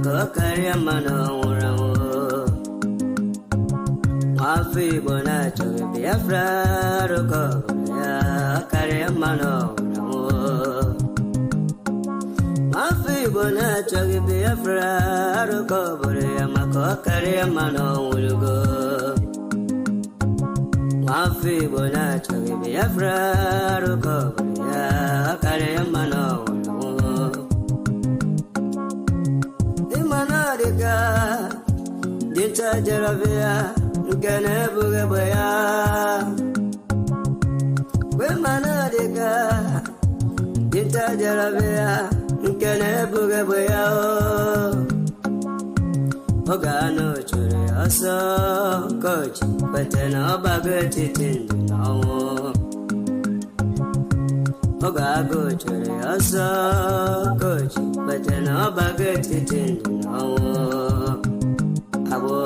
Makokaria Mano. Mafi Bonacho, Biafra, Rokoria, Kariamano. Mafi Bonacho, Biafra, Rokoria, Makokaria Mano, Ulugo. Mafi Bonacho, Biafra, Rokoria, Kariamano. Imanadiga, Dinta Jaravia. Gana buga baya, we manadika. Dinta jarabaya, gana buga baya. Ogano chure aso coach, but no bagati tindino. Ogago chure aso coach, but no bagati tindino. Abo.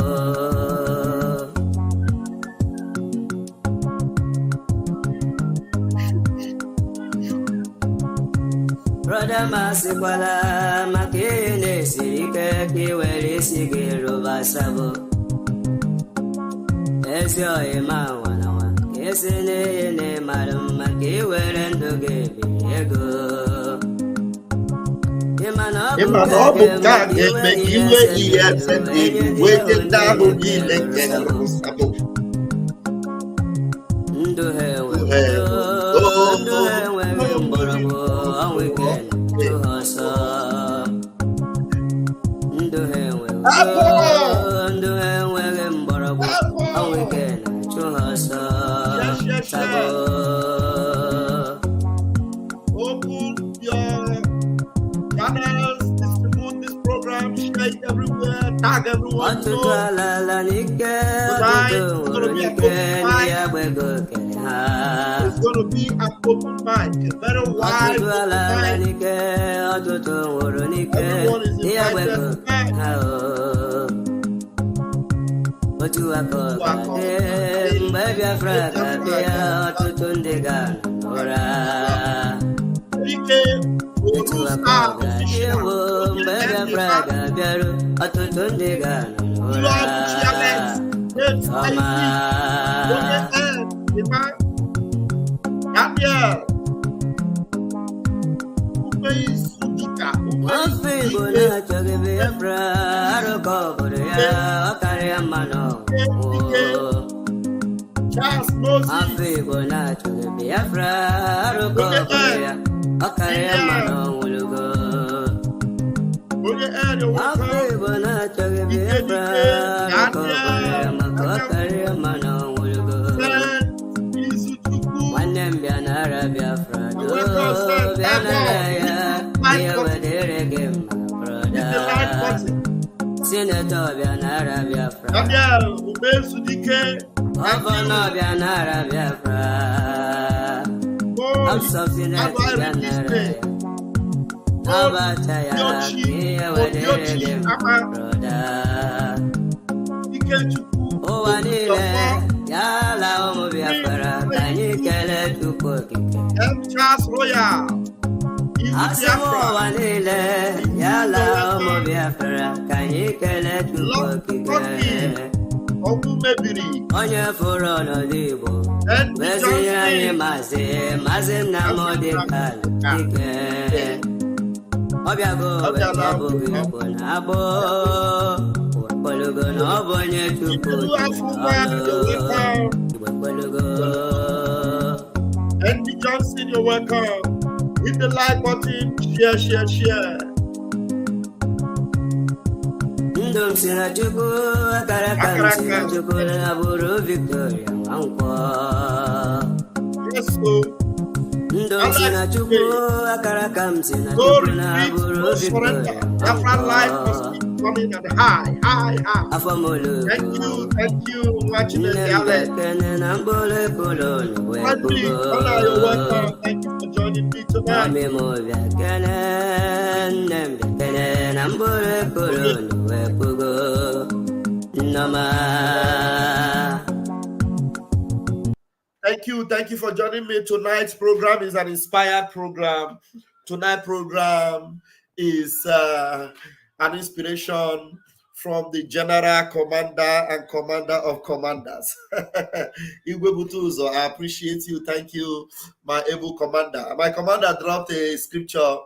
Brother Masikwala, Makine, Sirika, Kiweli, Sigiru, Basabo. Esio, Ema, one, Kissine, Madam, Makiwel, and the Gaby, Open your channels, distribute this program, share it everywhere, tag everyone. Tonight it's going to be an open mic. It's going to be an open mic, a very wide open mic. Everyone is invited tonight. Senator Bianara Biafra. Bianara Biafra. I'm something that Bianara. Abataya, brother. Oh, Anile, Yala, Biafra, can you get it to cook? Charles Royal. Asamo Anile, Yala, Biafra, can you get it to cook? Onye foro no dibo, besi ayi maze na modika ike. Obiago bebo bibo na bo, polugo no bonye chupu. Polugo. Andy Johnson, you're welcome. Hit the like button, share. Sina chuku, akarakam sina chuku na buru Victoria Mangko. Yes, so. Sina chuku, akarakam sina chuku na buru Victoria Mangko. Coming at the high. Thank you, watching the dialect. You're welcome. Thank you for joining me tonight. Thank you for joining me. Tonight's program is an inspired program. Tonight's program is an inspiration from the general commander and commander of commanders. Igwe Butuzo, I appreciate you. Thank you, my able commander. My commander dropped a scripture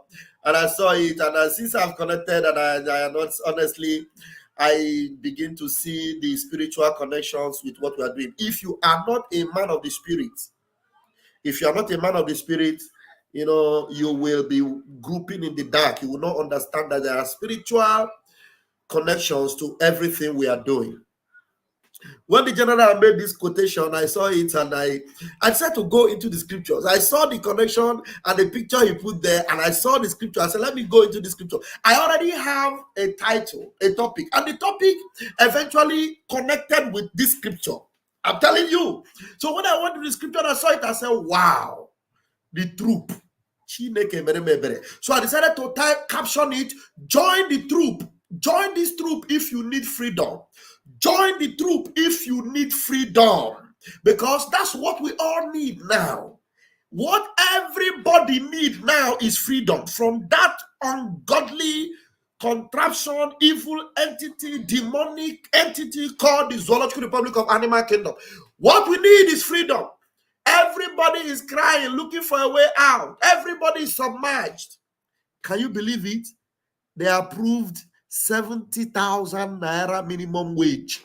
and I saw it, and since I've connected, and I not honestly, I begin to see the spiritual connections with what we are doing. If you are not a man of the spirit, if you are not a man of the spirit, you know, you will be grouping in the dark. You will not understand that there are spiritual connections to everything we are doing. When the general made this quotation, I saw it and I decided to go into the scriptures. I saw the connection and the picture he put there, and I saw the scripture. I said, let me go into the scripture. I already have a title, a topic, and the topic eventually connected with this scripture. I'm telling you. So when I went to the scripture and I saw it, I said, wow, the troop. So I decided to caption it, join the troop. Join this troop if you need freedom. Join the troop if you need freedom. Because that's what we all need now. What everybody needs now is freedom from that ungodly contraption, evil entity, demonic entity called the Zoological Republic of Animal Kingdom. What we need is freedom. Everybody is crying, looking for a way out. Everybody is submerged. Can you believe it? They approved 70,000 naira minimum wage.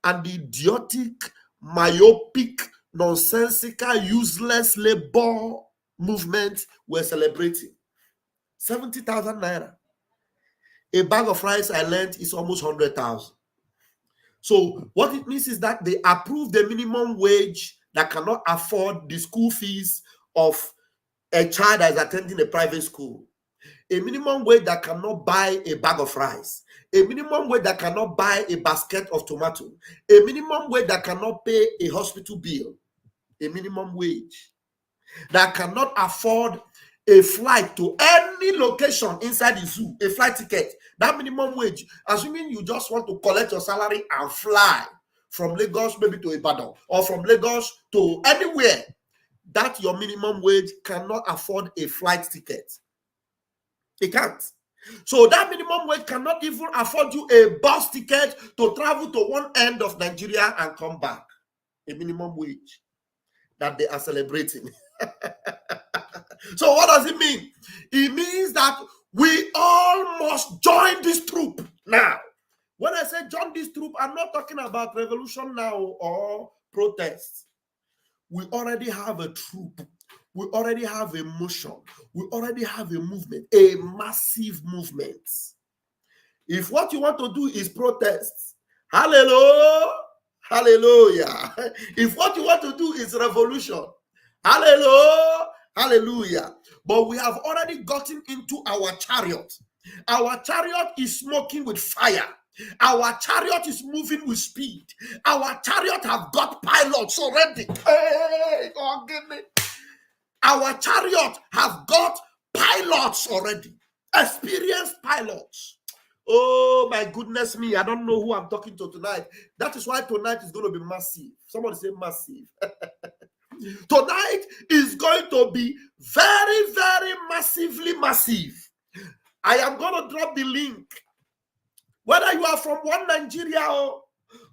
And the idiotic, myopic, nonsensical, useless labor movement were celebrating. 70,000 naira. A bag of rice, I learned, is almost 100,000. So what it means is that they approved the minimum wage that cannot afford the school fees of a child that is attending a private school. A minimum wage that cannot buy a bag of rice. A minimum wage that cannot buy a basket of tomato. A minimum wage that cannot pay a hospital bill. A minimum wage that cannot afford a flight to any location inside the zoo, a flight ticket. That minimum wage, assuming you just want to collect your salary and fly from Lagos maybe to Ibadan, or from Lagos to anywhere, that your minimum wage cannot afford a flight ticket. It can't. So that minimum wage cannot even afford you a bus ticket to travel to one end of Nigeria and come back. A minimum wage that they are celebrating. So what does it mean? It means that we all must join this troop now. When I say join this troop, I'm not talking about revolution now or protests. We already have a troop. We already have a motion. We already have a movement, a massive movement. If what you want to do is protest, hallelujah, hallelujah. If what you want to do is revolution, hallelujah, hallelujah. But we have already gotten into our chariot. Our chariot is smoking with fire. Our chariot is moving with speed. Our chariot have got pilots already. Hey, God, give me. Our chariot have got pilots already. Experienced pilots. Oh my goodness me. I don't know who I'm talking to tonight. That is why tonight is going to be massive. Somebody say massive. Tonight is going to be very, very massively massive. I am going to drop the link. Whether you are from One Nigeria, or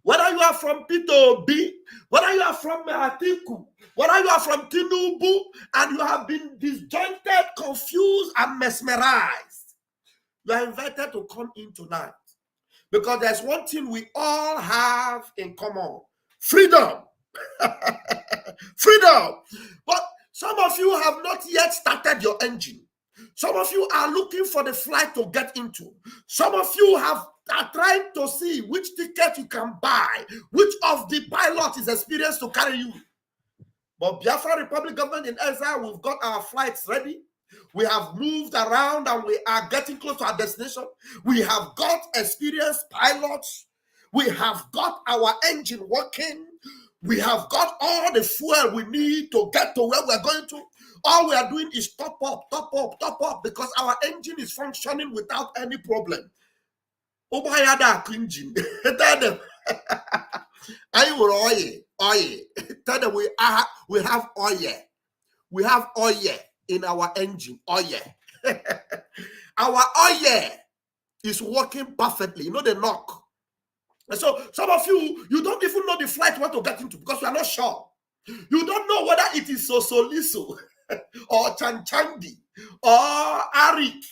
whether you are from P2B, whether you are from Atiku, whether you are from Tinubu, and you have been disjointed, confused, and mesmerized, you are invited to come in tonight. Because there's one thing we all have in common: freedom. Freedom. But some of you have not yet started your engine. Some of you are looking for the flight to get into. Some of you are trying to see which ticket you can buy, which of the pilot is experienced to carry you. But Biafra Republic government in exile, we've got our flights ready. We have moved around and we are getting close to our destination. We have got experienced pilots. We have got our engine working. We have got all the fuel we need to get to where we're going to. All we are doing is top up, because our engine is functioning without any problem. Engine. Tell them. I will oil. Tell them we have oil. We have oil in our engine. Oil. Our oil is working perfectly. You know the knock. And so some of you don't even know the flight you want to get into because you are not sure. You don't know whether it is Sosoliso or Chanchandi or Arik.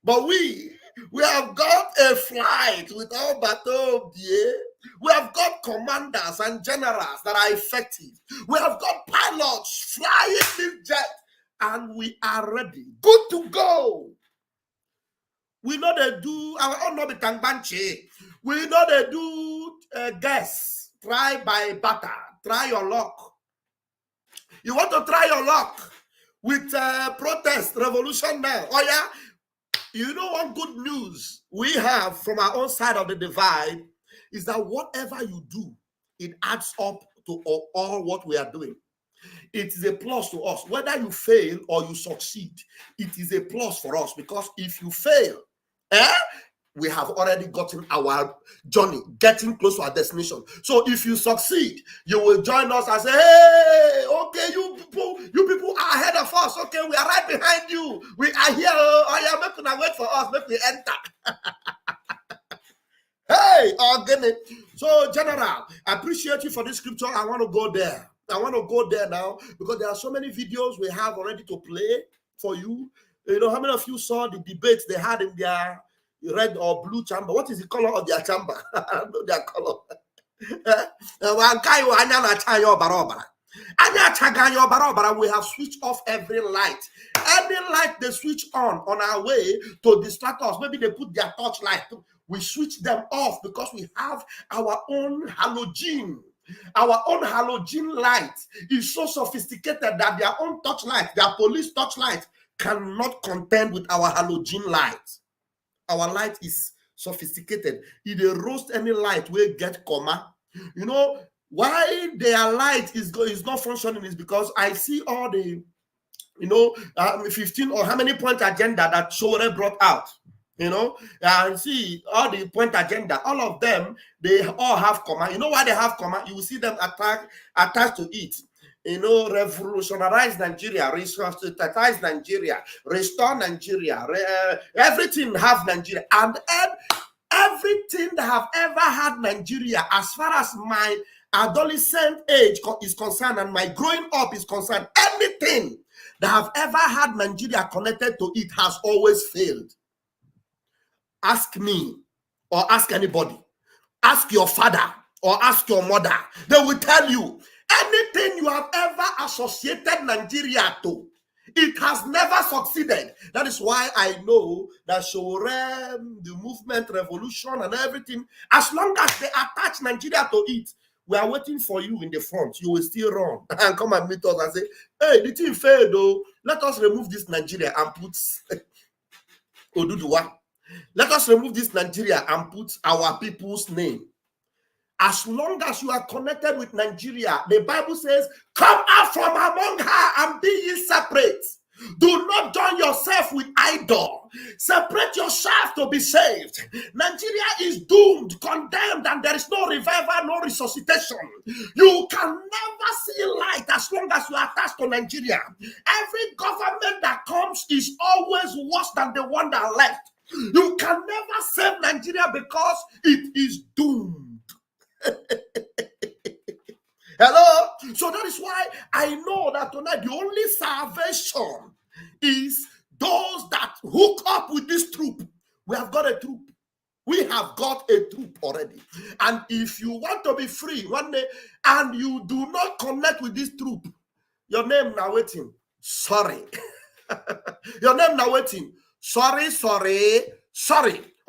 But we have got a flight with our bateau. We have got commanders and generals that are effective. We have got pilots flying this jet, and we are ready. Good to go. We know they do our own no be tangbanche. We know they do guess. Try by butter. Try your luck. You want to try your luck with protest, revolution now. Oh yeah? You know what good news we have from our own side of the divide is that whatever you do, it adds up to all what we are doing. It is a plus to us. Whether you fail or you succeed, it is a plus for us because if you fail, we have already gotten our journey, getting close to our destination. So if you succeed, you will join us and say, hey, okay, you people are ahead of us. Okay, we are right behind you. We are here. Oh, yeah, make una wait for us. Make we enter. Hey, organic. So, General, I appreciate you for this scripture. I want to go there. I want to go there now because there are so many videos we have already to play for you. You know, how many of you saw the debates they had in their red or blue chamber? What is the color of their chamber? I don't know their color. We have switched off every light. Any light they switch on our way to distract us. Maybe they put their torch light. We switch them off because we have our own halogen. Our own halogen light is so sophisticated that their own torchlight, their police torchlight, cannot contend with our halogen light. Our light is sophisticated. If they roast any light, we get comma. You know why their light is not functioning is because I see all the 15 or how many point agenda that Shore brought out. You know, and see all the point agenda, all of them, they all have comma. You know why they have comma? You will see them attached to it. You know, revolutionize Nigeria, resuscitize Nigeria, restore Nigeria, everything have Nigeria. And everything that have ever had Nigeria, as far as my adolescent age is concerned and my growing up is concerned, anything that have ever had Nigeria connected to it has always failed. Ask me or ask anybody. Ask your father or ask your mother. They will tell you anything you have ever associated Nigeria to, it has never succeeded. That is why I know that Shorem, the movement, revolution, and everything, as long as they attach Nigeria to it, we are waiting for you in the front. You will still run and come and meet us and say, hey, the thing failed though. Let us remove this Nigeria and put Oduduwa. Let us remove this Nigeria and put our people's name. As long as you are connected with Nigeria, the Bible says, come out from among her and be ye separate. Do not join yourself with idol. Separate yourself to be saved. Nigeria is doomed, condemned, and there is no revival, no resuscitation. You can never see light as long as you are attached to Nigeria. Every government that comes is always worse than the one that left. You can never save Nigeria because it is doomed. Hello? So that is why I know that tonight the only salvation is those that hook up with this troop. We have got a troop. We have got a troop already. And if you want to be free one day and you do not connect with this troop, your name now waiting. Sorry. Your name now waiting. Sorry.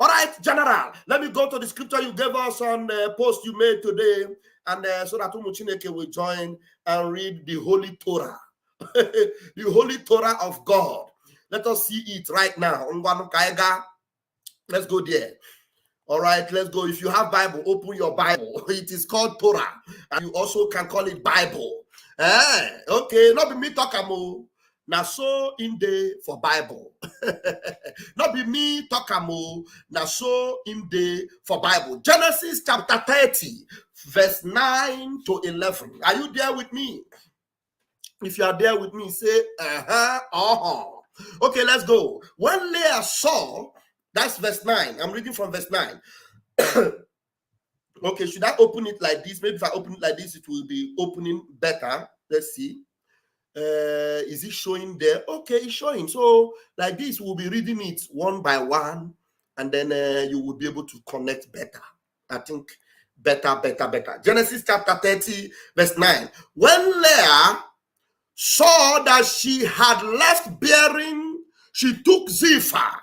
All right, General, let me go to the scripture you gave us on the post you made today, and so that Umuchineke will join and read the Holy Torah, the Holy Torah of God. Let us see it right now. Let's go there. All right, let's go. If you have Bible, open your Bible. It is called Torah, and you also can call it Bible. Okay, not be me talk amo. Now so in the for Bible. Not be me talk amo. Now so in the for Bible. Genesis chapter 30, verse 9 to 11. Are you there with me? If you are there with me, say Okay, let's go. When Leah saw, that's verse 9. I'm reading from verse 9. Okay, should I open it like this? Maybe if I open it like this, it will be opening better. Let's see. Is it showing there? Okay, it's showing. So like this, we'll be reading it one by one, and then you will be able to connect better. I think better. Genesis chapter 30, verse 9. When Leah saw that she had left bearing, she took Zilpah,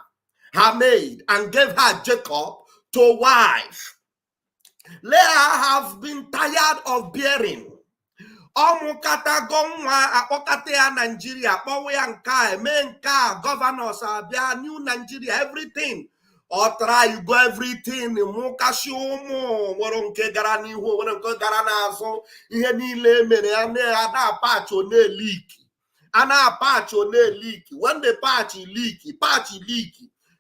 her maid, and gave her Jacob to wife. Leah have been tired of bearing. Ọmụkatago nwa akpọkata ya Nigeria, akpọwa ya nke eme nke governors abịa new Nigeria, everything. Or try you go everything, mụkashi ụmụ nwere nke gara n'ihu, nwere nke gara n'azụ, ihe niile mere ya na patch one leak. Ana patch one leak. When the patch leak.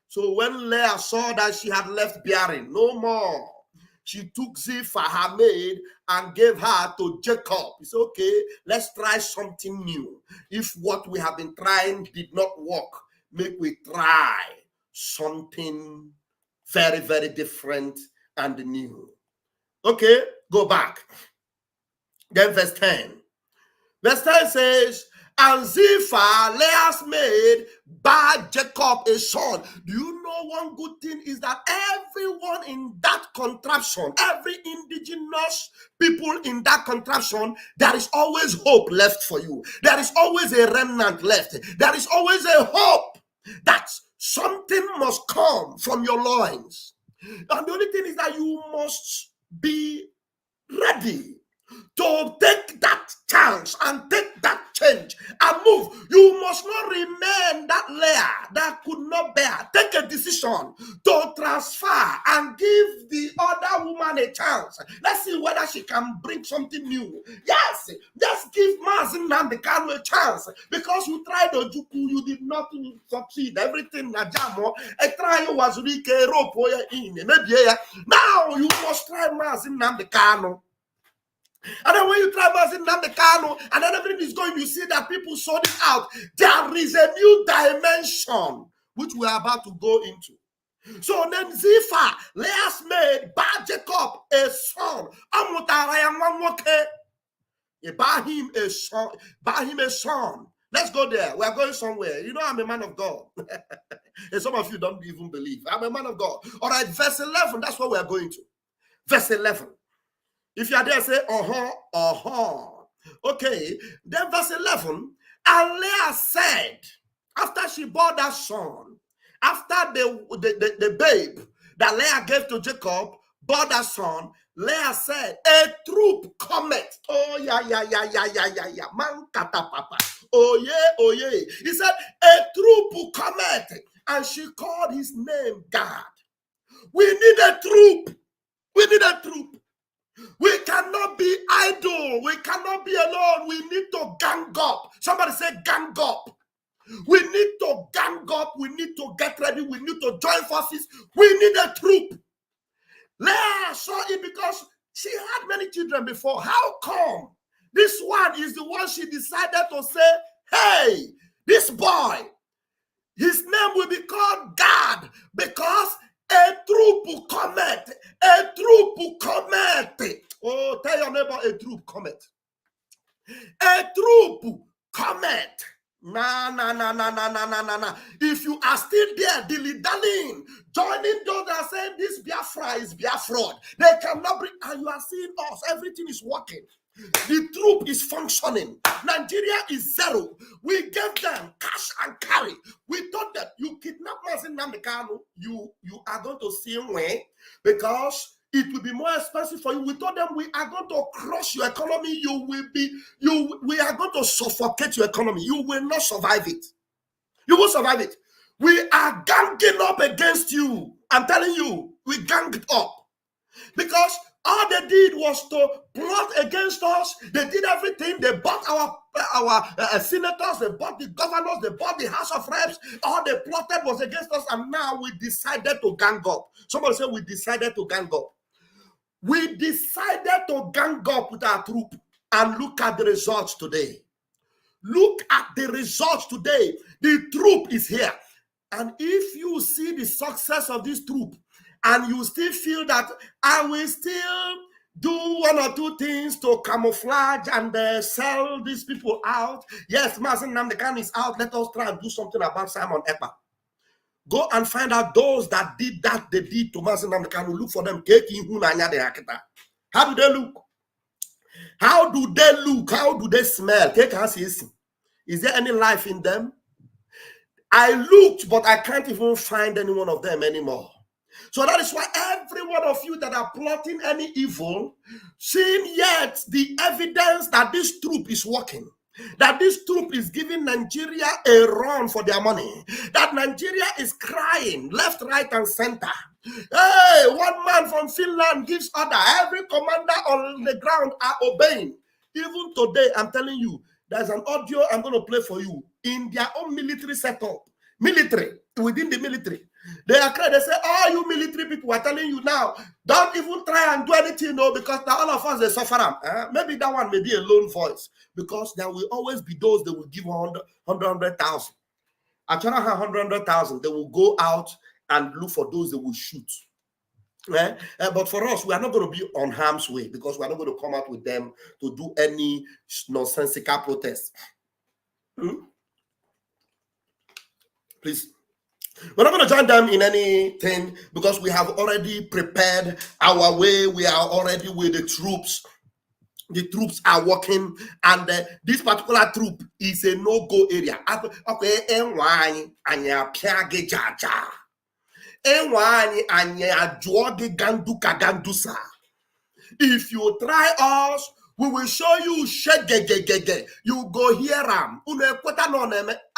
So when Leah saw that she had left bearing, no more. She took Zilpah, her maid, and gave her to Jacob. It's okay, let's try something new. If what we have been trying did not work, make we try something very, very different and new. Okay, go back. Then verse 10. Verse 10 says, and Zilpah, Leah's maid, bare Jacob a son. Do you know one good thing is that everyone in that contraption, every indigenous people in that contraption, there is always hope left for you. There is always a remnant left. There is always a hope that something must come from your loins. And the only thing is that you must be ready to take that chance and take that change and move. You must not remain that Leah that could not bear. Take a decision to transfer and give the other woman a chance. Let's see whether she can bring something new. Yes, just give Mazin Nambekano a chance, because you tried Ojuku, you did not succeed. Everything Najamo, a trial was Rike rope in. Now you must try Mazin Nambekano. And then when you try Mazin Nambekano, and then everything is going, you see that people sold it out. There is a new dimension which we are about to go into. So then Zilpah, Leah's maid, bare Jacob a son. Buy him a son. Let's go there. We are going somewhere. You know, I'm a man of God. And some of you don't even believe. I'm a man of God. All right, verse 11. That's what we are going to. Verse 11. If you are there, say, Okay. Then verse 11. And Leah said, after she bore that son, after the babe that Leah gave to Jacob, bore that son, Leah said, a troop cometh. Oh, yeah. Man kata papa. Oh, yeah. He said, a troop cometh. And she called his name God. We need a troop. We cannot be idle. We cannot be alone. We need to gang up. Somebody say gang up. We need to gang up. We need to get ready. We need to join forces. We need a troop. Leah saw it because she had many children before. How come this one is the one she decided to say, hey, this boy, his name will be called God, because a troop cometh. A troop cometh. Oh, tell your neighbor, a troop cometh. A troop cometh. Nah. If you are still there, dilly-dallying, joining those that are saying this Biafra is Biafra, they cannot bring, and you are seeing us, everything is working. The troop is functioning. Nigeria is zero. We gave them cash and carry. We thought that you kidnap Mazin Nambekano, you are going to see him way, because it will be more expensive for you. We told them we are going to crush your economy. We are going to suffocate your economy. You will not survive it. You will survive it. We are ganging up against you. I'm telling you, we ganged up. Because all they did was to plot against us. They did everything. They bought our senators, they bought the governors, they bought the House of Reps. All they plotted was against us, and now we decided to gang up. Somebody said we decided to gang up. We decided to gang up with our troop, and look at the results today. Look at the results today. The troop is here. And if you see the success of this troop, and you still feel that I will still do one or two things to camouflage and sell these people out. Yes, Mazen Namdekan is out. Let us try and do something about Simon Ekpa. Go and find out those that did that they did to Mazen Namdekan. Look for them. How do they look? How do they look? How do they smell? Is there any life in them? I looked, but I can't even find any one of them anymore. So that is why every one of you that are plotting any evil, seeing yet the evidence that this troop is working, that this troop is giving Nigeria a run for their money, that Nigeria is crying left, right, and center. Hey, one man from Finland gives order. Every commander on the ground are obeying. Even today, I'm telling you, there's an audio I'm going to play for you in their own military setup. Military, within the military. They are crying. They say, oh, you military people are telling you now, don't even try and do anything, no, because now all of us, they suffer. Maybe that one may be a lone voice, because there will always be those that will give 100,000. At 100,000, they will go out and look for those that will shoot. But for us, we are not going to be on harm's way, because we are not going to come out with them to do any nonsensical protest. Please. We're not going to join them in anything, because we have already prepared our way. We are already with the troops. The troops are working, and this particular troop is a no-go area. If you try us, we will show you shege. You go hear them.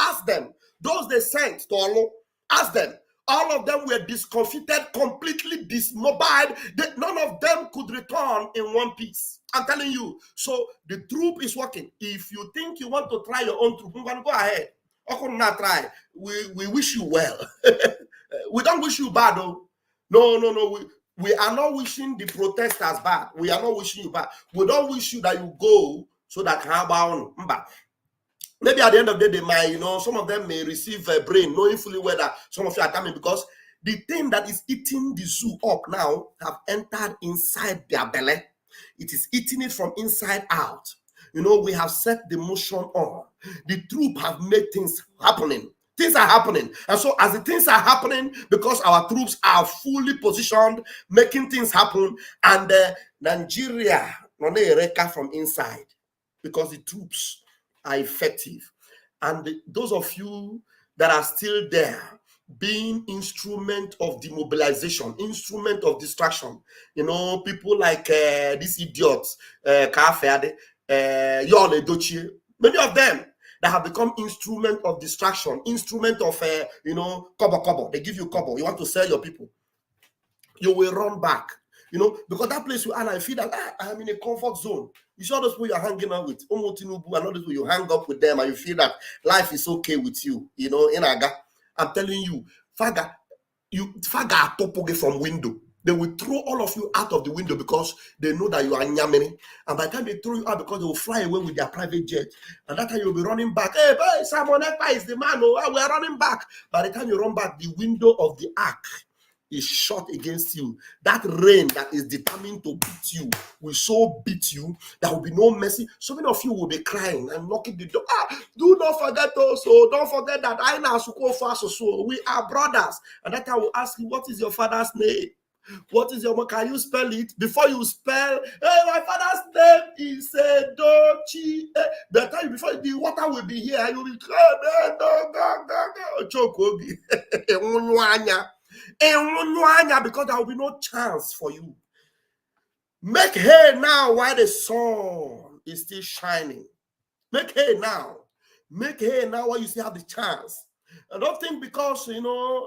Ask them. Those they sent to Allah, ask them. All of them were discomfited, completely dismobilized. None of them could return in one piece. I'm telling you. So the troop is working. If you think you want to try your own troop, go ahead. Not try. We wish you well. We don't wish you bad, though. No. We are not wishing the protesters bad. We are not wishing you bad. We don't wish you that you go so that maybe at the end of the day, they might, some of them may receive a brain, knowing fully well that some of you are coming, because the thing that is eating the zoo up now have entered inside their belly. It is eating it from inside out. We have set the motion on. The troop have made things happening. Things are happening. And so as the things are happening, because our troops are fully positioned, making things happen, and Nigeria, from inside, because the troops are effective. And those of you that are still there, being instrument of demobilization, instrument of distraction, people like these idiots, Kafede, Yole Dochie, many of them that have become instrument of distraction, instrument of, kobo. They give you kobo. You want to sell your people. You will run back. Because that place you are, I feel that I'm in a comfort zone. You see all those people you're hanging out with, Omotinubu, and all those people, you hang up with them and you feel that life is okay with you, in Aga. I'm telling you, Faga topoge from window. They will throw all of you out of the window because they know that you are Nyamini. And by the time they throw you out, because they will fly away with their private jet. And that time you'll be running back. Hey, boy, Simon Ekpa is the man. Oh, we are running back. By the time you run back, the window of the ark is shot against you. That rain that is determined to beat you will so beat you, there will be no mercy. So many of you will be crying and knocking the door. Do not forget also, don't forget that I now so we are brothers. And that I will ask you, what is your father's name? What is your, can you spell it? Before you spell, hey, my father's name is Dochi. By the time before the water will be here, you will be because there will be no chance for you. Make hay now while the sun is still shining. Make hay now. Make hay now while you still have the chance. I don't think because,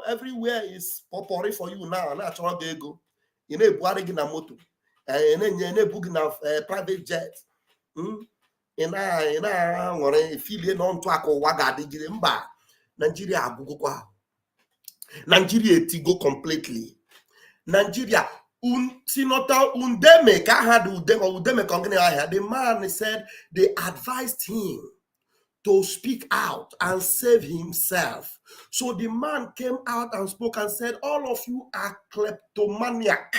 everywhere is potpourri for you now. Natural they go. Buarigi na moto. Booking of private jet. Nigeria Nigeria tigo completely. Nigeria Senator Undeme, the man said they advised him to speak out and save himself. So the man came out and spoke and said, all of you are kleptomaniac.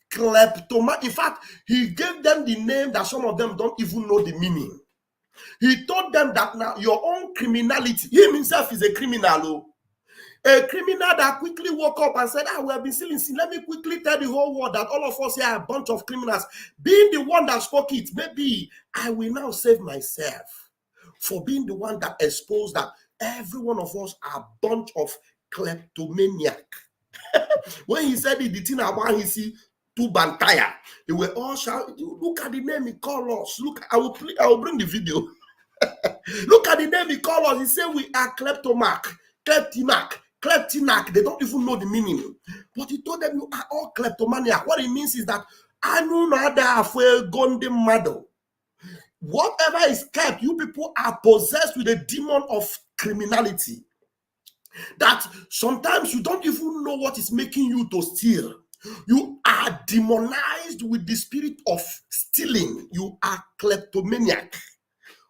Kleptomaniac. In fact, he gave them the name that some of them don't even know the meaning. He told them that now your own criminality, him himself is a criminal. A criminal that quickly woke up and said, we have been stealing. Let me quickly tell the whole world that all of us here are a bunch of criminals. Being the one that spoke it, maybe I will now save myself for being the one that exposed that every one of us are a bunch of kleptomaniac. When he said it, the thing about he see two bantaya, they were all shouting, look at the name he called us. Look, I will bring the video. Look at the name he called us. He said we are kleptomac, kleptinac. They don't even know the meaning. But he told them you are all kleptomaniac. What it means is that whatever is kept, you people are possessed with a demon of criminality. That sometimes you don't even know what is making you to steal. You are demonized with the spirit of stealing. You are kleptomaniac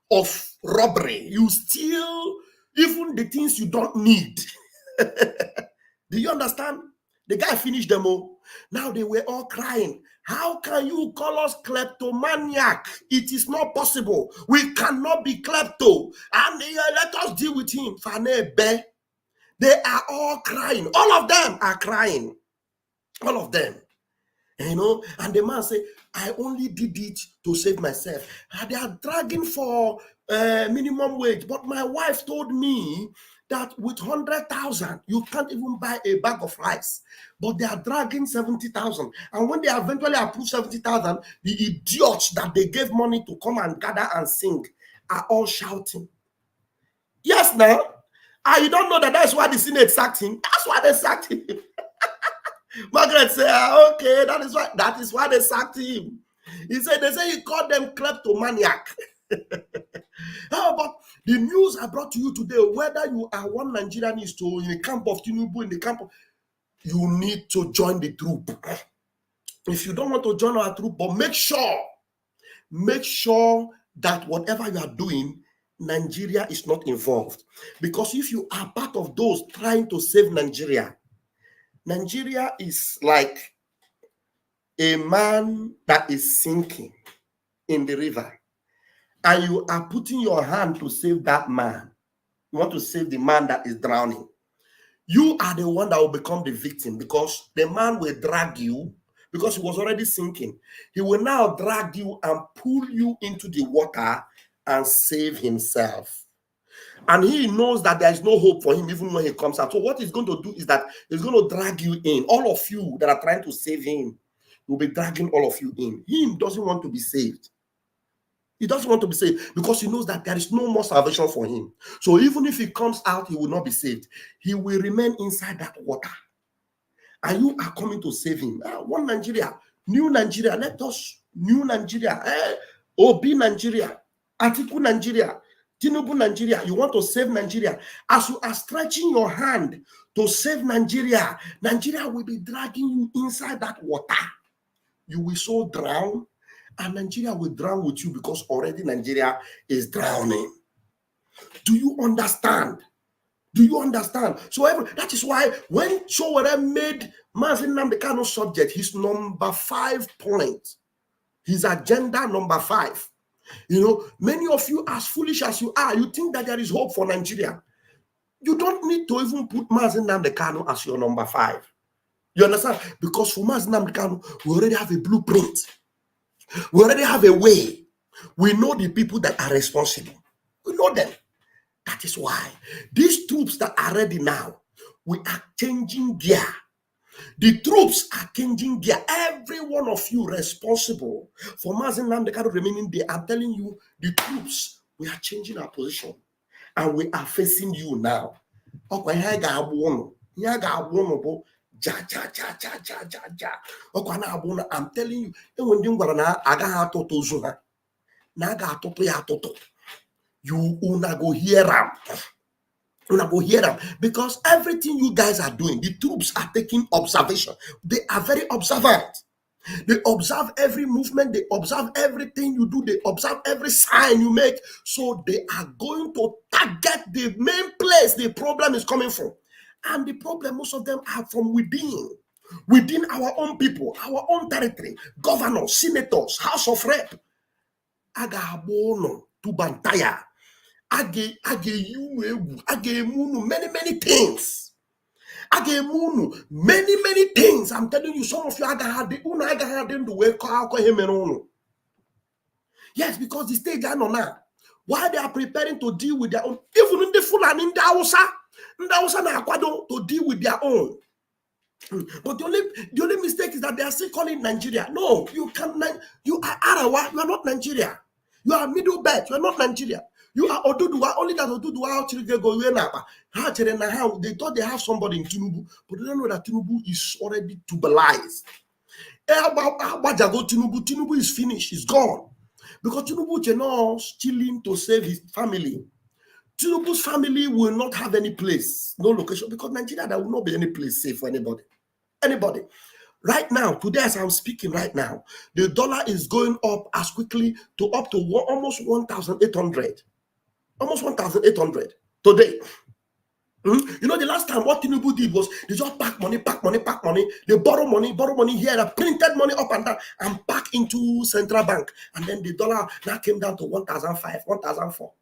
of robbery. You steal even the things you don't need. Do you understand? The guy finished them all. Now they were all crying. How can you call us kleptomaniac? It is not possible. We cannot be klepto. And let us deal with him. They are all crying. All of them are crying. All of them. You know, and the man said, I only did it to save myself. And they are dragging for minimum wage. But my wife told me that with 100,000, you can't even buy a bag of rice. But they are dragging 70,000. And when they eventually approve 70,000, the idiots that they gave money to come and gather and sing are all shouting. Yes, now. You don't know that's why the Senate sacked him. That's why they sacked him. Margaret said, okay, that is why they sacked him. He said, they say he called them kleptomaniac. But the news I brought to you today, whether you are one Nigerianist or in the camp of Tinubu, in the camp of, you need to join the troop. If you don't want to join our troop, but make sure that whatever you are doing, Nigeria is not involved. Because if you are part of those trying to save Nigeria, Nigeria is like a man that is sinking in the river, and you are putting your hand to save that man. You want to save the man that is drowning. You are the one that will become the victim, because the man will drag you, because he was already sinking. He will now drag you and pull you into the water and save himself. And he knows that there is no hope for him even when he comes out. So what he's going to do is that he's going to drag you in. All of you that are trying to save him, will be dragging all of you in. He doesn't want to be saved. He doesn't want to be saved because he knows that there is no more salvation for him. So even if he comes out, he will not be saved. He will remain inside that water. And you are coming to save him. One Nigeria, new Nigeria, let us, new Nigeria, Obi Nigeria, Atiku Nigeria, Tinubu Nigeria. You want to save Nigeria. As you are stretching your hand to save Nigeria, Nigeria will be dragging you inside that water. You will so drown, and Nigeria will drown with you because already Nigeria is drowning. Do you understand? Do you understand? So that is why when Sowore made Mazi Nnamdi Kanu subject, his number 5 point, his agenda number 5. You know, many of you, as foolish as you are, you think that there is hope for Nigeria. You don't need to even put Mazi Nnamdi Kanu as your number 5. You understand? Because for Mazi Nnamdi Kanu, we already have a blueprint. We already have a way. We know the people that are responsible. We know them. That is why these troops that are ready now, we are changing gear. The troops are changing gear. Every one of you responsible for Mazi Nnamdi Kanu remaining there. I'm telling you, the troops, we are changing our position. And we are facing you now. I'm telling you, you una go hear them. Una go hear them. Because everything you guys are doing, the troops are taking observation. They are very observant. They observe every movement, they observe everything you do, they observe every sign you make. So they are going to target the main place the problem is coming from. And the problem, most of them are from within our own people, our own territory, governors, senators, House of Rep. Agabono to Bantaya. Age many things. Many things. I'm telling you, some of you had the way call him. Yes, because the stage are now. While they are preparing to deal with their own, even in the Fulani, in the Hausa na Akwado to deal with their own. But the only mistake is that they are still calling Nigeria. No, you are Arawa, you are not Nigeria. You are Middle Belt, you are not Nigeria. You are Oduduwa, only that Oduduwa they thought they have somebody in Tinubu, but they don't know that Tinubu is already tubalized. Tinubu is finished, he's gone. Because Tinubu is not stealing to save his family. Tinubu's family will not have any place, no location, because Nigeria, there will not be any place safe for anybody. Anybody. Right now, today as I'm speaking right now, the dollar is going up as quickly to up to almost 1,800. Almost 1,800 today. You know, the last time what Tinubu did was they just pack money. They borrow money here, they printed money up and down and pack into central bank. And then the dollar now came down to 1,005, 1,004.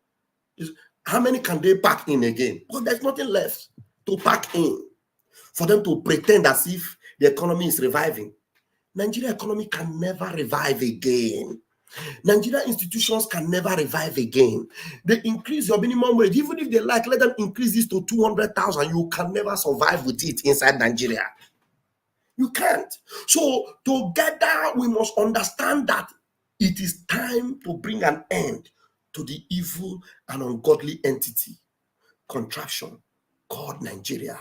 How many can they pack in again? Because there's nothing left to pack in for them to pretend as if the economy is reviving. Nigeria economy can never revive again. Nigeria institutions can never revive again. They increase your minimum wage. Even if they like, let them increase this to 200,000. You can never survive with it inside Nigeria. You can't. So together we must understand that it is time to bring an end to the evil and ungodly entity, contraption called Nigeria.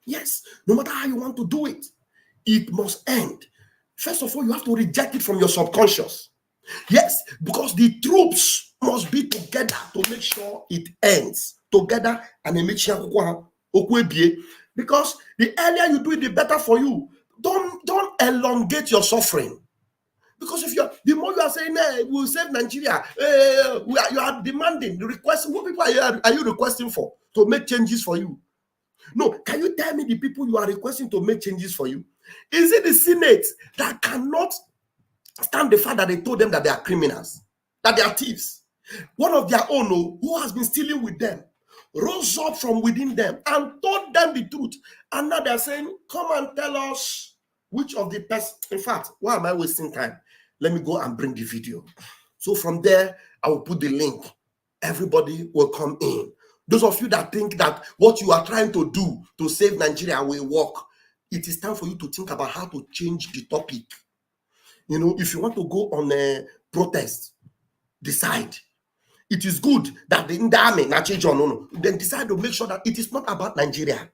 Yes, no matter how you want to do it, it must end. First of all, you have to reject it from your subconscious. Yes, because the troops must be together to make sure it ends together and because the earlier you do it, the better for you. Don't elongate your suffering. Because if the more you are saying, hey, we'll save Nigeria, you are demanding, requesting. What people are you requesting for to make changes for you? No, can you tell me the people you are requesting to make changes for you? Is it the Senate that cannot stand the fact that they told them that they are criminals, that they are thieves? One of their own who has been stealing with them rose up from within them and told them the truth. And now they're saying, come and tell us which of the person. In fact, why am I wasting time? Let me go and bring the video. So from there, I will put the link. Everybody will come in. Those of you that think that what you are trying to do to save Nigeria will work, it is time for you to think about how to change the topic. You know, if you want to go on a protest, decide. It is good that the army then decide to make sure that it is not about Nigeria.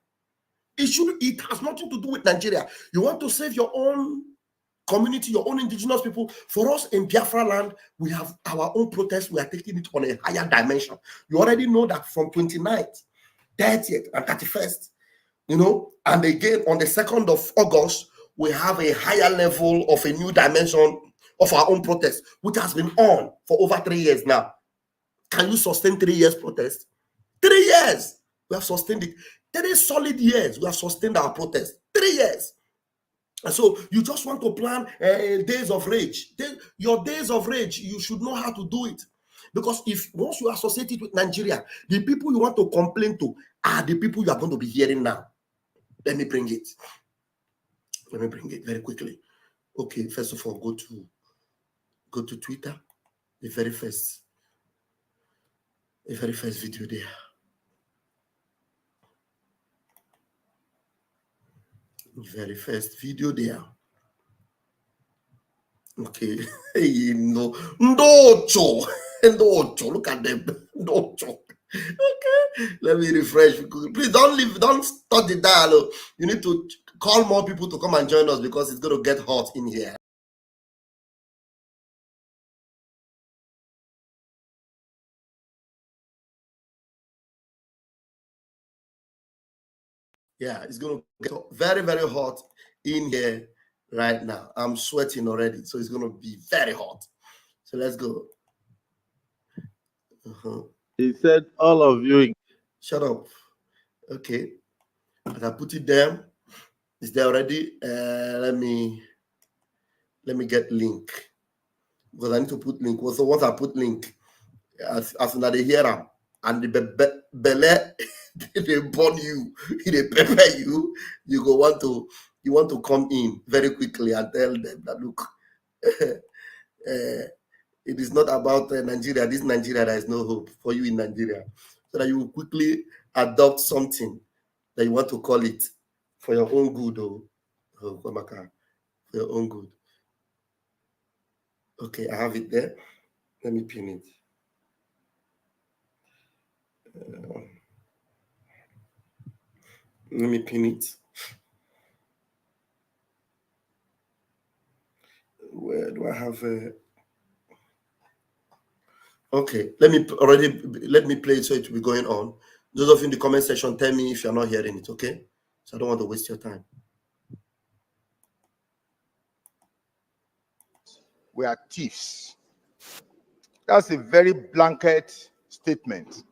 It has nothing to do with Nigeria. You want to save your own community, your own indigenous people. For us in Biafra land, we have our own protest. We are taking it on a higher dimension. You already know that from 29th, 30th, and 31st, and again on the 2nd of August, we have a higher level of a new dimension of our own protest, which has been on for over 3 years now. Can you sustain 3 years protest? 3 years. We have sustained it. 3 solid years. We have sustained our protest. 3 years. And so you just want to plan days of rage. Your days of rage, you should know how to do it. Because if once you associate it with Nigeria, the people you want to complain to are the people you are going to be hearing now. Let me bring it. Let me bring it very quickly. Okay, first of all, go to Twitter. The very first video there. Very first video there. Okay. No. Look at them. Okay. Let me refresh. Please don't leave. Don't stop the dialogue. You need to call more people to come and join us because it's going to get hot in here. Yeah, it's going to get very, very hot in here. right now. I'm sweating already, so it's going to be very hot. So let's go. He said, all of you. Shut up. Okay. As I put it there, is there already? Let me get link, because I need to put link. So once I put link, as soon as they hear them, and the belly they burn you, they prepare you, you want to come in very quickly and tell them that, look, it is not about Nigeria. This Nigeria, there is no hope for you in Nigeria. So that you will quickly adopt something that you want to call it for your own good, for your own good. Okay, I have it there. Let me pin it. Let me pin it. Where do I have okay, let me play it so it will be going on. Those of you in the comment section, tell me if you're not hearing it, okay? So I don't want to waste your time. We are thieves. That's a very blanket statement.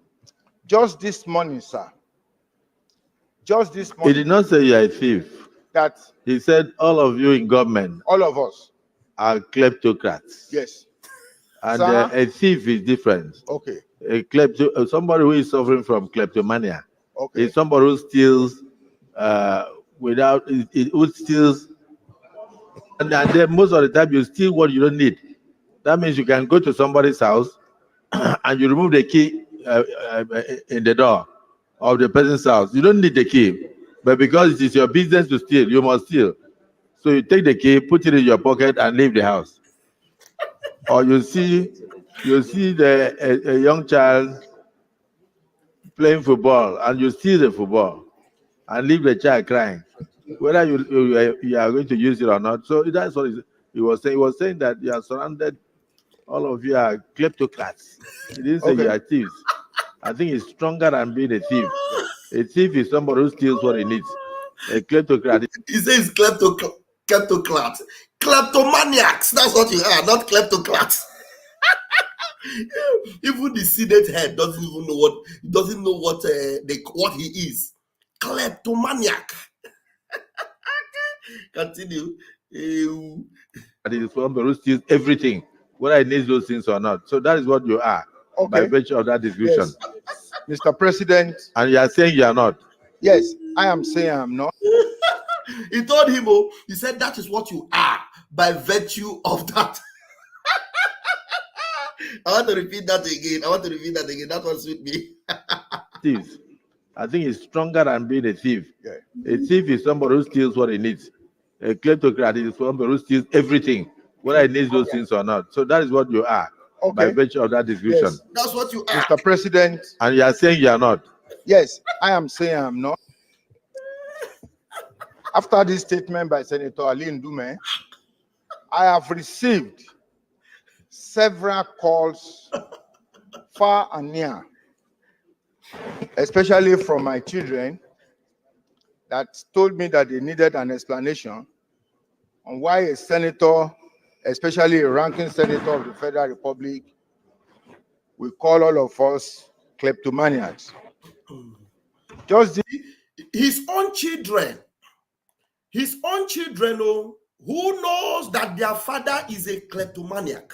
Just this morning, sir. Just this morning. He did not say you're a thief. That he said all of you in government, all of us, are kleptocrats. Yes. And a thief is different. Okay. Somebody who is suffering from kleptomania. Okay. Is somebody who steals who steals, and then most of the time you steal what you don't need. That means you can go to somebody's house and you remove the key in the door of the person's house. You don't need the key, but because it is your business to steal, you must steal. So you take the key, put it in your pocket, and leave the house. Or you see a young child playing football, and you steal the football and leave the child crying, whether you are going to use it or not. So that's what he was saying. He was saying that you are surrounded. All of you are kleptocrats. He didn't say you are thieves. I think it's stronger than being a thief. A thief is somebody who steals what he needs. A kleptocrat. He says kleptocrats. Kleptomaniacs. That's what you are, not kleptocrats. Even the seated head doesn't know what he is. Kleptomaniac. Continue. It is somebody who steals everything, whether he needs those things or not. So that is what you are, by virtue of that description. Yes. Mr. President. And you are saying you are not. Yes, I am saying I am not. He told him, he said that is what you are by virtue of that. I want to repeat that again. That was with me. Thieves. I think it's stronger than being a thief. Yeah. A thief is somebody who steals what he needs. A kleptocrat is somebody who steals everything, whether he needs those things or not. So that is what you are, by virtue of that description. Yes. That's what you are. Mr. President. And you are saying you are not. Yes, I am saying I am not. After this statement by Senator Ali Ndume, I have received several calls far and near, especially from my children, that told me that they needed an explanation on why a senator, especially a ranking senator of the Federal Republic, will call all of us kleptomaniacs. Just his own children, who knows that their father is a kleptomaniac.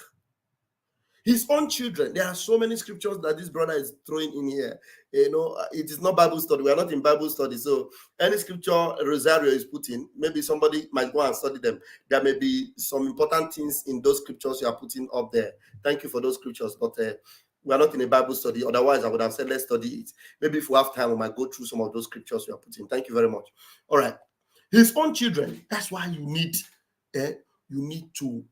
His own children. There are so many scriptures that this brother is throwing in here. It is not Bible study. We are not in Bible study. So any scripture Rosario is putting, maybe somebody might go and study them. There may be some important things in those scriptures you are putting up there. Thank you for those scriptures. But we are not in a Bible study. Otherwise, I would have said, let's study it. Maybe if we have time, we might go through some of those scriptures you are putting. Thank you very much. All right. His own children. That's why you need to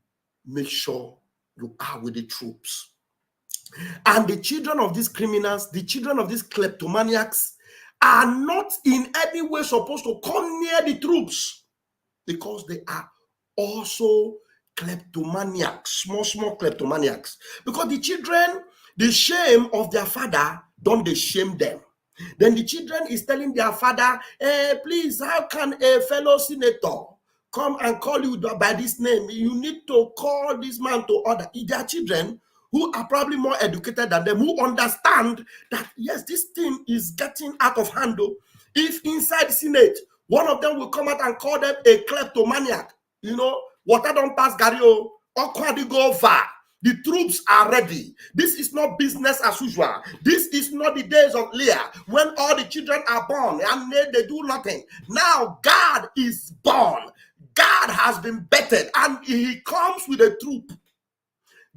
make sure you are with the troops. And the children of these criminals, the children of these kleptomaniacs are not in any way supposed to come near the troops, because they are also kleptomaniacs, small kleptomaniacs. Because the children, the shame of their father, don't they shame them? Then the children is telling their father, please, how can a fellow senator come and call you by this name. You need to call this man to order. There are children who are probably more educated than them, who understand that, yes, this thing is getting out of hand. If inside Senate, one of them will come out and call them a kleptomaniac, you know, water don't pass Gario, or go over. The troops are ready. This is not business as usual. This is not the days of Leah when all the children are born and they do nothing. Now God is born. God has been bettered and he comes with a troop.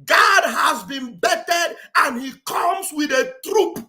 God has been bettered and he comes with a troop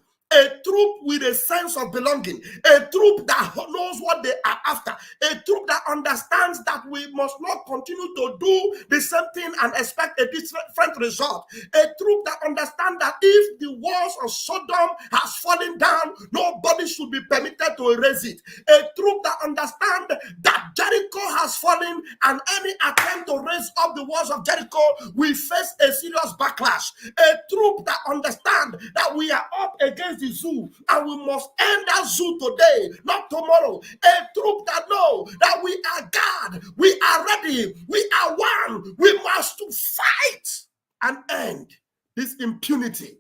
with a sense of belonging, a troop that knows what they are after, a troop that understands that we must not continue to do the same thing and expect a different result, a troop that understands that if the walls of Sodom has fallen down, nobody should be permitted to erase it, a troop that understands that Jericho has fallen and any attempt to raise up the walls of Jericho will face a serious backlash, a troop that understands that we are up against the zoo and we must end that zoo today, not tomorrow. A troop that know that we are God, we are ready, we are one, we must fight and end this impunity.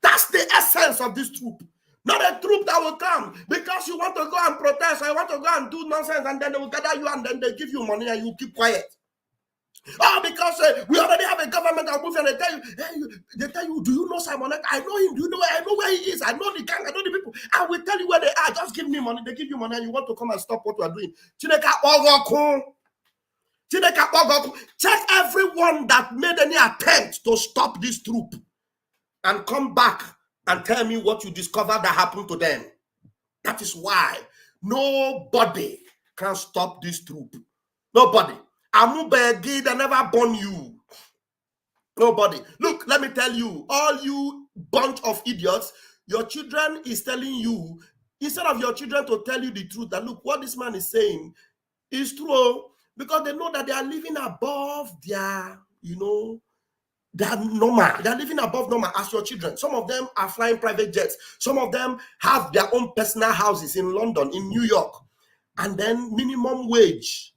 That's the essence of this troop. Not a troop that will come because you want to go and protest, or you want to go and do nonsense, and then they will gather you and then they give you money and you keep quiet. Oh, because we already have a government of movement, and they tell you, do you know Simon? I know him. Do you know? I know where he is. I know the gang. I know the people. I will tell you where they are. Just give me money. They give you money, and you want to come and stop what you are doing. Check everyone that made any attempt to stop this troop, and come back and tell me what you discovered that happened to them. That is why nobody can stop this troop. Nobody. Amubegi, they never born you. Nobody. Look, let me tell you, all you bunch of idiots, your children is telling you, instead of your children to tell you the truth, that look, what this man is saying is true, because they know that they are living above their, they're normal. They're living above normal as your children. Some of them are flying private jets. Some of them have their own personal houses in London, in New York. And then minimum wage.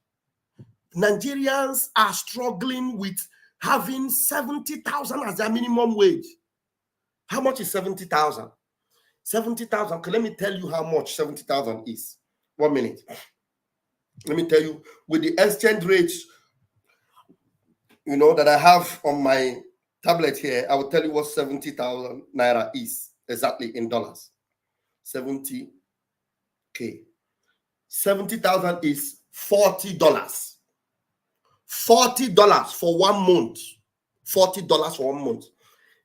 Nigerians are struggling with having 70,000 as their minimum wage. How much is 70,000? 70,000. Okay, let me tell you how much 70,000 is. 1 minute. Let me tell you, with the exchange rates, that I have on my tablet here, I will tell you what 70,000 naira is exactly in dollars. 70K. 70,000 is $40. $40 for 1 month. $40 for 1 month.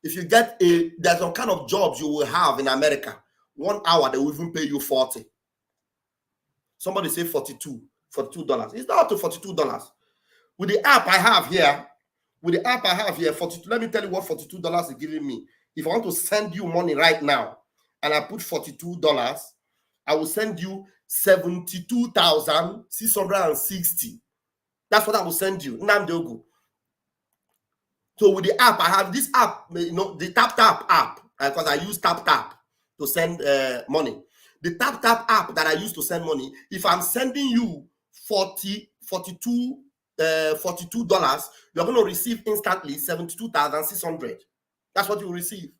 If you get there's some kind of jobs you will have in America. 1 hour, they will even pay you 40. Somebody say $42. It's not up to $42. With the app I have here, 42. Let me tell you what $42 is giving me. If I want to send you money right now, and I put $42, I will send you 72,660. That's what I will send you. Namdogo. So with the app, I have this app, the Tap app, because I use Tap to send money. The Tap app that I use to send money, if I'm sending you $42, you're going to receive instantly 72,600. That's what you receive.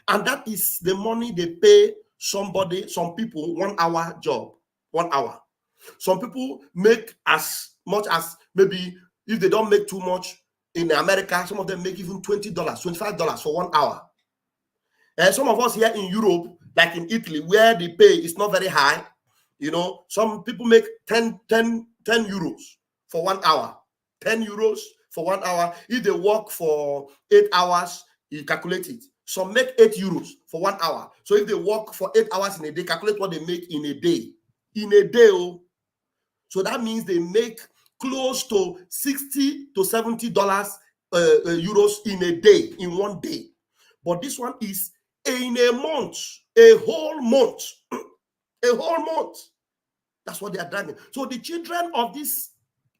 And that is the money they pay some people 1 hour job. 1 hour. Some people make as much as, maybe if they don't make too much in America, some of them make even $20, $25 for 1 hour. And some of us here in Europe, like in Italy, where the pay is not very high, some people make 10 euros for 1 hour. 10 euros for 1 hour. If they work for 8 hours, you calculate it. Some make 8 euros for 1 hour. So if they work for 8 hours in a day, calculate what they make in a day. In a day, so that means they make close to $60 to $70 euros in a day, in 1 day. But this one is in a month, a whole month, a whole month. That's what they are dragging. So the children of these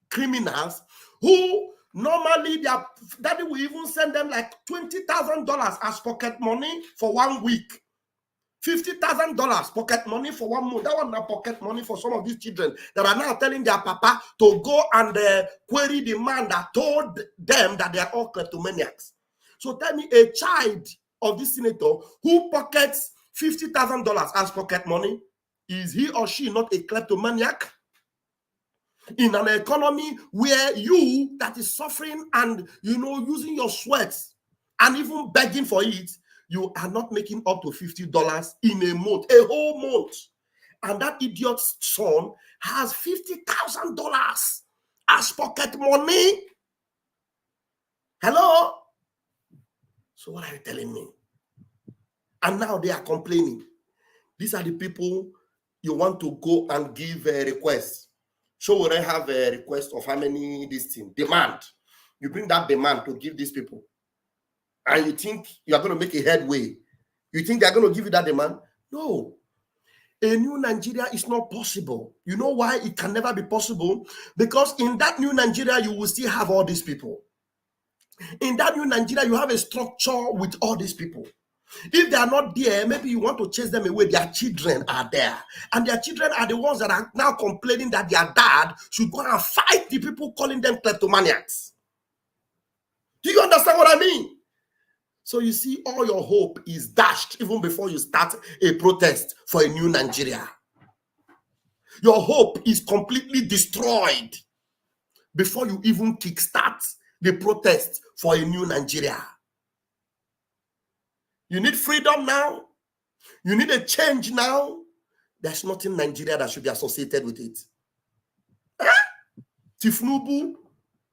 criminals, who normally their daddy will even send them like $20,000 as pocket money for 1 week. $50,000 pocket money for 1 month. That one now pocket money for some of these children that are now telling their papa to go and query the man that told them that they are all kleptomaniacs. So tell me, a child of this senator who pockets $50,000 as pocket money, is he or she not a kleptomaniac? In an economy where you that is suffering and using your sweat and even begging for it, you are not making up to $50 in a month, a whole month. And that idiot's son has $50,000 as pocket money. Hello? So what are you telling me? And now they are complaining. These are the people you want to go and give a request. So will I have a request of how many this thing? Demand. You bring that demand to give these people. And you think you are going to make a headway. You think they're going to give you that demand? No. A new Nigeria is not possible. You know why it can never be possible? Because in that new Nigeria, you will still have all these people. In that new Nigeria, you have a structure with all these people. If they are not there, maybe you want to chase them away. Their children are there. And their children are the ones that are now complaining that their dad should go and fight the people calling them kleptomaniacs. Do you understand what I mean? So you see, all your hope is dashed even before you start a protest for a new Nigeria. Your hope is completely destroyed before you even kickstart the protest for a new Nigeria. You need freedom now. You need a change now. There's nothing in Nigeria that should be associated with it. Tifnubu,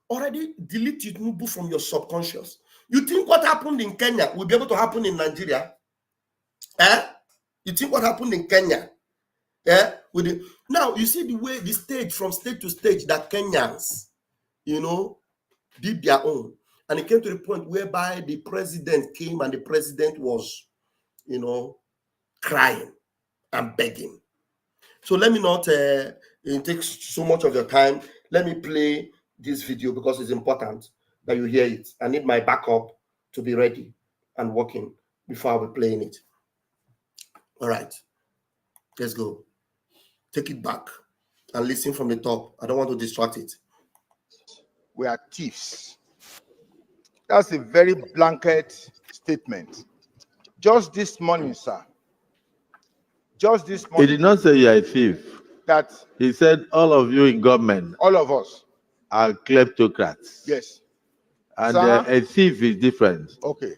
already delete Tifnubu from your subconscious. You think what happened in Kenya will be able to happen in Nigeria? You think what happened in Kenya? Now, you see the way, the stage, from stage to stage, that Kenyans, did their own. And it came to the point whereby the president came and the president was, crying and begging. So let me not take so much of your time. Let me play this video because it's important that you hear it. I need my backup to be ready and working before I'll be playing it. All right, let's go. Take it back and listen from the top. I don't want to distract it. We are thieves. That's a very blanket statement. Just this morning, sir. Just this morning. He did not say you are a thief. That he said all of you in government, all of us, are kleptocrats. Yes. And a thief is different. Okay.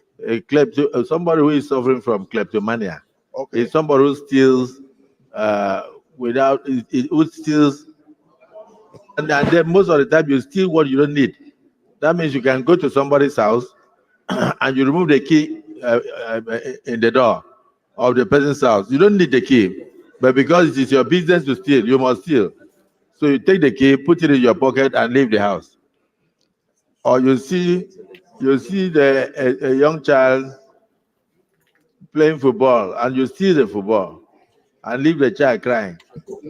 Somebody who is suffering from kleptomania. Okay. Is somebody who steals who steals, and then most of the time you steal what you don't need. That means you can go to somebody's house and you remove the key in the door of the person's house. You don't need the key, but because it is your business to steal, you must steal. So you take the key, put it in your pocket, and leave the house. Or you see a young child playing football, and you steal the football and leave the child crying,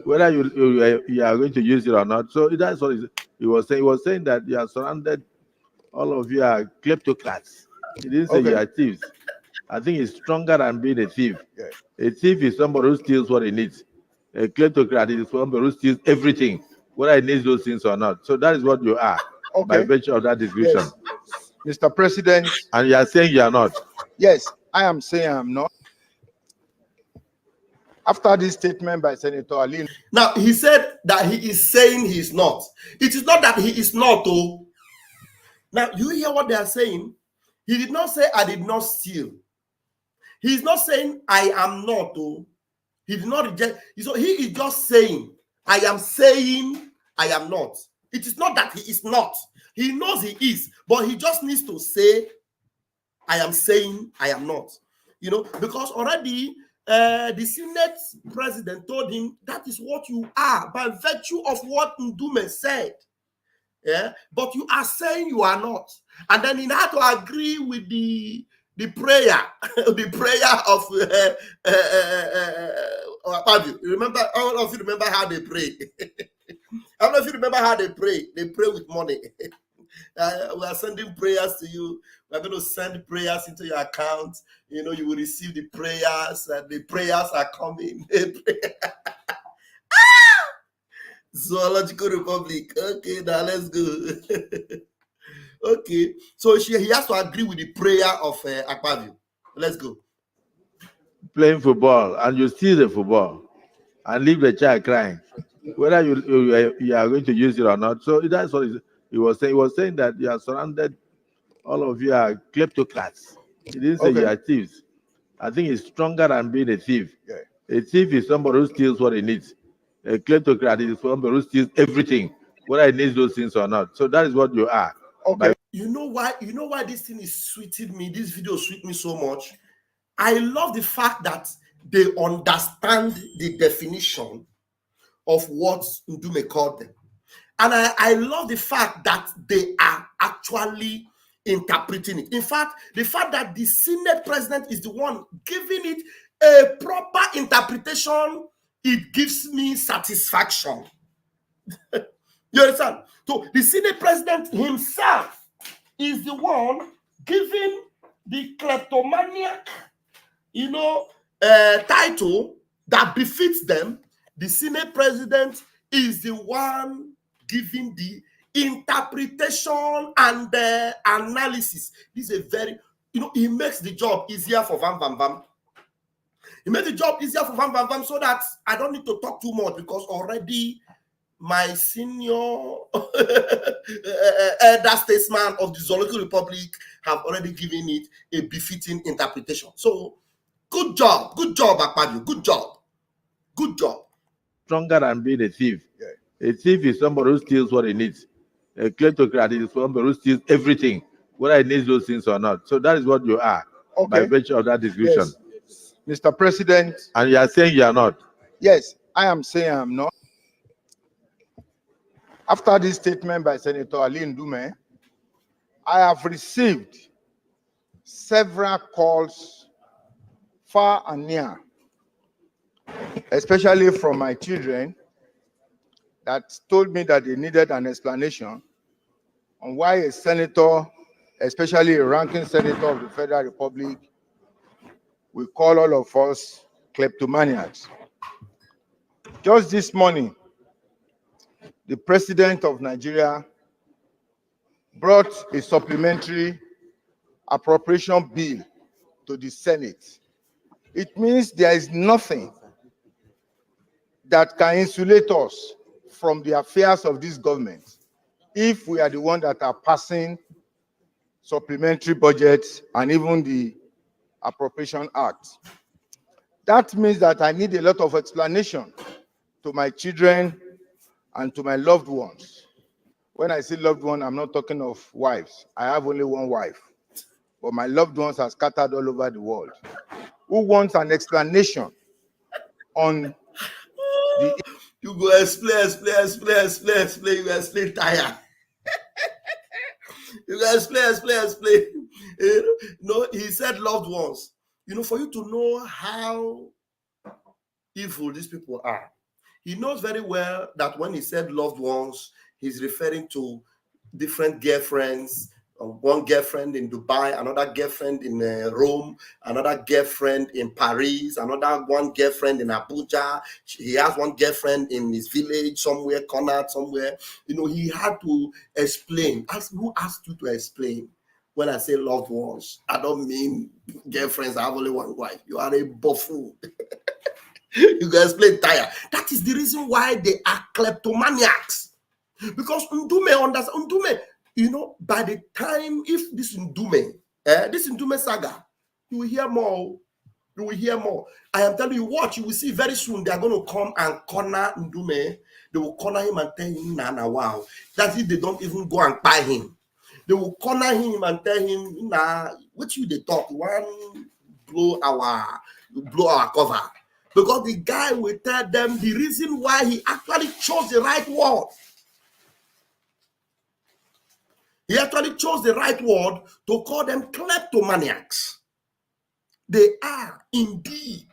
whether you are going to use it or not. So that's what he was saying. He was saying that you are surrounded. All of you are kleptocrats. He didn't say you are thieves. I think it's stronger than being a thief. Yeah. A thief is somebody who steals what he needs. A kleptocrat is somebody who steals everything, whether he needs those things or not. So that is what you are, by virtue of that description. Yes. Mr. President. And you are saying you are not. Yes, I am saying I am not. After this statement by Senator Ali. Now, he said that he is saying he is not. It is not that he is not, oh. Now, you hear what they are saying? He did not say, I did not steal. He is not saying, I am not, oh. He did not reject. So he is just saying, I am saying, I am not. It is not that he is not. He knows he is, but he just needs to say, I am saying, I am not. Because already the Senate president told him that is what you are by virtue of what Ndume said. Yeah, but you are saying you are not, and then he had to agree with the prayer, the prayer of remember? I don't know if you remember how they pray. I don't know if you remember how they pray. They pray with money. We are sending prayers to you. We're going to send prayers into your account. You know, you will receive the prayers, and the prayers are coming. Zoological Republic. Okay, now let's go. Okay, so he has to agree with the prayer of Akpabio. Let's go. Playing football, and you steal the football and leave the child crying, whether you are going to use it or not. So that's what he was saying. He was saying that you are surrounded, all of you are kleptocrats. He didn't say you are thieves. I think it's stronger than being a thief. Yeah. A thief is somebody who steals what he needs. A kleptocrat is somebody who steals everything, whether he needs those things or not. So that is what you are. Okay. You know why this thing is sweeting me? This video sweet me so much. I love the fact that they understand the definition of what Ndume called them. And I love the fact that they are actually interpreting it. In fact, the fact that the Senate president is the one giving it a proper interpretation, it gives me satisfaction. You understand? So the Senate president himself is the one giving the kleptomaniac, title that befits them. The Senate president is the one giving the interpretation and the analysis. This is a very, he makes the job easier for Vam Vam Vam. He made the job easier for Vam Vam Vam so that I don't need to talk too much, because already my senior elder statesman of the Zoological Republic have already given it a befitting interpretation. So, good job, Akpabio, good job. Stronger than being a thief. Yeah. A thief is somebody who steals what he needs. A kleptocrat is somebody who steals everything, whether he needs those things or not. So that is what you are, by virtue of that description. Yes. Mr. President. And you are saying you are not. Yes, I am saying I am not. After this statement by Senator Ali Ndume, I have received several calls far and near, especially from my children, that told me that they needed an explanation on why a senator, especially a ranking senator of the Federal Republic, will call all of us kleptomaniacs. Just this morning, the president of Nigeria brought a supplementary appropriation bill to the Senate. It means there is nothing that can insulate us from the affairs of this government if we are the ones that are passing supplementary budgets and even the Appropriation Act. That means that I need a lot of explanation to my children and to my loved ones. When I say loved one, I'm not talking of wives. I have only one wife, but my loved ones are scattered all over the world, who wants an explanation on the... You go explain, you go explain tire. You go explain. No, he said loved ones. For you to know how evil these people are, he knows very well that when he said loved ones, he's referring to different girlfriends. One girlfriend in Dubai, another girlfriend in Rome, another girlfriend in Paris, one girlfriend in Abuja. He has one girlfriend in his village somewhere, cornered somewhere. He had to explain. Who asked you to explain? When I say loved ones, I don't mean girlfriends. I have only one wife. You are a buffoon. You can explain tire. That is the reason why they are kleptomaniacs. Because Ndume understand. Ndume, by the time, if this Ndume saga, you will hear more. I am telling you, watch, you will see very soon they are going to come and corner Ndume. They will corner him and tell him, nah, wow. That's if they don't even go and buy him. They will corner him and tell him, nah, what you they talk? One blow our cover. Because the guy will tell them the reason why he actually chose the right word. He actually chose the right word to call them kleptomaniacs. They are indeed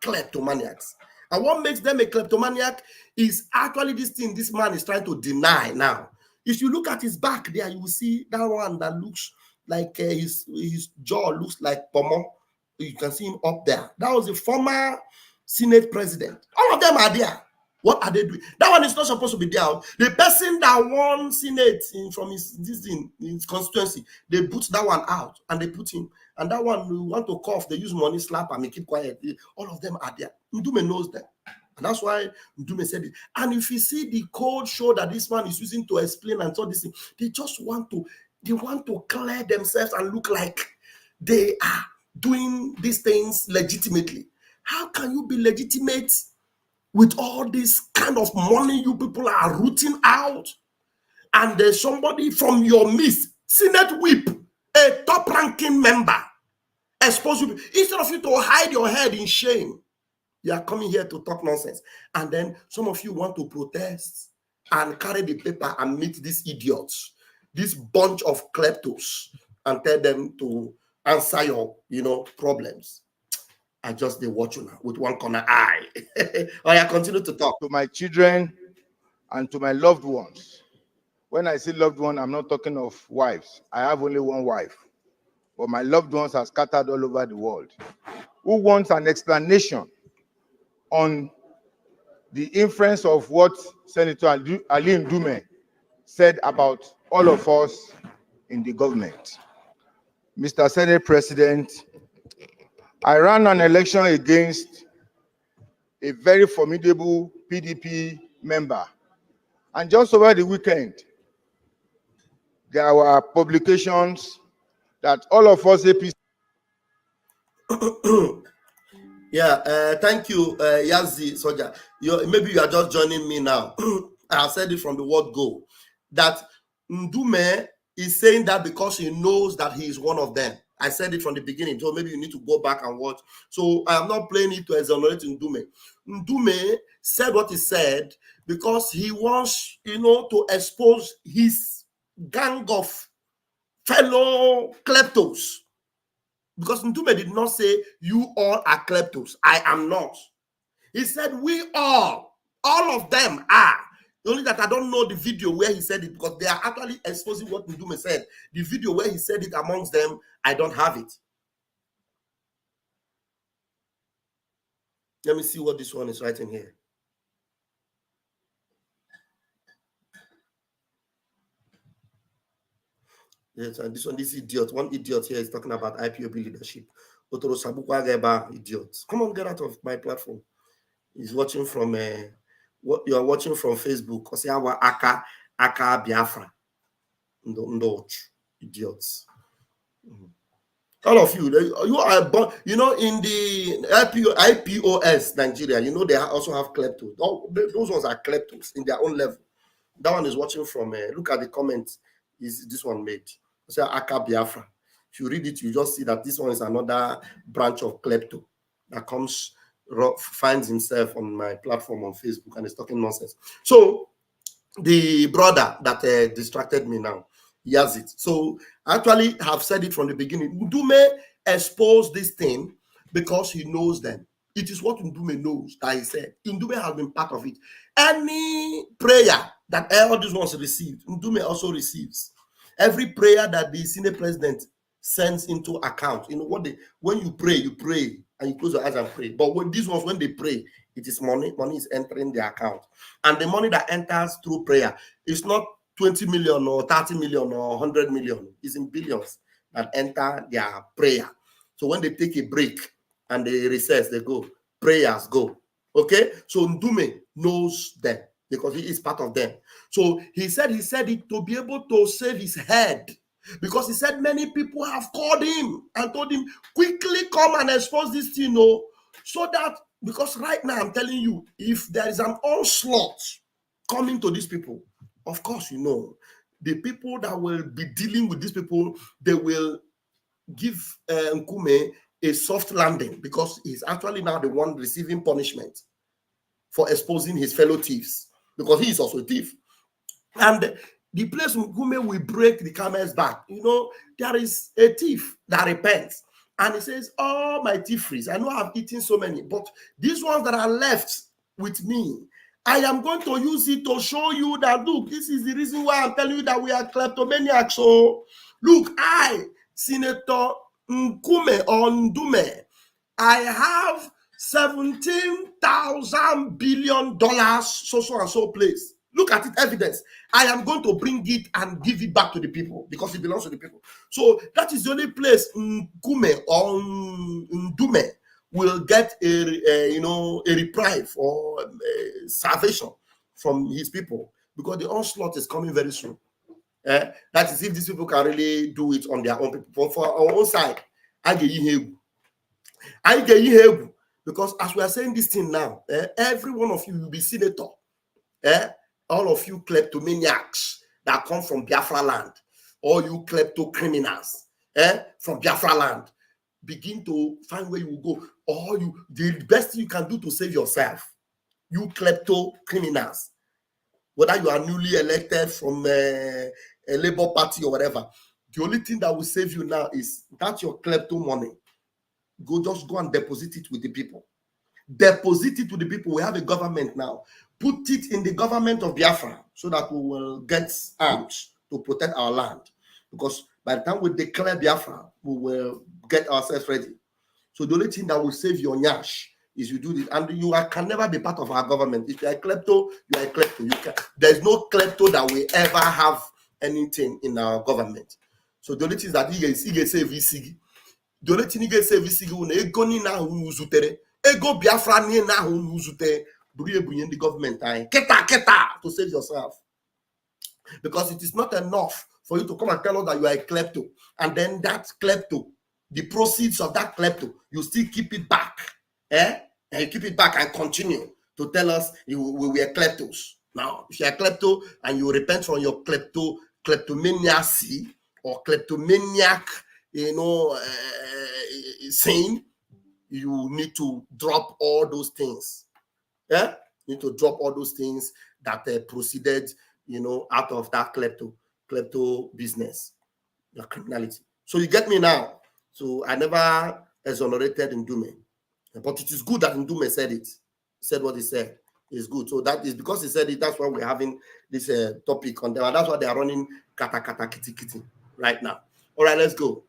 kleptomaniacs. And what makes them a kleptomaniac is actually this thing this man is trying to deny now. If you look at his back there, you will see that one that looks like his jaw looks like pomo. You can see him up there. That was the former Senate president. All of them are there. What are they doing? That one is not supposed to be there. The person that won Senate from his constituency, they put that one out and they put him. And that one, we want to cough, they use money, slap, and they keep quiet. All of them are there. Ndume knows them. And that's why Ndume said it. And if you see the code show that this man is using to explain and all this thing, they just want to clear themselves and look like they are doing these things legitimately. How can you be legitimate with all this kind of money you people are rooting out? And there's somebody from your midst, Senate whip, a top-ranking member, expose you. Instead of you to hide your head in shame, you are coming here to talk nonsense. And then some of you want to protest and carry the paper and meet these idiots, this bunch of kleptos, and tell them to answer your, problems. I just they watch you now with one corner eye. I continue to talk. To my children and to my loved ones. When I say loved one, I'm not talking of wives. I have only one wife. But my loved ones are scattered all over the world. Who wants an explanation on the inference of what Senator Ali Ndume said about all of us in the government? Mr. Senate President, I ran an election against a very formidable PDP member. And just over the weekend, there were publications that all of us APC. Yeah, thank you, Yazi Soja. Maybe you are just joining me now. I said it from the word go. That Ndume is saying that because he knows that he is one of them. I said it from the beginning, so maybe you need to go back and watch. So I am not playing it to exonerate Ndume. Ndume said what he said because he wants, to expose his gang of fellow kleptos. Because Ndume did not say, you all are kleptos. I am not. He said, we all of them are. Only that I don't know the video where he said it, because they are actually exposing what Ndume said. The video where he said it amongst them, I don't have it. Let me see what this one is writing here. Yes, and this idiot, one idiot here is talking about IPOB leadership. Idiot. Come on, get out of my platform. He's watching from what you are watching from Facebook. Because our Aka Biafra. Idiots. All of you are born, in the IPOS Nigeria, they also have kleptos. Those ones are kleptos in their own level. That one is watching from, look at the comments this one made. Say Aka Biafra. If you read it, you just see that this one is another branch of klepto that finds himself on my platform on Facebook and is talking nonsense. So the brother that distracted me now, he has it. So I actually have said it from the beginning. Ndume exposed this thing because he knows them. It is what Ndume knows that he said. Ndume has been part of it. Any prayer that all these ones received, Ndume also receives. Every prayer that the Senate president sends into account, when you pray and you close your eyes and pray. But when these ones, when they pray, it is money is entering their account. And the money that enters through prayer is not 20 million or 30 million or 100 million. It's in billions that enter their prayer. So when they take a break and they recess, they go, prayers go. Okay? So Ndume knows them because he is part of them. So he said it to be able to save his head. Because he said many people have called him and told him, quickly come and expose this thing, so that, because right now I'm telling you, if there is an onslaught coming to these people, of course, the people that will be dealing with these people, they will give Nkume a soft landing because he's actually now the one receiving punishment for exposing his fellow thieves, because he is also a thief. And the place Nkume will break the camel's back. There is a thief that repents and he says, oh, my thieveries, I know I've eaten so many, but these ones that are left with me, I am going to use it to show you that, look, this is the reason why I'm telling you that we are kleptomaniacs. So, look, Senator Nkume or Ndume, I have $17,000 billion so and so place. Look at it, evidence. I am going to bring it and give it back to the people because it belongs to the people. So that is the only place Nkume or Ndume will get a reprieve or salvation from his people, because the onslaught is coming very soon. That is if these people can really do it on their own people. But for our own side, I get you, because as we are saying this thing now, every one of you will be senator. All of you kleptomaniacs that come from Biafra land, or you klepto criminals from Biafra land, begin to find where you will go. Or the best thing you can do to save yourself, you klepto criminals, whether you are newly elected from a Labour Party or whatever, the only thing that will save you now is that your klepto money. Just go and deposit it with the people. Deposit it with the people. We have a government now. Put it in the government of Biafra so that we will get arms to protect our land. Because by the time we declare Biafra, we will get ourselves ready. So the only thing that will save your nyash is you do this. And you can never be part of our government. If you are a klepto, you are a klepto. There's no klepto that will ever have anything in our government. So the only thing that he gets save VC. The only thing he gets save VC ego ni na uzutere. Ego Biafra ni na uzutere. In the government keta to save yourself, because it is not enough for you to come and tell us that you are a klepto, and then that klepto, the proceeds of that klepto, you still keep it back, and you keep it back and continue to tell us we were kleptos. Now, if you are a klepto and you repent from your kleptomaniacy or kleptomaniac, saying, you need to drop all those things. You need to drop all those things that proceeded, out of that klepto business, the criminality. So you get me now. So I never exonerated Ndume, but it is good that Ndume said it. Said what he said. It's good. So that is because he said it. That's why we're having this topic on them, and that's why they are running kata kata kitty kitty right now. All right, let's go.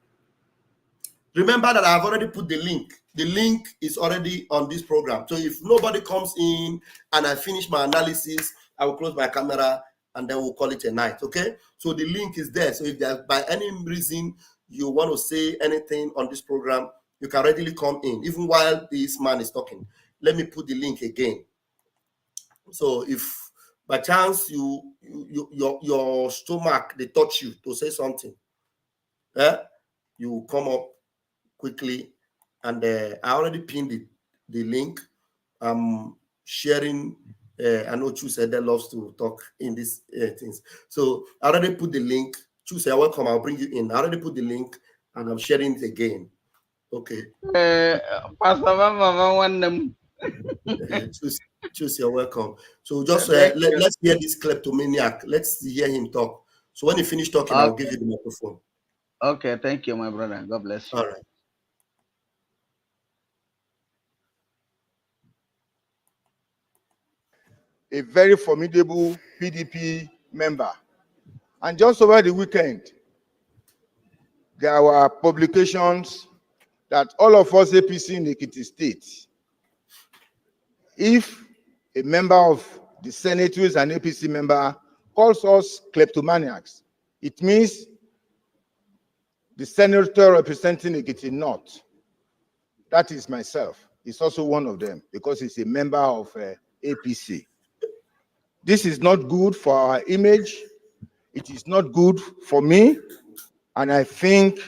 Remember that I've already put the link. The link is already on this program. So if nobody comes in and I finish my analysis, I will close my camera and then we'll call it a night, okay? So the link is there. So if there, by any reason you want to say anything on this program, you can readily come in, even while this man is talking. Let me put the link again. So if by chance your stomach, they touch you to say something, you come up quickly, and I already pinned the link. I'm sharing. I know Chuse loves to talk in these things, so I already put the link. Chuse, welcome. I'll bring you in. I already put the link, and I'm sharing it again. Okay. Chuse, you're welcome. So just let's hear this kleptomaniac. Let's hear him talk. So when he finishes talking, okay, I'll give you the microphone. Okay, thank you, my brother. God bless you. All right. A very formidable PDP member. And just over the weekend, there were publications that all of us APC in Ekiti State, if a member of the Senate who is an APC member calls us kleptomaniacs, it means the senator representing Ekiti North, that is myself, is also one of them because he's a member of APC. This is not good for our image. It is not good for me. And I think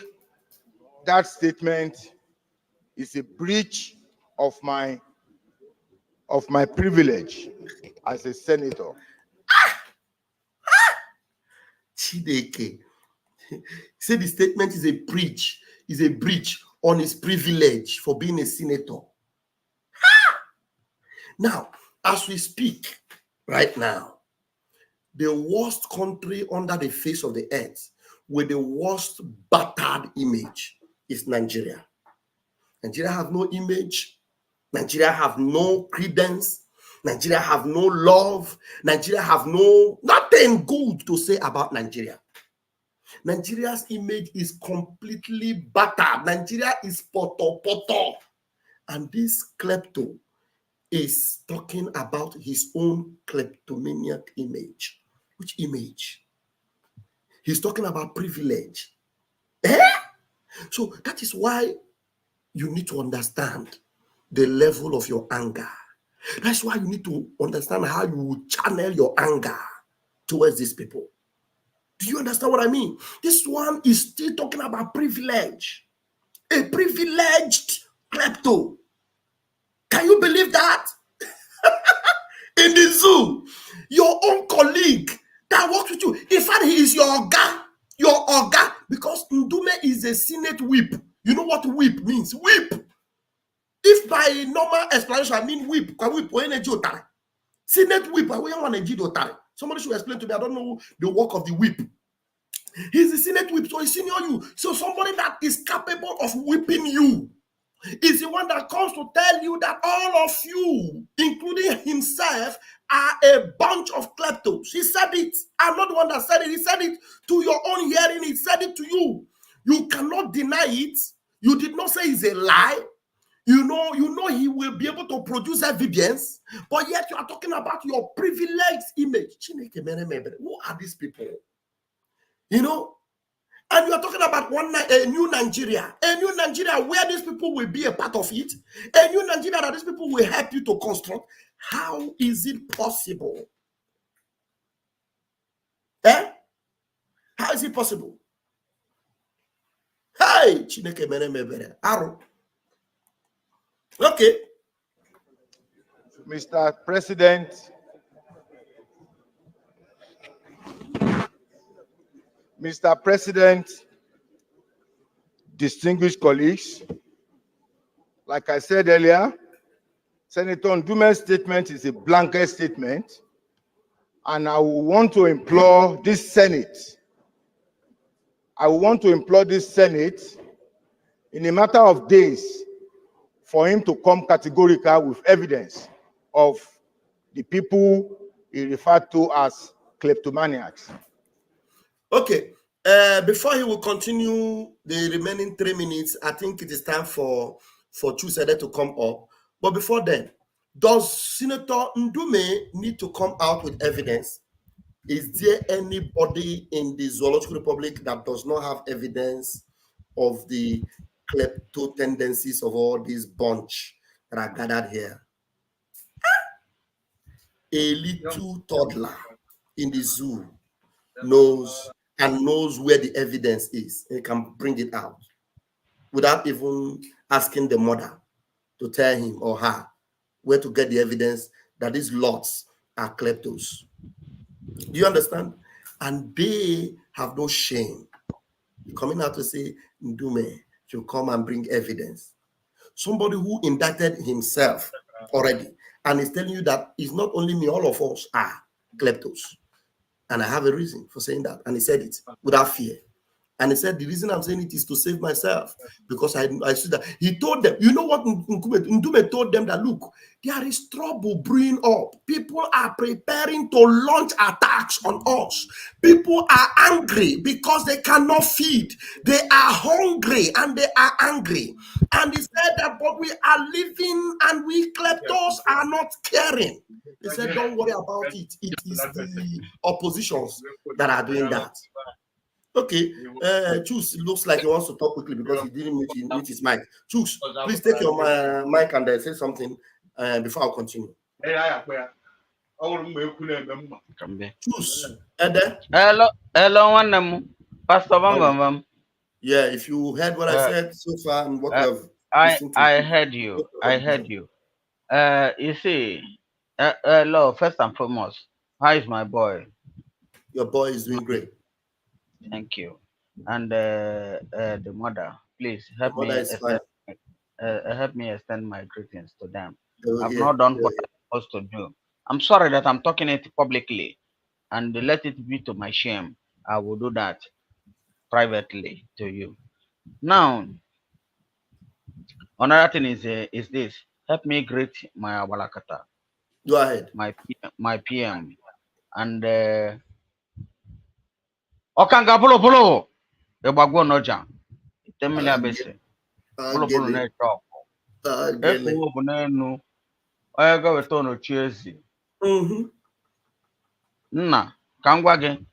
that statement is a breach of my privilege as a senator. Chideke. He said the statement is a breach on his privilege for being a senator. Now, as we speak right now, the worst country under the face of the earth with the worst battered image is Nigeria. Nigeria have no image. Nigeria have no credence. Nigeria have no love. Nigeria have nothing good to say about Nigeria. Nigeria's image is completely battered. Nigeria is poto. And this klepto is talking about his own kleptomaniac image. Which image? He's talking about privilege. So that is why you need to understand the level of your anger. That's why you need to understand how you will channel your anger towards these people. Do you understand what I mean? This one is still talking about privilege. A privileged klepto. Can you believe that? In the zoo, your own colleague that works with you, in fact, he is your oga, because Ndume is a Senate whip. You know what whip means? Whip. If by normal explanation I mean whip, Senate whip, somebody should explain to me. I don't know the work of the whip. He's the Senate whip, so he's senior you. So somebody that is capable of whipping you is the one that comes to tell you that all of you, including himself, are a bunch of kleptos. He said it. I'm not the one that said it. He said it to your own hearing. He said it to you. You cannot deny it. You did not say it's a lie. You know he will be able to produce evidence, but yet you are talking about your privileged image. Who are these people? You know? And you are talking about a new Nigeria where these people will be a part of it, a new Nigeria that these people will help you to construct. How is it possible? How is it possible? Hey, Chineke mere mebere. Aro. Okay. Mr. President, distinguished colleagues, like I said earlier, Senator Ndume's statement is a blanket statement, and I want to implore this Senate. In a matter of days for him to come categorical with evidence of the people he referred to as kleptomaniacs. Okay. Before he will continue the remaining 3 minutes, I think it is time for Chusede to come up. But before then, does Senator Ndume need to come out with evidence? Is there anybody in the Zoological Republic that does not have evidence of the klepto tendencies of all these bunch that are gathered here? A little toddler in the zoo knows where the evidence is. He can bring it out without even asking the mother to tell him or her where to get the evidence that these lots are kleptos. Do you understand? And they have no shame coming out to say, Ndume should come and bring evidence. Somebody who indicted himself already and is telling you that it's not only me, all of us are kleptos. And I have a reason for saying that. And he said it without fear. And he said, the reason I'm saying it is to save myself, because I see that. He told them, you know what Ndume told them, that look, there is trouble brewing up. People are preparing to launch attacks on us. People are angry because they cannot feed. They are hungry and they are angry. And he said that, but we are living and we kleptos are not caring. He said, don't worry about it. It is the oppositions that are doing that. Okay, Choose looks like he wants to talk quickly because he didn't mute his mic. Choose, please take your mic and say something before I continue. Choose. Hello, one Pastor Bam. Yeah, if you heard what I said so far and what you have listened to. I heard you. You see, hello, first and foremost, how is my boy? Your boy is doing great. Thank you. And the mother, please help me extend my greetings to them. I've not done what I'm supposed to do. I'm sorry that I'm talking it publicly, and let it be to my shame. I will do that privately to you. Now, another thing is this. Help me greet my Awalakata. Go ahead. My PM, and Okanga bolo. The bagwo noja. Temele abese. Bolo na chop. Eko bunenu. Oyaga weto no chiezi. Nna, ka ngwa gị.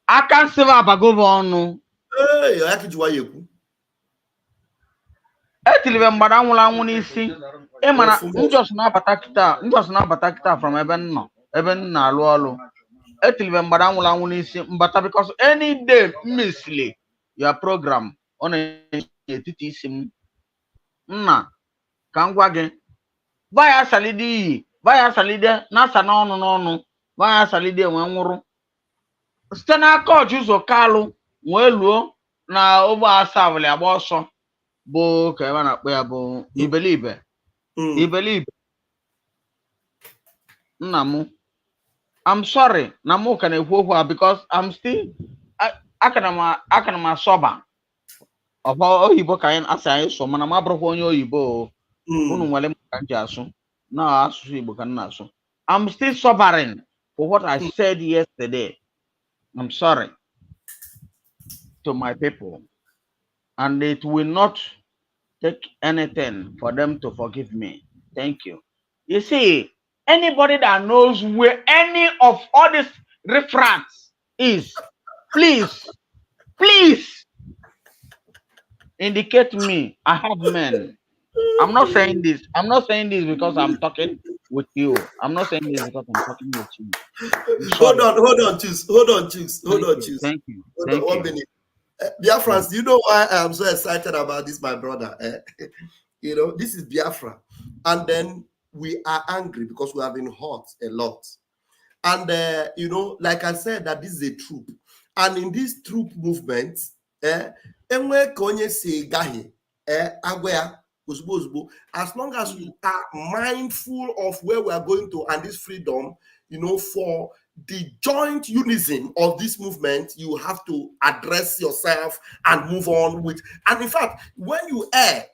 Aka nsịba abago bụ ọnụ. Hey, ya kijiwa yeku. Etilibe mgbada nwụrụ anwụ n'isi. Ị mara njọs na-abata kịta from ebe nọ. Ebe nna alụ ọlụ. Etilibe mgbada nwụrụ anwụ n'isi mbata because any day missly your program ọ na-etiti isi m. Nna, ka ngwa gị. Vaya salidi iyi. Vaya salide na-asa n'ọnụ. Vaya salide enwe nwụrụ. Site n'aka Ọchụzọ Kalụ wee luo na ogbe Asabali agba ọsọ bụ ka ebe na-akpọ ya bụ ibelibe. Nna m, I'm sorry na mụ ka na-ekwu okwu a because I'm still aka na m asọba ọba oyibo ka anyị asị anyị sọ mana m abụrụkwa onye oyibo unu nwere m ka m ji asụ na asụsụ Igbo ka m na-asụ. I'm still suffering for what I said yesterday. I'm sorry to my people, and it will not take anything for them to forgive me. Thank you. You see, anybody that knows where any of all these reference is, please indicate me. I have men. I'm not saying this because I'm talking with you. I'm not saying this because I'm talking with you. Hold on, choose. Thank you. Hold on, 1 minute. Biafrans, do you know why I am so excited about this, my brother? You know, this is Biafra. And then we are angry because we have been hurt a lot. And, you know, like I said, that this is a troop. And in this troop movement, as long as you are mindful of where we are going to and this freedom, you know, for the joint unison of this movement, you have to address yourself and move on with. And in fact, when you err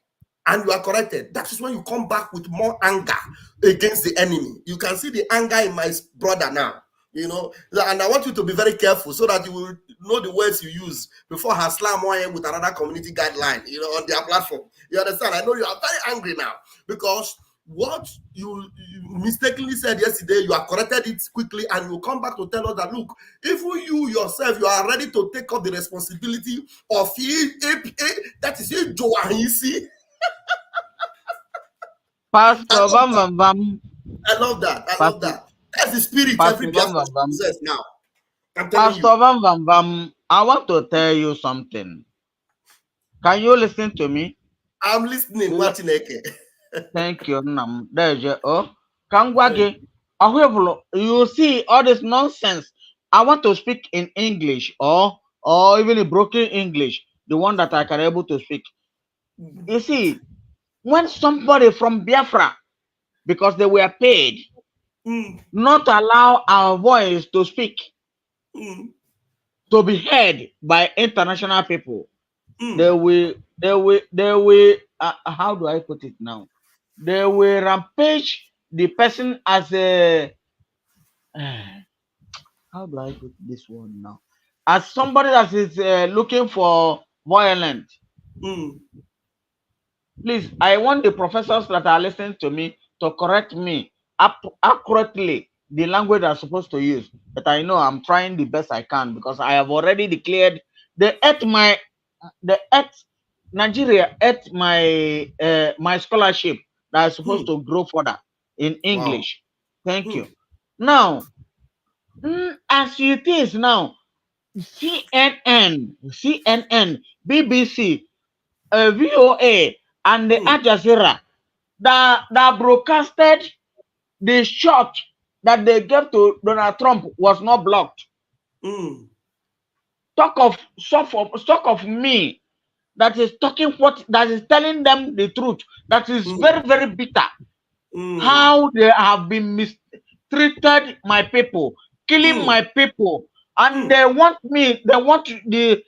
and you are corrected, that is when you come back with more anger against the enemy. You can see the anger in my brother now. You know, and I want you to be very careful so that you will know the words you use before her slam one with another community guideline, you know, on their platform. You understand? I know you are very angry now because what you mistakenly said yesterday, you have corrected it quickly and you come back to tell us that, look, even you yourself, you are ready to take up the responsibility of that is you, Joe, and you see. Pastor I love that. That's the spirit every Biafran possesses now. Pastor Vam, I want to tell you something. Can you listen to me? I'm listening. Thank you. You see all this nonsense. I want to speak in English or even in broken English, the one that I can able to speak. You see, when somebody from Biafra, because they were paid, not allow our voice to speak, to be heard by international people. They will how do I put it now? They will rampage the person as a how do I put this one now? As somebody that is looking for violence. Please, I want the professors that are listening to me to correct me accurately the language I'm supposed to use. But I know I'm trying the best I can because I have already declared Nigeria ate my my scholarship that is supposed to grow further in English. Wow. Thank you. Now, as it is now, CNN, BBC, VOA, and the Al Jazeera that broadcasted the shot that they gave to Donald Trump was not blocked. Talk of me that is talking that is telling them the truth. That is very, very bitter. How they have been mistreated my people, killing my people, and they want me. They want the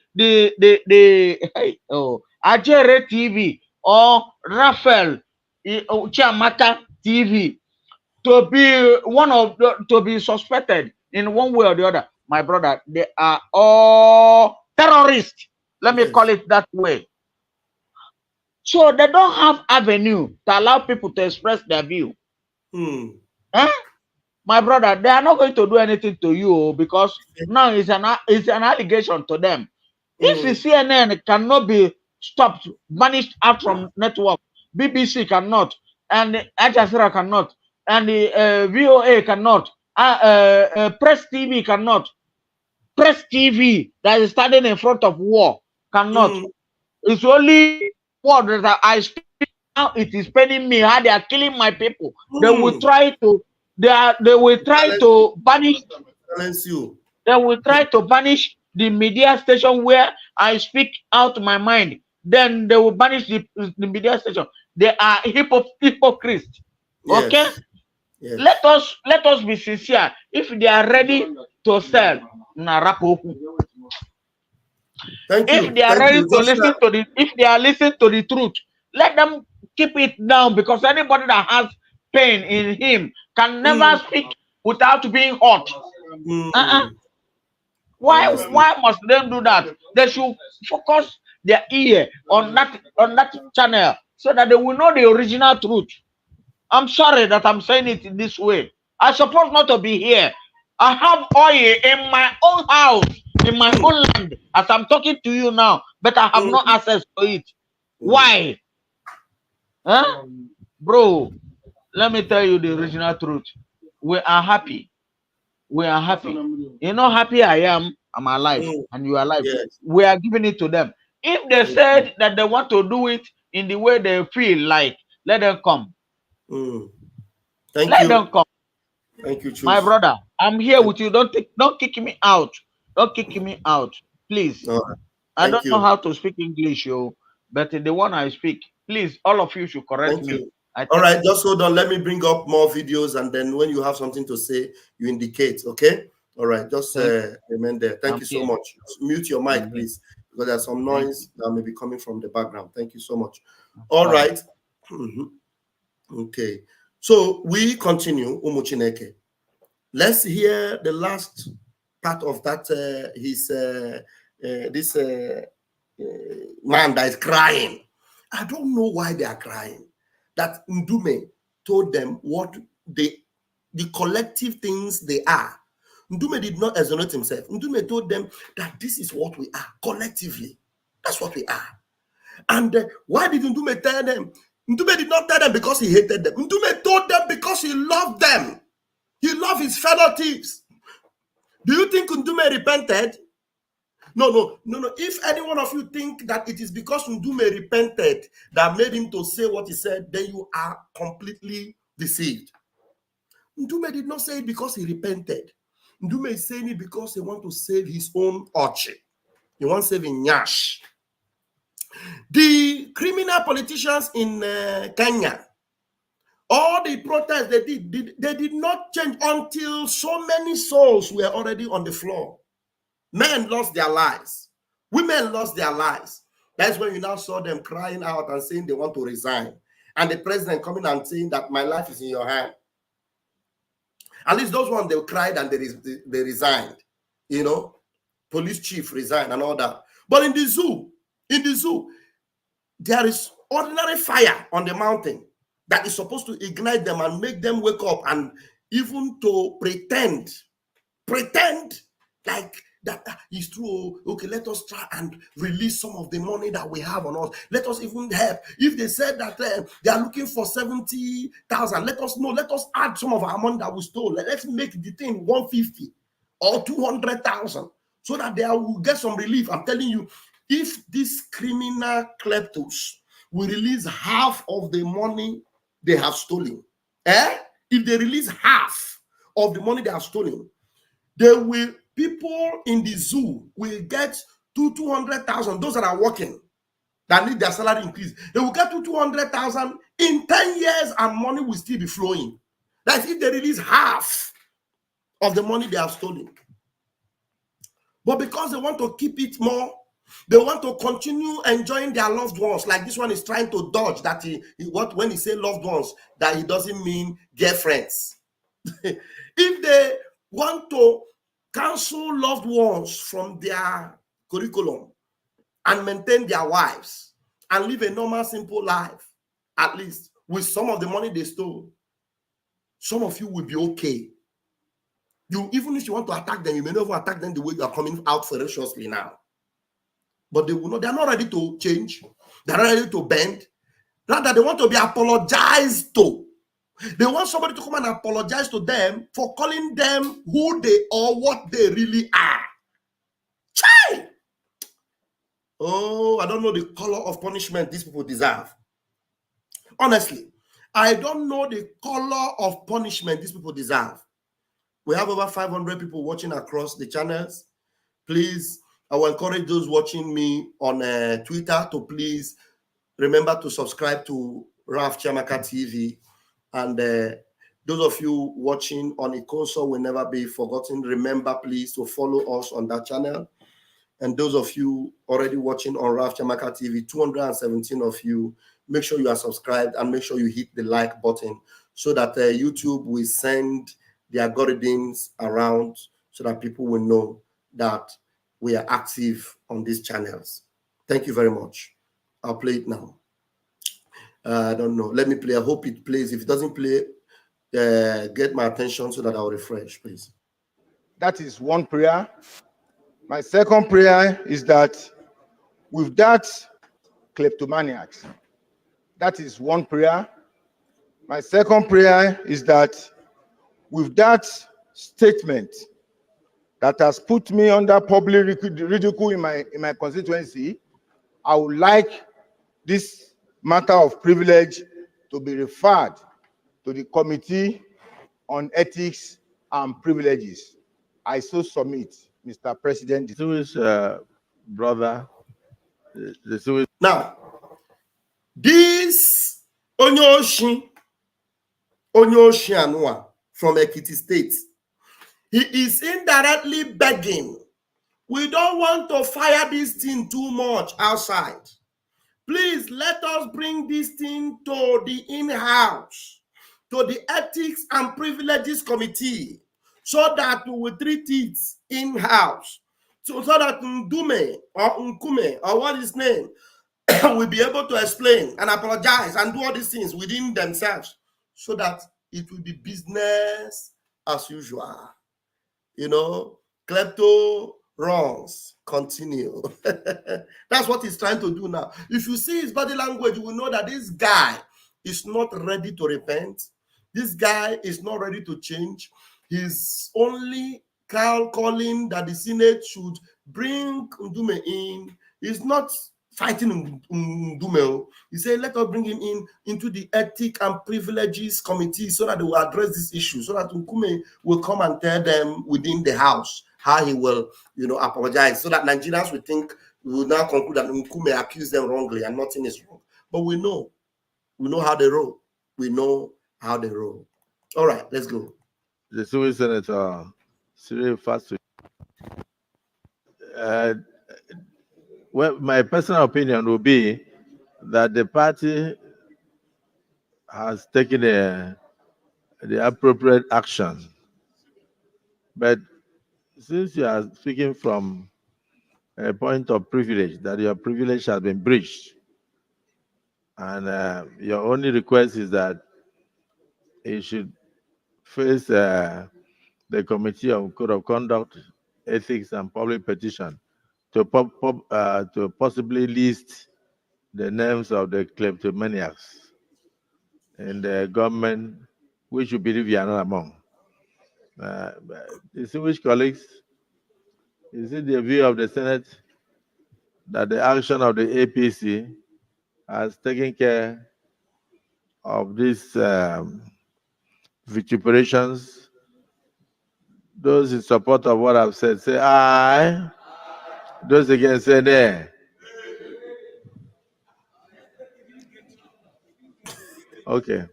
Ajere TV or Raphael Chiamaka TV to be to be suspected in one way or the other. my brother, they are all terrorists. Let me call it that way. So they don't have avenue to allow people to express their view. Eh? My brother, they are not going to do anything to you because now it's an allegation to them. If the CNN cannot be stopped, banished out from network, BBC cannot, and Al Jazeera cannot, and the VOA cannot, Press TV cannot, Press TV that is standing in front of war cannot. It's only war that I speak now. It is paining me how they are killing my people. They will try to. They will try to banish. They will try to banish the media station where I speak out my mind. Then they will banish the media station. They are hypocrites. Okay. Yes. Let us be sincere. If they are ready to sell, if they are ready to listen to the, if they are listening to the truth, let them keep it down, because anybody that has pain in him can never speak without being hurt. Why must they do that? They should focus their ear on that channel so that they will know the original truth. I'm sorry that I'm saying it in this way. I'm supposed not to be here. I have oil in my own house, in my own land, as I'm talking to you now, but I have no access to it. Why? Huh? Bro, let me tell you the original truth. We are happy. We are happy. You know, happy I am, I'm alive, and you are alive. Yes. We are giving it to them. If they said that they want to do it in the way they feel like, let them come. Let them come. Thank you, Chief. My brother, I'm here with you. Don't kick me out. Don't kick me out, please. I don't know how to speak English, but the one I speak, please, all of you should correct me. All right, just hold on. Let me bring up more videos, and then when you have something to say, you indicate. Okay. All right. Just remain there. Thank you so much. Mute your mic, please, because there's some noise that may be coming from the background. Thank you so much. All right. Okay. So we continue, Umuchineke. Let's hear the last part of that. This man that is crying. I don't know why they are crying. That Ndume told them what the collective things they are. Ndume did not exonerate himself. Ndume told them that this is what we are collectively. That's what we are. And why did Ndume tell them? Ndume did not tell them because he hated them. Ndume told them because he loved them. He loved his fellow thieves. Do you think Ndume repented? No. If any one of you think that it is because Ndume repented that made him to say what he said, then you are completely deceived. Ndume did not say it because he repented. Ndume is saying it because he wants to save his own Ochi. He wants to save Nyash. The criminal politicians in Kenya, all the protests they did not change until so many souls were already on the floor. Men lost their lives. Women lost their lives. That's when you now saw them crying out and saying they want to resign. And the president coming and saying that my life is in your hand. At least those ones, they cried and they resigned. You know, police chief resigned and all that. But in the zoo, there is ordinary fire on the mountain that is supposed to ignite them and make them wake up and even to pretend like that is true. Okay, let us try and release some of the money that we have on us. Let us even help. If they said that they are looking for 70,000, let us know. Let us add some of our money that we stole. Let's make the thing 150 or 200,000 so that they will get some relief. I'm telling you, if these criminal kleptos will release half of the money they have stolen, if they release half of the money they have stolen, people in the zoo will get 200,000. Those that are working, that need their salary increase, they will get 200,000 in 10 years, and money will still be flowing. That's if they release half of the money they have stolen. But because they want to keep it more, they want to continue enjoying their loved ones. Like this one is trying to dodge that when he say loved ones, that he doesn't mean girlfriends. If they want to cancel loved ones from their curriculum and maintain their wives and live a normal, simple life, at least with some of the money they stole, some of you will be okay. You, even if you want to attack them, you may not even attack them the way you are coming out ferociously now. But they will not, they are not ready to change. They are not ready to bend. Rather, they want to be apologized to. They want somebody to come and apologize to them for calling them who they or what they really are. Chai! Oh, I don't know the color of punishment these people deserve. Honestly, I don't know the color of punishment these people deserve. We have over 500 people watching across the channels. Please, I will encourage those watching me on Twitter to please remember to subscribe to Raf Chiamaka TV. And those of you watching on Ikoso will never be forgotten. Remember, please, to follow us on that channel. And those of you already watching on Raf Chiamaka TV, 217 of you, make sure you are subscribed and make sure you hit the like button so that YouTube will send the algorithms around so that people will know that we are active on these channels. Thank you very much. I'll play it now. I don't know. Let me play. I hope it plays. If it doesn't play, get my attention so that I'll refresh, please. That is one prayer. My second prayer is that with that kleptomaniacs, that is one prayer. My second prayer is that with that statement that has put me under public ridicule in my constituency, I would like this matter of privilege to be referred to the Committee on Ethics and Privileges. I so submit, Mr. President. The Jewish brother, the Jewish. Now, this Onyoshi Anua from Ekiti State, he is indirectly begging, we don't want to fire this thing too much outside. Please let us bring this thing to the in-house, to the Ethics and Privileges Committee, so that we will treat it in-house. So that Ndume or Nkume or what is his name will be able to explain and apologize and do all these things within themselves so that it will be business as usual. You know, klepto wrongs continue. That's what he's trying to do now. If you see his body language, you will know that this guy is not ready to repent. This guy is not ready to change. He's only calling that the Senate should bring Ndume in. He's not fighting Ndume. He said, let us bring him into the Ethics and Privileges Committee so that they will address this issue, so that Nkume will come and tell them within the house how he will, apologize, so that Nigerians will think, we will now conclude that Nkume accused them wrongly and nothing is wrong. But we know how they roll. We know how they roll. All right, let's go. The Jewish Senator, Cyril Fasu. Well, my personal opinion will be that the party has taken the appropriate action. But since you are speaking from a point of privilege, that your privilege has been breached, and your only request is that you should face the Committee of Code of Conduct, Ethics, and Public Petition to possibly list the names of the kleptomaniacs in the government, which you believe you are not among. Distinguished colleagues, is it the view of the Senate that the action of the APC has taken care of these vituperations? Those in support of what I've said, say aye. Those against, say nay. Okay.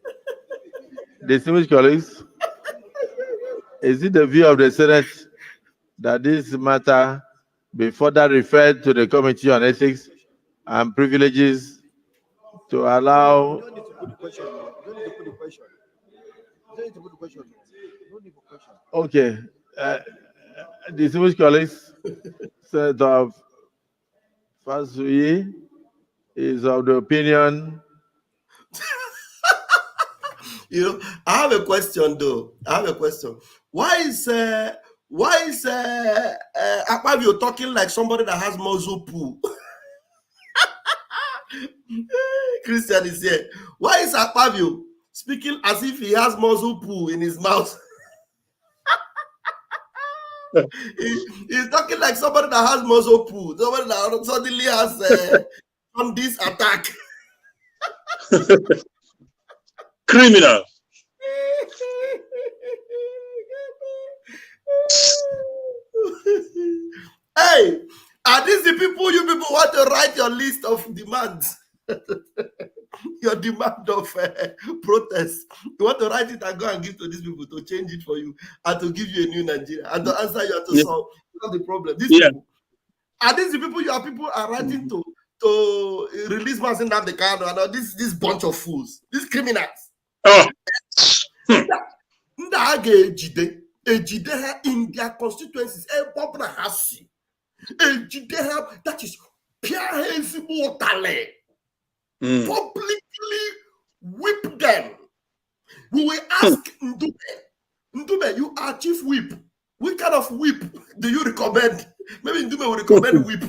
Distinguished colleagues, is it the view of the Senate that this matter be further referred to the Committee on Ethics and Privileges to allow? You don't need to put the question. You don't need to put the question. You don't need to put the question. You don't need to put the question. Okay. distinguished colleagues, Senator Fasui is of the opinion. You know, I have a question though. Why is Akpabio talking like somebody that has muzzle poo? Christian is here. Why is Akpabio speaking as if he has muzzle poo in his mouth? He's talking like somebody that has muzzle poo. Somebody that suddenly has on this attack. Criminal. Hey, are these the people you people want to write your list of demands? Your demand of protest. You want to write it and go and give to these people to change it for you and to give you a new Nigeria and to answer you and to solve the problem. These people, are these the people are writing to release Masin Namdekano and this bunch of fools, these criminals? Oh. In their constituencies, that is pure publicly whip them. We will ask Ndube, you are chief whip. What kind of whip do you recommend? Maybe Ndube will recommend whip.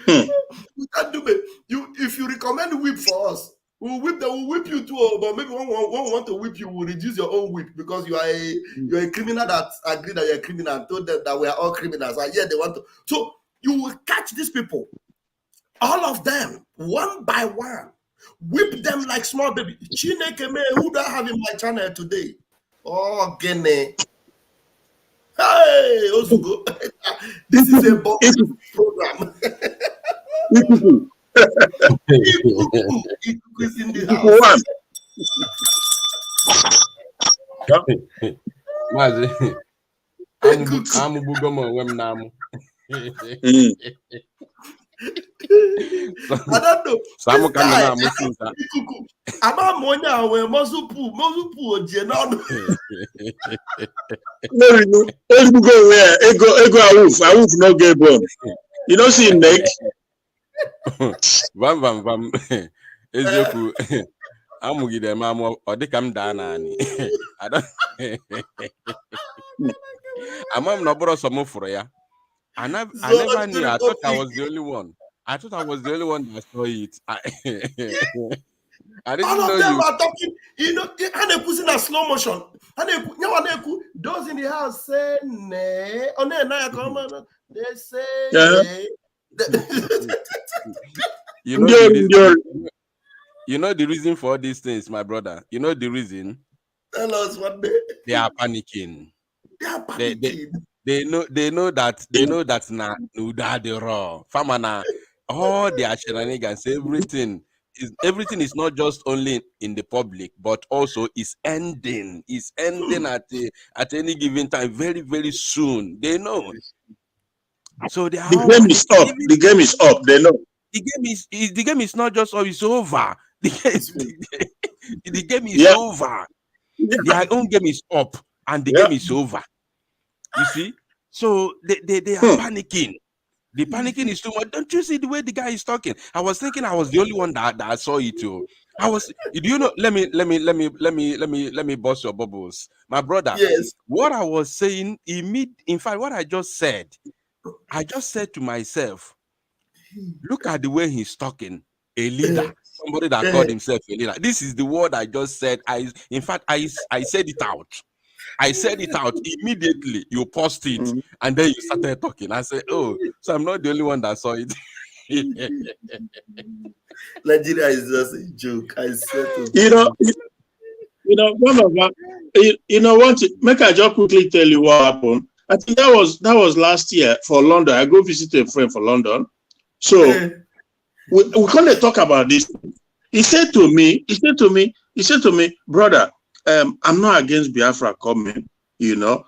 Ndube, if you recommend whip for us, we'll whip you too, but maybe one want to whip you, will reduce your own whip because you're a criminal that agreed that you're a criminal and told them that we are all criminals. And yeah, they want to. So you will catch these people, all of them, one by one, whip them like small baby. Chineke me, who do I have in my channel today? Oh, Gene. Hey, Osugo. This is a program. Is in the house. I don't know. No get born. You don't see neck. Vam. Eziokwu. Amugide mamo ọ dịka m daa naanị. Amam no bro some for ya. I never knew. I thought I was the only one. I that saw it. I didn't all of know them you. are talking, you know, and they put in a slow motion. And those in the house say, "Nay." On there, they say, "Nay." You know the reason for all these things, my brother. You know the reason. Tell us what they are panicking. They are panicking. They know that na nuda the raw. Famana, all their shenanigans, everything is not just only in the public, but also is ending. It's ending at any given time, very, very soon. They know. So they are the game is up. The game is up. They know. The game is not just it's over. The game is over. Their own game is up, and the game is over. You see, so they are panicking. The panicking is too much. Don't you see the way the guy is talking? I was thinking I was the only one that saw it too. Do you know? Let me bust your bubbles, my brother. Yes. What I was saying, in fact, what I just said to myself, look at the way he's talking. A leader, somebody that called himself a leader. This is the word I just said. I said it out. I said it out immediately. You paused it, and then you started talking. I said, "Oh, so I'm not the only one that saw it." Nigeria is just a joke. I swear to make I just quickly tell you what happened. I think that was last year for London. I go visit a friend for London, so we can't talk about this. He said to me, brother, I'm not against Biafra coming,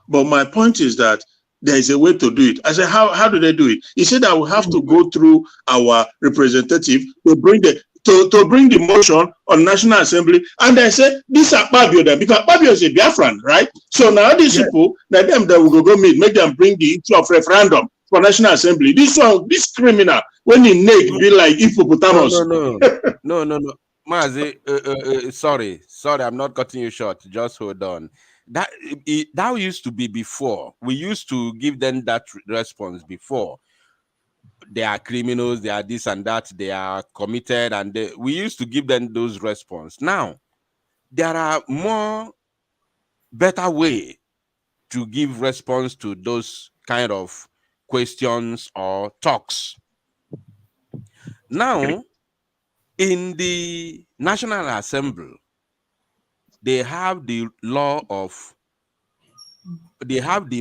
but my point is that there is a way to do it. I said, how do they do it? He said that we have to go through our representative to bring to bring the motion on National Assembly, and I say this are Akpabio then, because Akpabio is a Biafran, right? So now these people, now them that will go meet, make them bring the issue of referendum for National Assembly. This one, this criminal, when he naked, be like hippopotamus. No. Mazi, sorry, I'm not cutting you short. Just hold on. That used to be before. We used to give them that response before. They are criminals, they are this and that, they are committed, and we used to give them those response. Now, there are more better way to give response to those kind of questions or talks. Now, in the National Assembly, they have the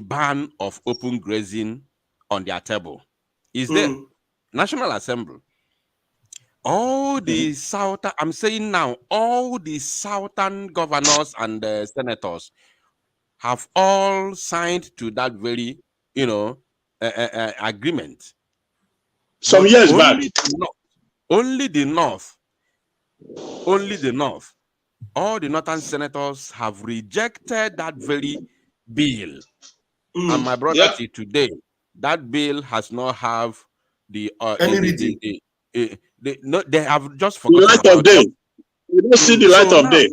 ban of open grazing on their table. Is there National Assembly? All the southern, I'm saying now, all the southern governors and senators have all signed to that very, agreement. Some years back. Only the North. All the northern senators have rejected that very bill. And my brother, today, that bill has not have the they have just forgotten the light of day. You don't see the light of day.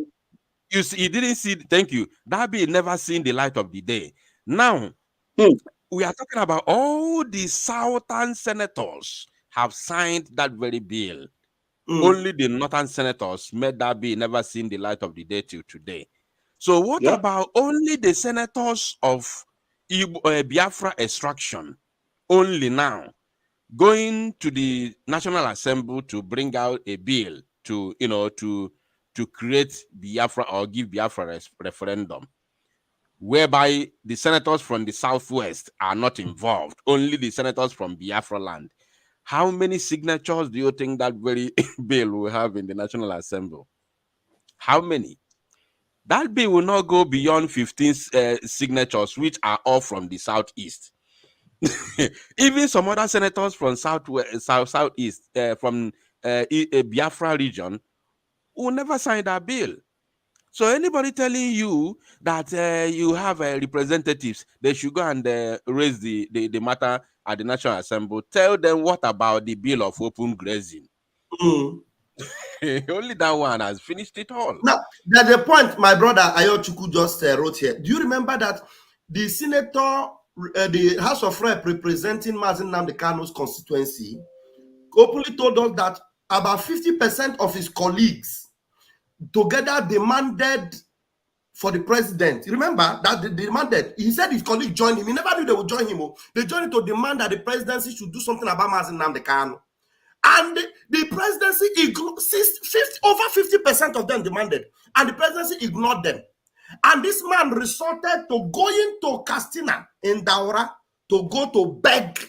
You see, you didn't see. Thank you. That bill never seen the light of the day. Now we are talking about all the southern senators have signed that very bill. Only the northern senators made that bill never seen the light of the day till today. So what about only the senators of Biafra extraction? Only now going to the National Assembly to bring out a bill to to create Biafra or give Biafra a referendum, whereby the senators from the Southwest are not involved, only the senators from Biafra land. How many signatures do you think that very bill will have in the National Assembly? How many? That bill will not go beyond 15 signatures, which are all from the Southeast. Even some other senators from Southeast, from Biafra region, will never sign that bill. So anybody telling you that you have representatives, they should go and raise the matter at the National Assembly, tell them what about the bill of open grazing. Only that one has finished it all. Now, that's the point my brother Ayochukwu just wrote here. Do you remember that the senator, the House of Rep representing Mazen Nnamdi Kanu's constituency, openly told us that about 50% of his colleagues together demanded for the president. You remember that they demanded? He said his colleague joined him. He never knew they would join him. They joined to demand that the presidency should do something about Mazen Nnamdi Kanu. And the presidency over 50% of them demanded, and the presidency ignored them. And this man resorted to going to Castina in Daura to go to beg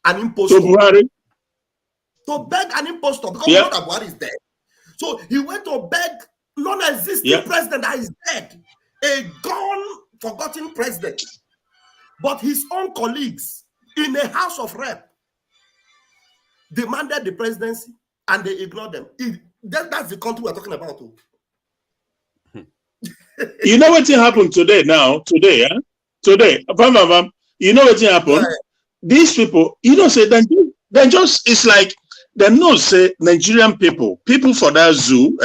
an impostor. To beg an impostor because Buhari is dead. So he went to beg non-existing president that is dead, a gone, forgotten president. But his own colleagues in the House of Rep demanded the presidency and they ignored them. That's the country we're talking about. You know what happened today? Today, you know what happened? These people, say they just, it's like they know say Nigerian people for that zoo,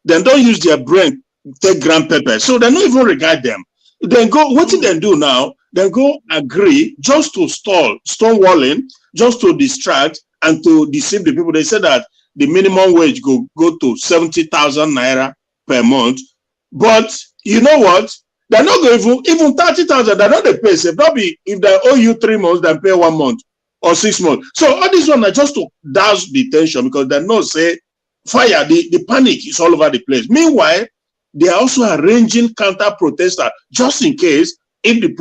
they don't use their brain take ground pepper, so they don't even regard them. Then go, what did they do now? They go agree just to stonewalling, just to distract and to deceive the people. They said that the minimum wage go to 70,000 naira per month. But you know what? They're not going even 30,000. They're not the pay. If that be if they owe you 3 months, then pay 1 month or 6 months. So all these ones are just to douse the tension because they know say fire. The panic is all over the place. Meanwhile, they are also arranging counter protesters just in case if the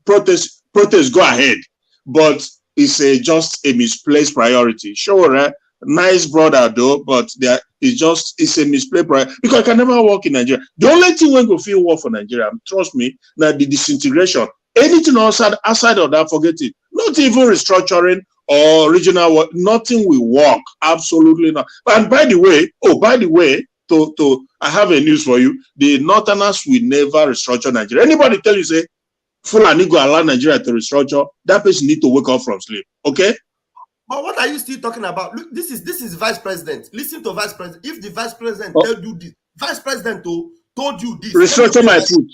protests go ahead. But it's just a misplaced priority. Sure, nice brother though, but it's a misplaced priority because I can never work in Nigeria. The only thing when go feel work for Nigeria, trust me, that the disintegration, anything outside of that, forget it. Not even restructuring or regional work. Nothing will work. Absolutely not. And by the way, I have a news for you. The Northerners will never restructure Nigeria. Anybody tell you say Fulani go allow Nigeria to restructure, that person need to wake up from sleep. Okay? But what are you still talking about? Look, this is vice president. Listen to vice president. If the vice president tell you this, vice president told you this. Restructure my food.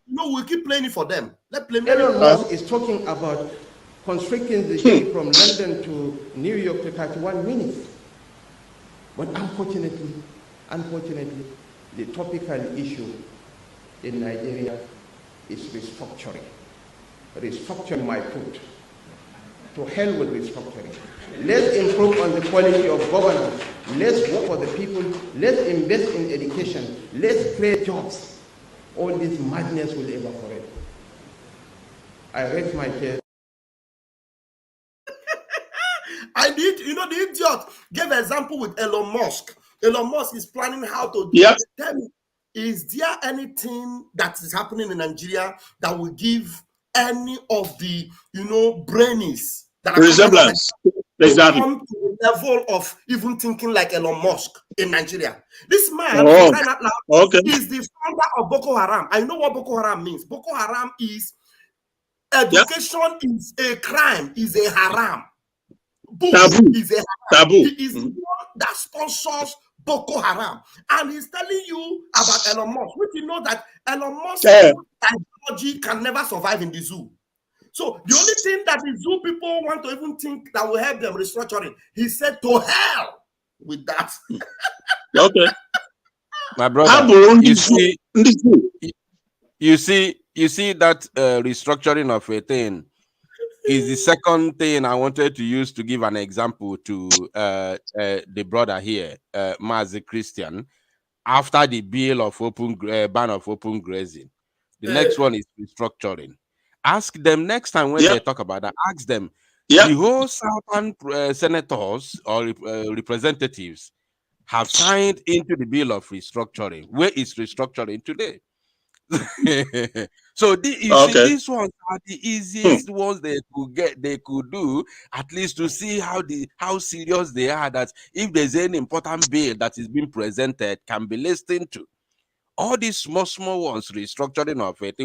No, we'll keep playing it for them. Let's play it. Elon Musk is talking about constricting the journey from London to New York to 31 minutes. But unfortunately, the topical issue in Nigeria is restructuring. Restructuring my food. To hell with restructuring. Let's improve on the quality of governance. Let's work for the people. Let's invest in education. Let's create jobs. All this madness will evaporate. I raise my case. The idiot gave an example with Elon Musk. Elon Musk is planning how to tell me, is there anything that is happening in Nigeria that will give any of the brainies that are resemblance exactly come to the level of even thinking like Elon Musk in Nigeria? This man is the founder of Boko Haram. I know what Boko Haram means. Boko Haram is education is a crime, is a haram. Taboo. Is a haram. Taboo. He is the one that sponsors Boko Haram, and he's telling you about Elon Musk, which you know that Elon Musk's technology can never survive in the zoo. So the only thing that the zoo people want to even think that will help them restructuring, he said, to hell with that. Okay, my brother, you see that restructuring of a thing is the second thing I wanted to use to give an example to the brother here, Mazi Christian, after the bill of ban of open grazing. The next one is restructuring. Ask them next time when they talk about that, ask them, the whole Southern senators or representatives have signed into the bill of restructuring. Where is restructuring today? So see, these ones are the easiest ones they could do, at least to see how serious they are, that if there's any important bill that is being presented can be listened to. All these small ones, restructuring of it,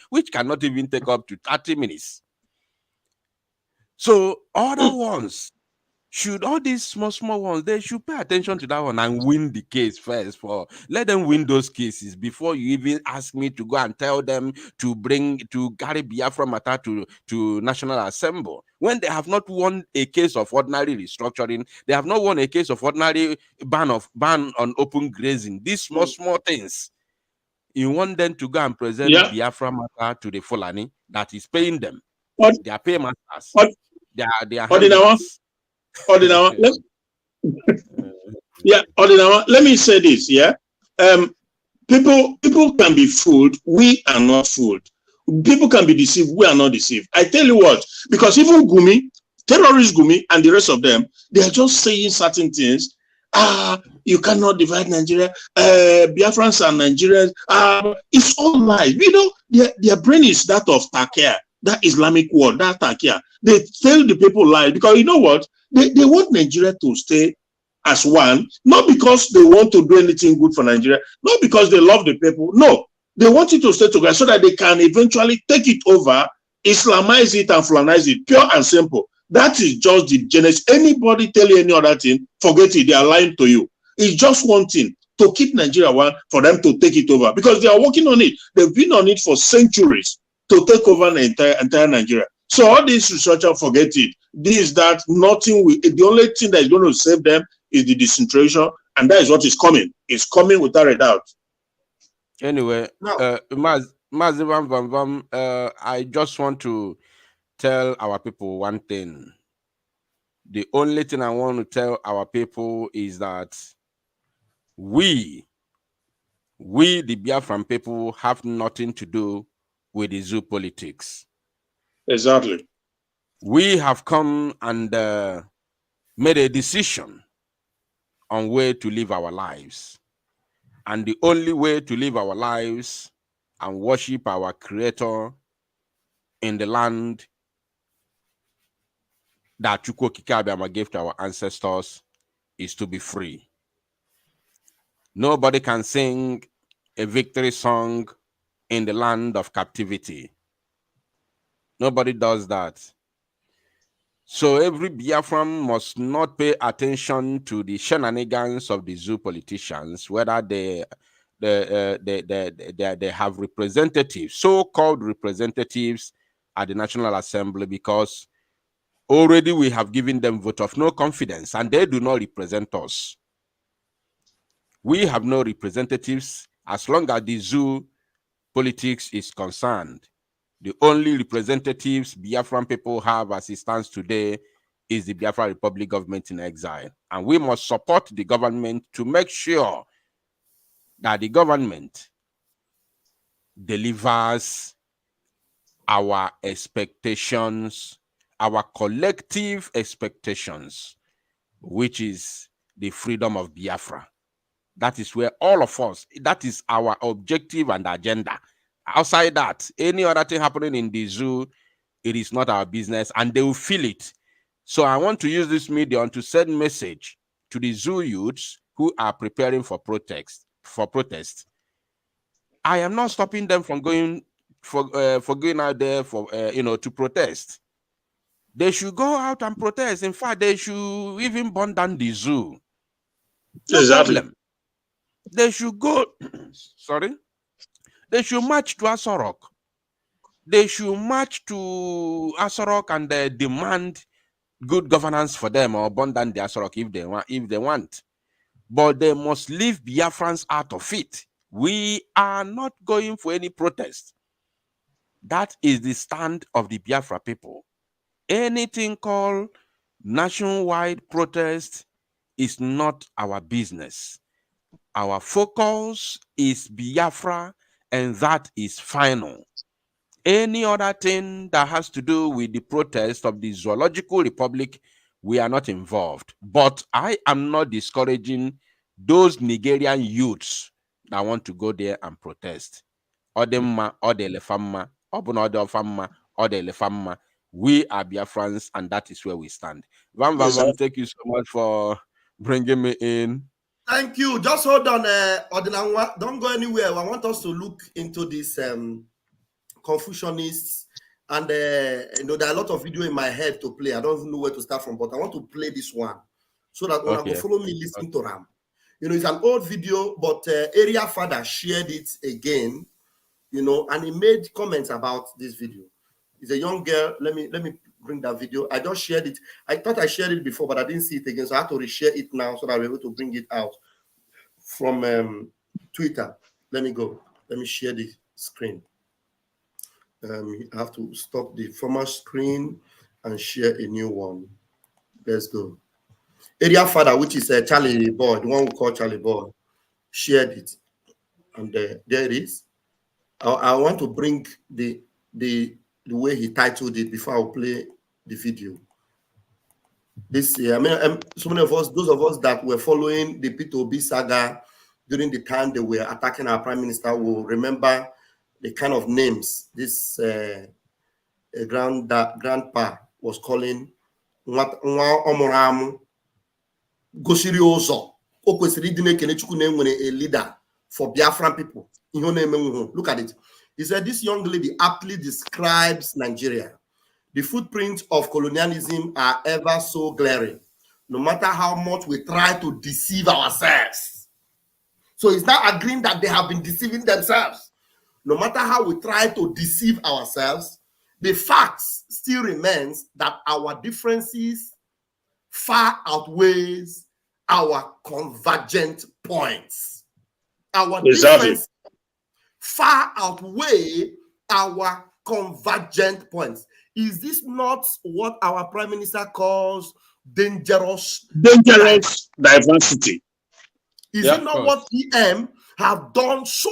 which cannot even take up to 30 minutes. So other ones, should all these small ones, they should pay attention to that one and win the case first. Let them win those cases before you even ask me to go and tell them to carry Biafra matter to National Assembly. When they have not won a case of ordinary restructuring, they have not won a case of ordinary ban on open grazing. These small things, you want them to go and present Biafra matter to the Fulani that is paying them. They are paymasters. They are handlers. Ordinawa, let me say this, people can be fooled, we are not fooled. People can be deceived, we are not deceived. I tell you what, because even terrorist Gumi and the rest of them, they are just saying certain things. You cannot divide Nigeria, Biafrans and Nigerians, it's all lies. Their brain is that of Takia, that Islamic word, that Takia. They tell the people lies, because you know what? They want Nigeria to stay as one, not because they want to do anything good for Nigeria, not because they love the people. No, they want it to stay together so that they can eventually take it over, Islamize it and Fulanize it, pure and simple. That is just the genesis. Anybody tell you any other thing, forget it, they are lying to you. It's just one thing, to keep Nigeria one, for them to take it over, because they are working on it. They've been on it for centuries to take over the entire Nigeria. So all this restructure, forget it. Nothing. The only thing that is going to save them is the disintegration, and that is what is coming. It's coming without a doubt. Anyway, I just want to tell our people one thing. The only thing I want to tell our people is that we, the Biafran people, have nothing to do with the zoo politics. Exactly. We have come and made a decision on where to live our lives. And the only way to live our lives and worship our Creator in the land that Chukwokika Abiyama gave to our ancestors is to be free. Nobody can sing a victory song in the land of captivity. Nobody does that. So every Biafran must not pay attention to the shenanigans of the zoo politicians, whether they have representatives, so-called representatives at the National Assembly, because already we have given them vote of no confidence and they do not represent us. We have no representatives as long as the zoo politics is concerned. The only representatives Biafran people have as it stands today is the Biafra Republic government in exile. And we must support the government to make sure that the government delivers our expectations, our collective expectations, which is the freedom of Biafra. That is where all of us, that is our objective and agenda. Outside that, any other thing happening in the zoo, it is not our business, and they will feel it. So I want to use this medium to send message to the zoo youths who are preparing for protest. I am not stopping them from going going out there for to protest. They should go out and protest. In fact, they should even burn down the zoo. No problem. They should go. Sorry. They should march to Asorok. They should march to Asorok and demand good governance for them, or burn down the Asorok if they want. But they must leave Biafrans out of it. We are not going for any protest. That is the stand of the Biafra people. Anything called nationwide protest is not our business. Our focus is Biafra, and that is final. Any other thing that has to do with the protest of the Zoological Republic, we are not involved. But I am not discouraging those Nigerian youths that want to go there and protest. Odemma, Odelefamma, Obunodofamma, Odelefamma. We are Biafrans, and that is where we stand. Van, thank you so much for bringing me in. Thank you. Just hold on, Odinanwa. Don't go anywhere. I want us to look into this Confucianists, and there are a lot of video in my head to play. I don't even know where to start from, but I want to play this one so that when I go follow me, listen to them. It's an old video, but area father shared it again, and he made comments about this video. It's a young girl. Let me bring that video. I just shared it. I thought I shared it before, but I didn't see it again, so I have to reshare it now so that I'm able to bring it out from Twitter. Let me go. Let me share the screen. I have to stop the former screen and share a new one. Let's go. Area father, which is Charlie Boy, the one we call Charlie Boy, shared it, and there it is. I want to bring the way he titled it before I play the video. This year, so many of us, those of us that were following the P2B saga during the time they were attacking our prime minister, will remember the kind of names this grandpa was calling Gosiriozo. A leader for Biafran people. Look at it. He said this young lady aptly describes Nigeria. The footprints of colonialism are ever so glaring, no matter how much we try to deceive ourselves. So he's now agreeing that they have been deceiving themselves. No matter how we try to deceive ourselves, the facts still remains that our differences far outweighs our convergent points. Our differences far outweigh our convergent points. Is this not what our prime minister calls dangerous diversity? Is it not what PM have done so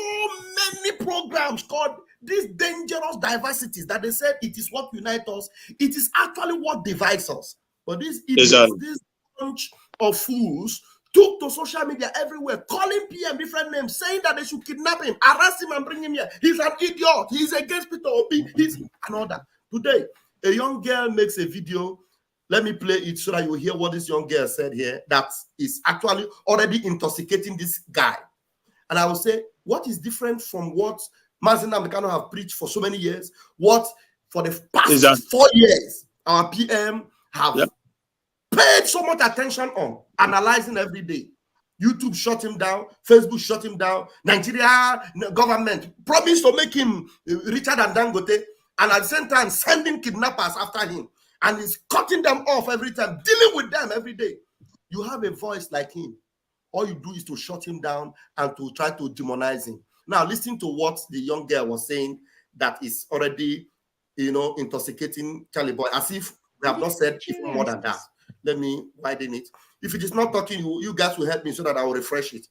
many programs called these dangerous diversities that they said it is what unites us? It is actually what divides us. But these idiots, this bunch of fools, took to social media everywhere, calling PM different names, saying that they should kidnap him, arrest him, and bring him here. He's an idiot. He's against Peter Obi. He's another. Today, a young girl makes a video Let me play it so that you hear what this young girl said here that is actually already intoxicating this guy. And I will say, what is different from what Mazen Namdekano have preached for so many years? What for the past 4 years our PM have paid so much attention on, analyzing every day. YouTube shut him down, Facebook shut him down, Nigeria government promised to make him richer than Dangote, and at the same time sending kidnappers after him, and he's cutting them off every time, dealing with them every day. You have a voice like him. All you do is to shut him down and to try to demonize him. Now, listen to what the young girl was saying that is already, intoxicating Charlie Boy, as if we have not said even more than that. Let me widen it. If it is not talking, you guys will help me so that I will refresh it.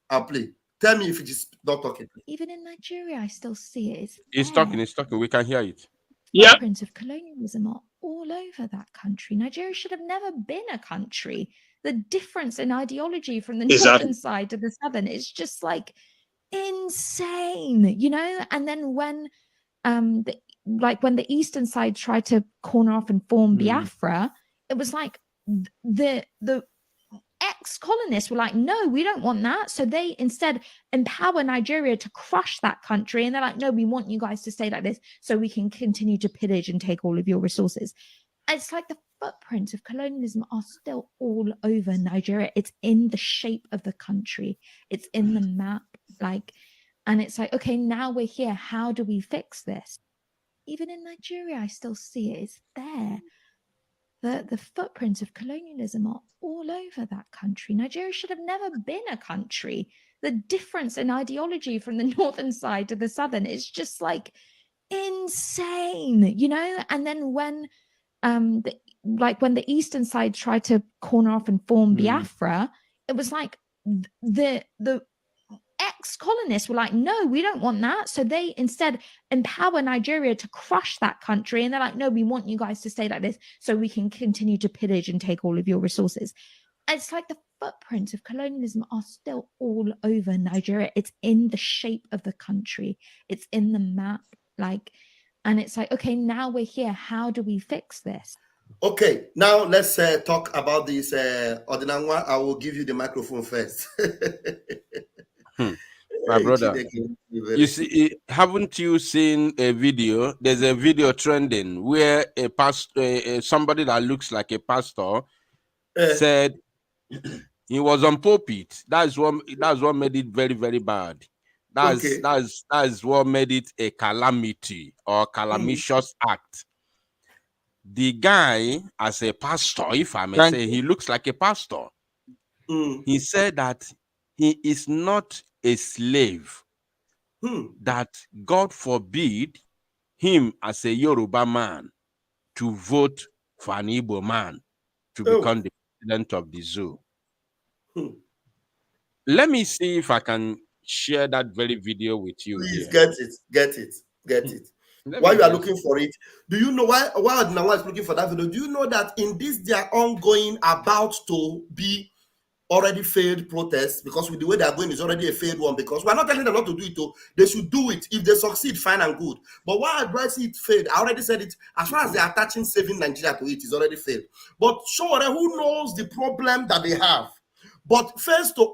I'll play. Tell me if it is not talking. Even in Nigeria, I still see it. It's talking. We can hear it. Yeah. Footprints of colonialism are all over that country. Nigeria should have never been a country. The difference in ideology from the northern side to the southern is just like insane, And then when the eastern side tried to corner off and form Biafra, it was like the ex-colonists were like, no, we don't want that. So they instead empower Nigeria to crush that country. And they're like, no, we want you guys to stay like this so we can continue to pillage and take all of your resources. It's like the footprints of colonialism are still all over Nigeria. It's in the shape of the country. It's in the map. And it's like, okay, now we're here. How do we fix this? Even in Nigeria, I still see it. It's there. The footprints of colonialism are all over that country. Nigeria should have never been a country. The difference in ideology from the northern side to the southern is just like insane, And then when the eastern side tried to corner off and form Biafra, it was like the ex-colonists were like, no, we don't want that. So they instead empower Nigeria to crush that country. And they're like, no, we want you guys to stay like this so we can continue to pillage and take all of your resources. It's like the footprints of colonialism are still all over Nigeria. It's in the shape of the country. It's in the map. And it's like, okay, now we're here. How do we fix this? Okay, now let's talk about this. Odinangwa, I will give you the microphone first. My brother, you see, haven't you seen a video? There's a video trending where a pastor, somebody that looks like a pastor, said he was on pulpit. That's what made it very, very bad. That's what made it a calamity or calamitous act. The guy, as a pastor, if I may say, he looks like a pastor. He said that he is not a slave, that God forbid him as a Yoruba man to vote for an Igbo man to become the president of the zoo. Let me see if I can share that very video with you. Please get it. While you are looking for it, do you know why Adinawa is looking for that video? Do you know that in this their ongoing about to be already failed protests, because with the way they are going is already a failed one, because we're not telling them not to do it, they should do it. If they succeed, fine and good. But why I see it failed, I already said it, as far as they are attaching saving Nigeria to it, is already failed. But sure, who knows the problem that they have? But first to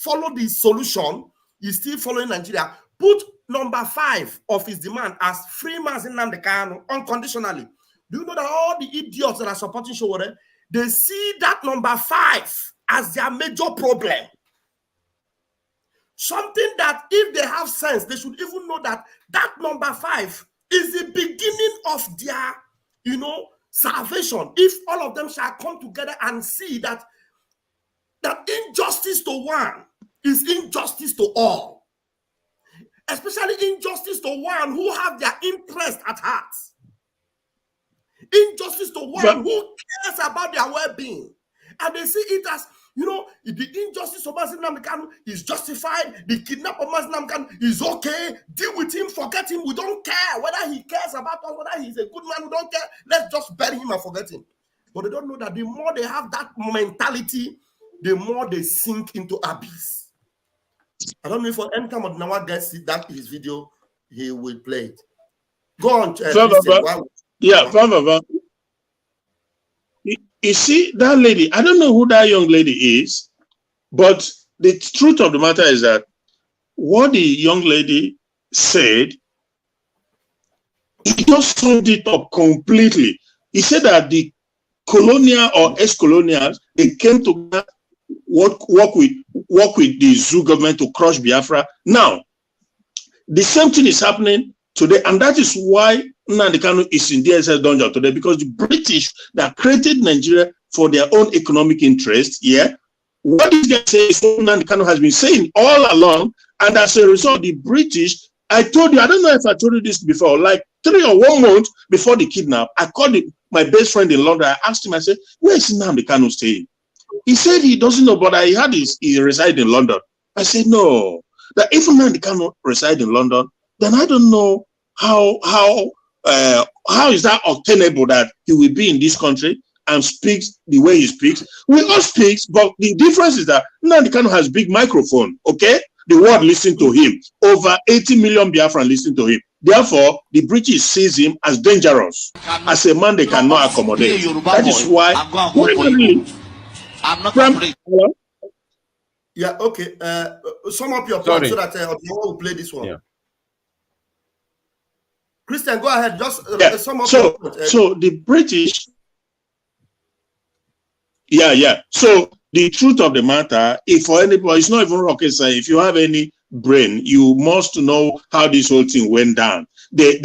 follow the solution, is still following Nigeria. Put number 5 of his demand as free Mazen Namdekano unconditionally. Do you know that all the idiots that are supporting Showore, they see that number 5 as their major problem? Something that if they have sense, they should even know that that number 5 is the beginning of their, salvation. If all of them shall come together and see that injustice to one is injustice to all, especially injustice to one who have their interest at heart, injustice to one who cares about their well-being, and they see it as, the injustice of Mazen Namdekano is justified, the kidnap of Mazen Namdekano is okay, deal with him, forget him, we don't care whether he cares about us, whether he's a good man, we don't care, let's just bury him and forget him. But they don't know that the more they have that mentality, the more they sink into abyss. I don't know if anytime Odinawa gets that his video, he will play it. Go on, Fava. You see, that lady, I don't know who that young lady is, but the truth of the matter is that what the young lady said, he just summed it up completely. He said that the colonial or ex-colonials, they came to work with the Zoo government to crush Biafra. Now, the same thing is happening today, and that is why Nnamdi Kanu is in DSS dungeon today, because the British that created Nigeria for their own economic interests, what this guy says, Nnamdi Kanu has been saying all along, and as a result, the British, I told you, I don't know if I told you this before, like 3 or 1 month before the kidnap, I called my best friend in London. I asked him, I said, where is Nnamdi Kanu staying? He said he doesn't know, but he reside in London. I said, no, that if Nnamdi Kanu reside in London, then I don't know how is that obtainable that he will be in this country and speaks the way he speaks. We all speak, but the difference is that Nnamdi Kanu has big microphone, okay? The world listen to him. Over 80 million Biafran listen to him. Therefore, the British sees him as dangerous, as a man they cannot accommodate. That is why I'm not afraid. Yeah, okay. Sum up your point so that will play this one. Yeah. Christian, go ahead. Just sum up so, your point. So the British, So the truth of the matter, if for anybody, it's not even rocket science. If you have any brain, you must know how this whole thing went down. They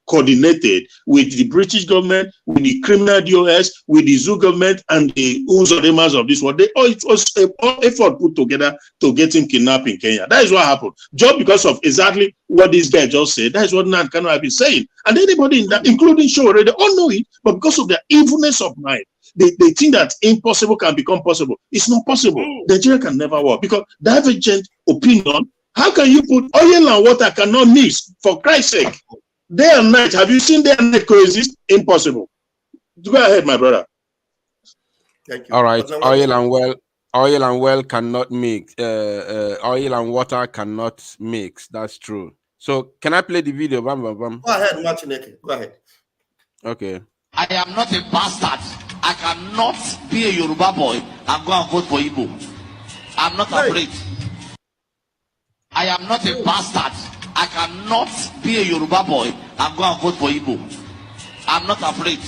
coordinated with the British government, with the criminal DOS, with the Zoo government, and the Uzoremas of this world. It was an effort put together to get him kidnapped in Kenya. That is what happened. Just because of exactly what this guy just said, that is what Nnamdi Kanu have been saying. And anybody in that, including Showore, they all know it, but because of their evilness of mind, they think that impossible can become possible. It's not possible. Nigeria can never work because divergent opinion. How can you put oil and water cannot mix, for Christ's sake? Day and night. Have you seen day and night coexist? Impossible. Go ahead, my brother. Thank you. All right. Oil and well cannot mix. Oil and water cannot mix. That's true. So can I play the video? Bam, bam, bam. Go ahead, Machineke. Go ahead. Okay. I am not a bastard. I cannot be a Yoruba boy and go and vote for Igbo. I'm not afraid. I am not a bastard. I cannot be a Yoruba boy and go and vote for Igbo. I'm not afraid.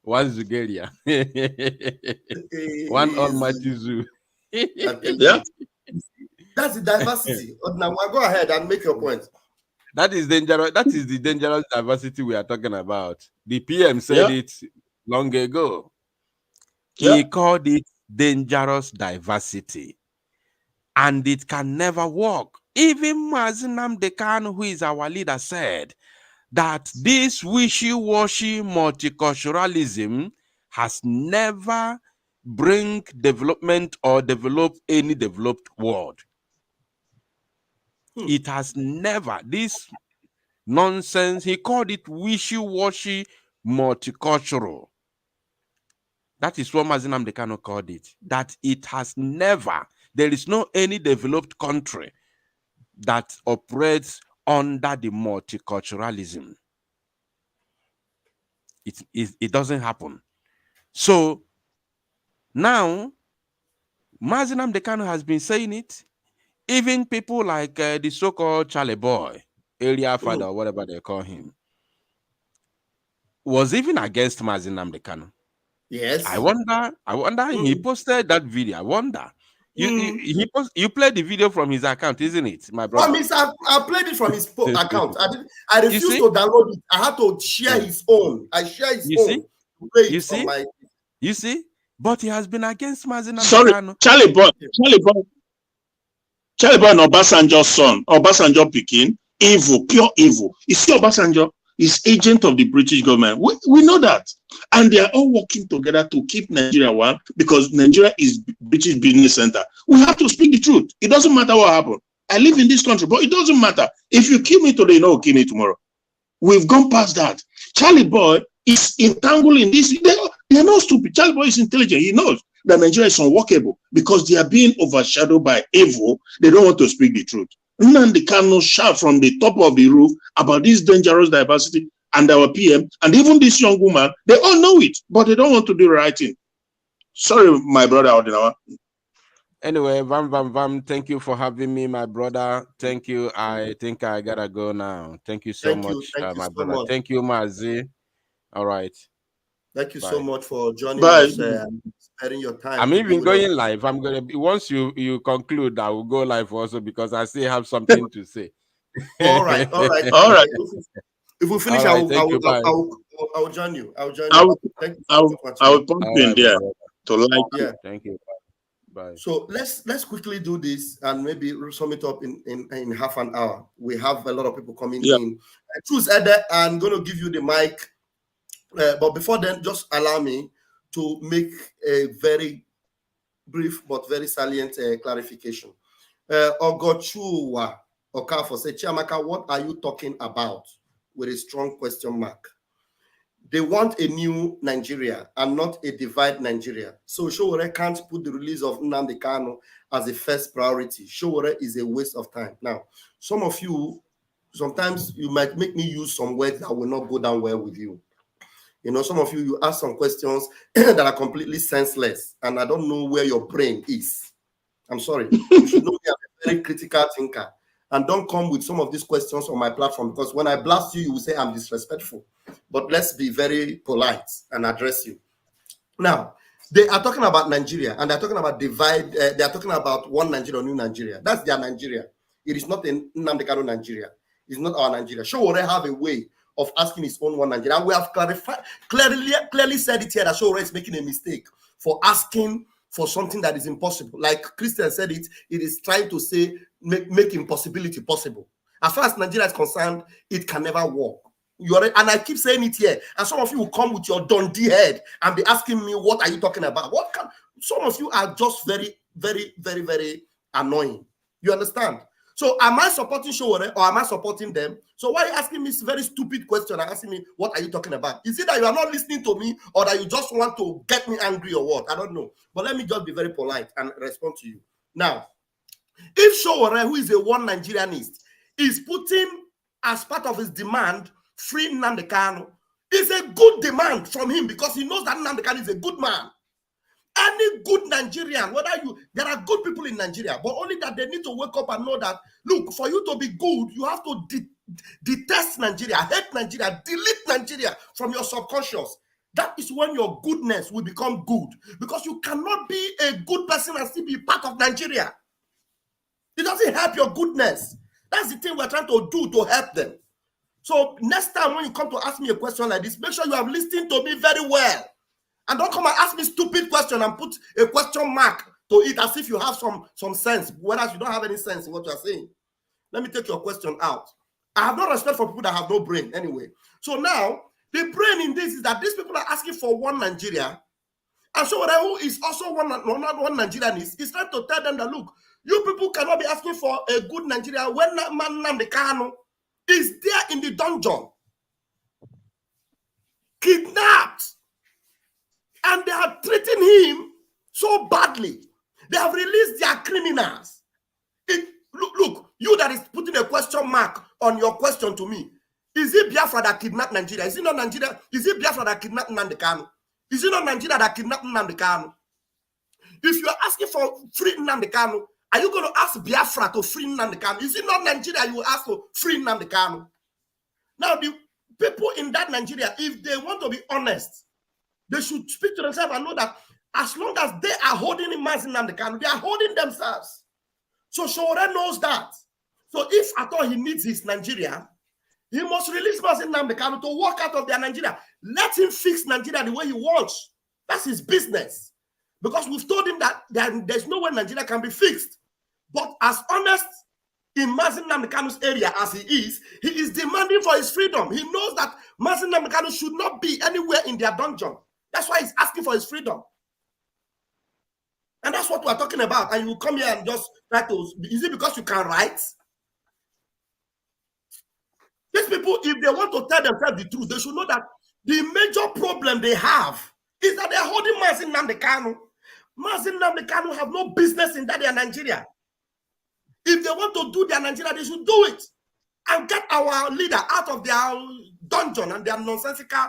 One Zugeria. One almighty zoo. That's the diversity. Now, go ahead and make your point. That is dangerous. That is the dangerous diversity we are talking about. The PM said it long ago. He called it dangerous diversity, and it can never work. Even Mazi Nnamdi Kanu, who is our leader, said that this wishy-washy multiculturalism has never bring development or develop any developed world. It has never, this nonsense, he called it wishy-washy multicultural. That is what Mazi Nnamdi Kanu called it. That it has never, there is no any developed country that operates under the multiculturalism. It doesn't happen. So now, Mazi Nnamdi Kanu has been saying it. Even people like the so-called Charlie Boy, area father, or whatever they call him, was even against Mazi Nnamdi Kanu. Yes. I wonder. He posted that video. I wonder. You played the video from his account, isn't it, my brother? I played it from his account. I refused to download it. I had to share his own. I share his own. You see? But he has been against Mazi Nnamdi Kanu. Charlie Boy, no Obasanjo's son, Obasanjo Pikin, evil, pure evil. You see, Obasanjo is agent of the British government. We know that. And they are all working together to keep Nigeria one, because Nigeria is British business center. We have to speak the truth. It doesn't matter what happened. I live in this country, but it doesn't matter. If you kill me today, you know, kill me tomorrow. We've gone past that. Charlie Boy is entangled in this. They are not stupid. Charlie Boy is intelligent. He knows that Nigeria is unworkable because they are being overshadowed by evil. They don't want to speak the truth. Nnamdi Kanu shout from the top of the roof about this dangerous diversity and our PM, and even this young woman, they all know it, but they don't want to do the right thing. Sorry, my brother Odinawa. Anyway, Vam, thank you for having me, my brother. Thank you. I think I gotta go now. Thank you so much, my brother. Much. Thank you, Mazi. All right. Thank you Bye. so much for joining us and spending your time. I'm even going live. I'm gonna be, once you conclude, I will go live also because I still have something to say. All right. If we finish, I will join you. I will pump in there to like. Yeah. Thank you. Bye. So let's quickly do this and maybe sum it up in half an hour. We have a lot of people coming in. Choose Ede, I'm going to give you the mic. But before then, just allow me to make a very brief but very salient clarification. Ogochuwa Okafo said, Chiamaka, what are you talking about? With a strong question mark. They want a new Nigeria and not a divided Nigeria. So Showore can't put the release of Nnamdi Kanu as a first priority. Showore is a waste of time. Now, some of you, sometimes you might make me use some words that will not go down well with you. You know, some of you ask some questions that are completely senseless, and I don't know where your brain is. I'm sorry. You should know me as a very critical thinker. And don't come with some of these questions on my platform, because when I blast you, you will say I'm disrespectful. But let's be very polite and address you. Now, they are talking about Nigeria, and they're talking about divide. They are talking about one Nigeria, new Nigeria. That's their Nigeria. It is not a Nnamdi Kanu Nigeria. It's not our Nigeria. Showore have a way of asking his own one Nigeria. And we have clearly said it here that Showore is making a mistake for asking for something that is impossible. Like Christian said it is trying to say, make impossibility possible. As far as Nigeria is concerned, it can never work. And I keep saying it here, and some of you will come with your Dundee head and be asking me, what are you talking about? Some of you are just very, very, very, very annoying. You understand? So am I supporting Showore or am I supporting them? So why are you asking me this very stupid question and asking me, what are you talking about? Is it that you are not listening to me, or that you just want to get me angry, or what? I don't know. But let me just be very polite and respond to you. Now, if Showore, who is a one Nigerianist, is putting as part of his demand free Nnamdi Kanu, it's a good demand from him, because he knows that Nnamdi Kanu is a good man. Any good Nigerian, there are good people in Nigeria, but only that they need to wake up and know that, look, for you to be good, you have to detest Nigeria, hate Nigeria, delete Nigeria from your subconscious. That is when your goodness will become good, because you cannot be a good person and still be part of Nigeria. It doesn't help your goodness. That's the thing we're trying to do to help them. So next time when you come to ask me a question like this, make sure you have listened to me very well. And don't come and ask me stupid question and put a question mark to it as if you have some sense, whereas you don't have any sense in what you are saying. Let me take your question out. I have no respect for people that have no brain anyway. So now, the brain in this is that these people are asking for one Nigeria. And so who is also one Nigerian is trying to tell them that, look, you people cannot be asking for a good Nigeria when that man Nnamdi Kanu is there in the dungeon, kidnapped. And they are treating him so badly. They have released their criminals. Look, you that is putting a question mark on your question to me. Is it Biafra that kidnapped Nigeria? Is it not Nigeria? Is it Biafra that kidnapped Nnamdi Kanu? Is it not Nigeria that kidnapped Nnamdi Kanu? If you are asking for free Nnamdi Kanu, are you going to ask Biafra to free Nnamdi Kanu? Is it not Nigeria you will ask to free Nnamdi Kanu? Now, the people in that Nigeria, if they want to be honest, they should speak to themselves and know that as long as they are holding him as Nnamdi Kanu, they are holding themselves. So Showore knows that. So if at all he needs his Nigeria, he must release Nnamdi Kanu to walk out of their Nigeria. Let him fix Nigeria the way he wants. That's his business. Because we've told him that there's no way Nigeria can be fixed. But as honest in Nnamdi Kanu's area as he is demanding for his freedom. He knows that Nnamdi Kanu should not be anywhere in their dungeon. That's why he's asking for his freedom. And that's what we're talking about. And you come here and just try to, is it because you can write? These people, if they want to tell themselves the truth, they should know that the major problem they have is that they're holding Nnamdi Kanu. Nnamdi Kanu have no business in that Nigeria. If they want to do their Nigeria, they should do it and get our leader out of their dungeon and their nonsensical,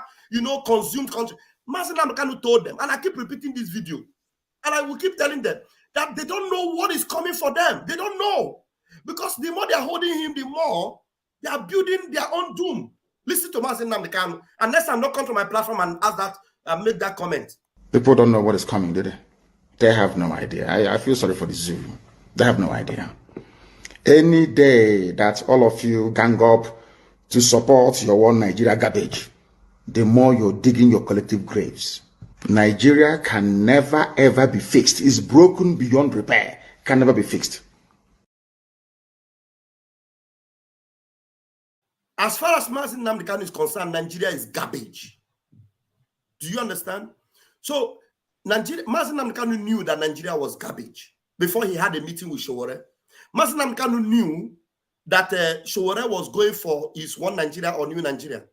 consumed country. Mazi Nnamdi Kanu told them, and I keep repeating this video, and I will keep telling them that they don't know what is coming for them. They don't know. Because the more they are holding him, the more they are building their own doom. Listen to Mazi Nnamdi Kanu. Unless I'm not come to my platform and ask that, make that comment. People don't know what is coming, do they? They have no idea. I feel sorry for the zoo. They have no idea. Any day that all of you gang up to support your one Nigeria garbage, the more you're digging your collective graves. Nigeria can never ever be fixed. It's broken beyond repair. Can never be fixed. As far as Mazi Nnamdi Kanu is concerned, Nigeria is garbage. Do you understand? So Mazi Nnamdi Kanu knew that Nigeria was garbage before he had a meeting with Sowore. Mazi Nnamdi Kanu knew that Sowore was going for his one Nigeria or new Nigeria.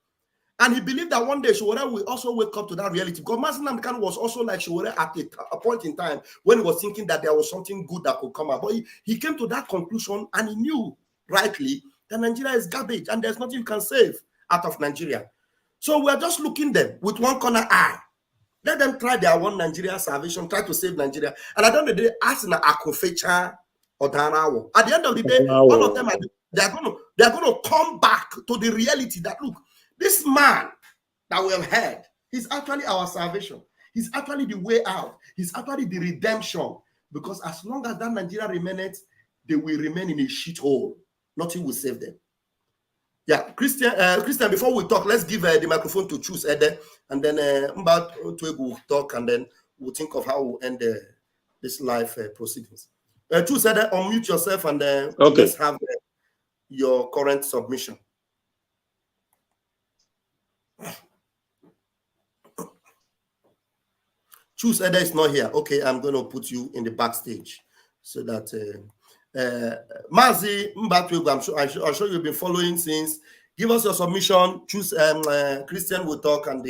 And he believed that one day Sowore will also wake up to that reality. Because Mazi Nnamdi Kanu was also like Sowore at a point in time when he was thinking that there was something good that could come out. But he came to that conclusion and he knew rightly that Nigeria is garbage and there's nothing you can save out of Nigeria. So we're just looking them with one corner eye. Let them try their one Nigeria salvation, try to save Nigeria. And at the end of the day, ask in Akofecha or Danawo. At the end of the day, all of them they're going to come back to the reality that look, this man that we have heard, he's actually our salvation. He's actually the way out. He's actually the redemption. Because as long as that Nigeria remains, they will remain in a shithole. Nothing will save them. Yeah, Christian, before we talk, let's give the microphone to Choose Ede, and then Mbatu will talk, and then we'll think of how we'll end this live proceedings. Choose Ede, unmute yourself, and okay. Let's have your current submission. Choose Ede is not here. Okay, I'm going to put you in the backstage so that... Mazi Mbatu, I'm sure you've been following since. Give us your submission. Choose Christian will talk, and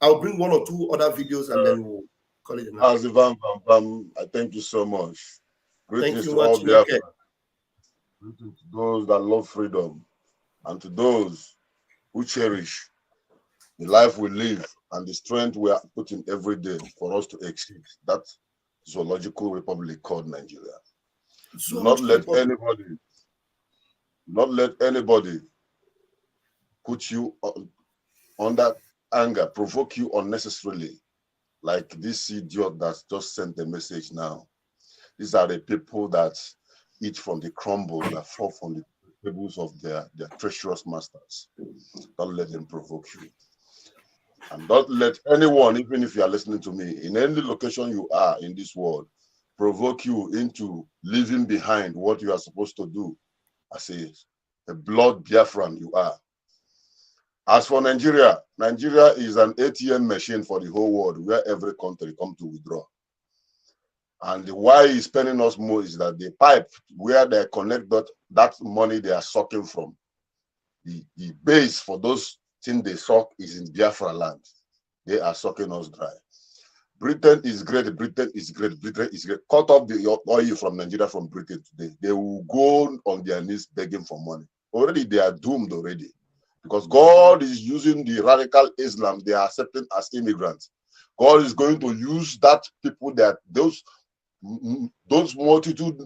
I'll bring one or two other videos, and then we'll call it a night. Mazi, I thank you so much. Greetings to all the Greetings to those that love freedom, and to those who cherish the life we live and the strength we are putting every day for us to exceed that zoological republic called Nigeria. Not let anybody put you under anger, provoke you unnecessarily, like this idiot that just sent a message now. These are the people that eat from the crumbles that fall from the tables of their treacherous masters. Don't let them provoke you. And don't let anyone, even if you are listening to me, in any location you are in this world, provoke you into leaving behind what you are supposed to do as a blood Biafran you are. As for Nigeria, Nigeria is an ATM machine for the whole world where every country comes to withdraw. And why it's spending us more is that the pipe where they connect that money they are sucking from, the base for those things they suck is in Biafra land. They are sucking us dry. Britain is great. Britain is great. Britain is great. Cut off the oil from Nigeria from Britain today. They will go on their knees begging for money. Already they are doomed already, because God is using the radical Islam they are accepting as immigrants. God is going to use that people that those multitude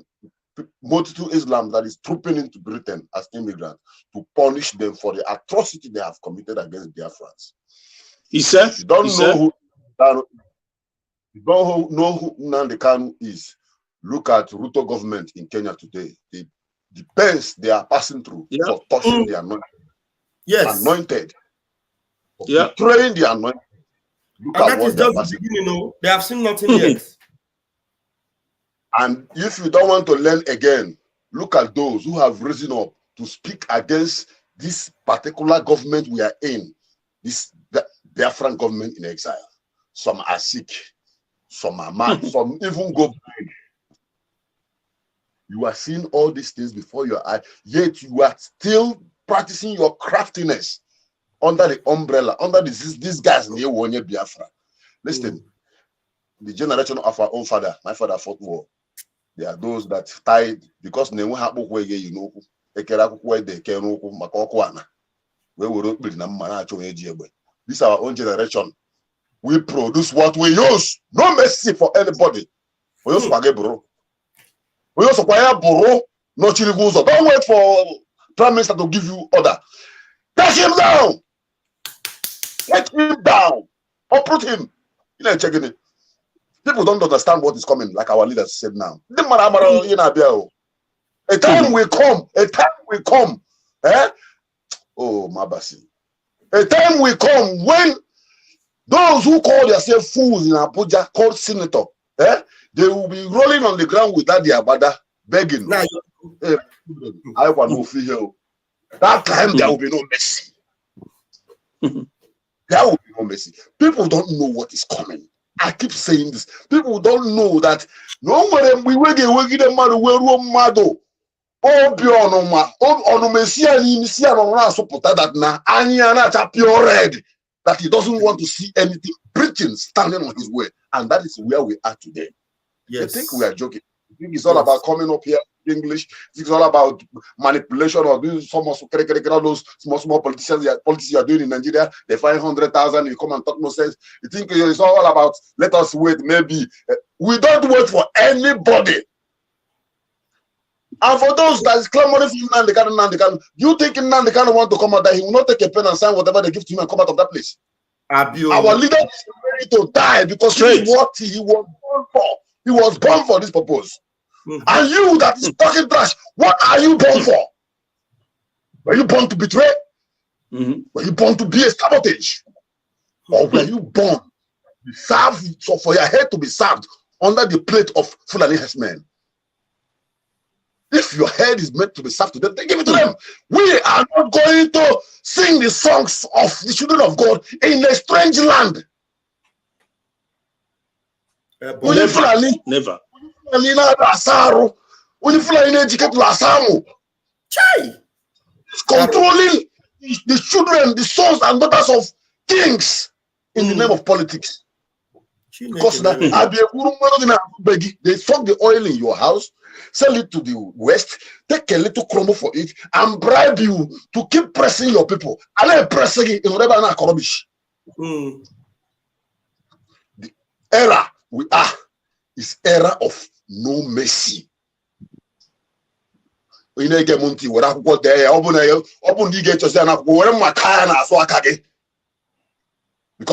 Islam that is trooping into Britain as immigrants to punish them for the atrocity they have committed against Biafrans. He said, you don't know who Nnamdi Kanu is. Look at Ruto government in Kenya today. The pains they are passing through for touching the anointed. Yes. Anointed. Betraying the anointed. Look and that is just the beginning, They have seen nothing yet. And if you don't want to learn again, look at those who have risen up to speak against this particular government we are in, this Biafran government in exile. Some are sick, some are mad, some even go blind. You are seeing all these things before your eyes, yet you are still practicing your craftiness under the umbrella, under these guys near Wonye Biafra. Listen, the generation of our own father, my father fought war. There are those that tied because they won't have you know, this is our own generation. We produce what we use. No mercy for anybody. We use bro. We use bro. No chiriguzo. Don't wait for Prime Minister to give you order. Take him down. Take him down. Uproot him. You know, checking it. People don't understand what is coming, like our leaders said now. A time will come. A time will come. Eh? Oh, Mabasi. A time will come when those who call themselves fools in Abuja, called senator, they will be rolling on the ground without their abada, begging. I want no fear. That time there will be no mercy. There will be no mercy. People don't know what is coming. I keep saying this. People don't know that no matter we will get the man where mado. Oh, beyond on Messia, Messia, on support that now. Anya pure red. That he doesn't want to see anything preaching, standing on his way. And that is where we are today. Yes. I think we are joking. I think it's all about coming up here, English. It's all about manipulation or doing some those small politicians are doing in Nigeria. They find 100,000, you come and talk nonsense. You think it's all about, let us wait, maybe. We don't wait for anybody. And for those that is clamoring for Nnamdi, you think Nnamdi want to come out there, he will not take a pen and sign whatever they give to him and come out of that place. Our leader is ready to die because this is what he was born for. He was born for this purpose. And you that is talking trash, what are you born for? Were you born to betray? Were you born to be a sabotage? Or were you born to serve, so for your head to be served under the plate of Fulani herdsmen? If your head is meant to be served to them, then give it to them. We are not going to sing the songs of the children of God in a strange land. Never. It's controlling the children, the sons and daughters of kings in the name of politics. Because they suck the oil in your house, sell it to the West, take a little crumble for it, and bribe you to keep pressing your people. And then pressing it in whatever rubbish. The era we are is era of no mercy. Because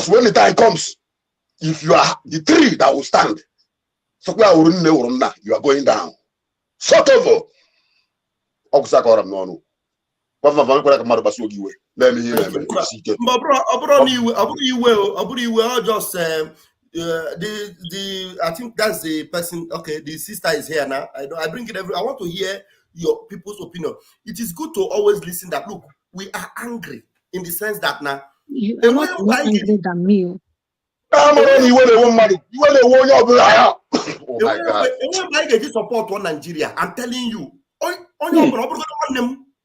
when the time comes, if you are the tree that will stand, you are going down. Sort of. Let me hear I think that's the person. Okay, the sister is here now. I bring it I want to hear your people's opinion. It is good to always listen that look, we are angry in the sense that now you are not more angry than me. Oh my God. I get support on Nigeria. I'm telling you.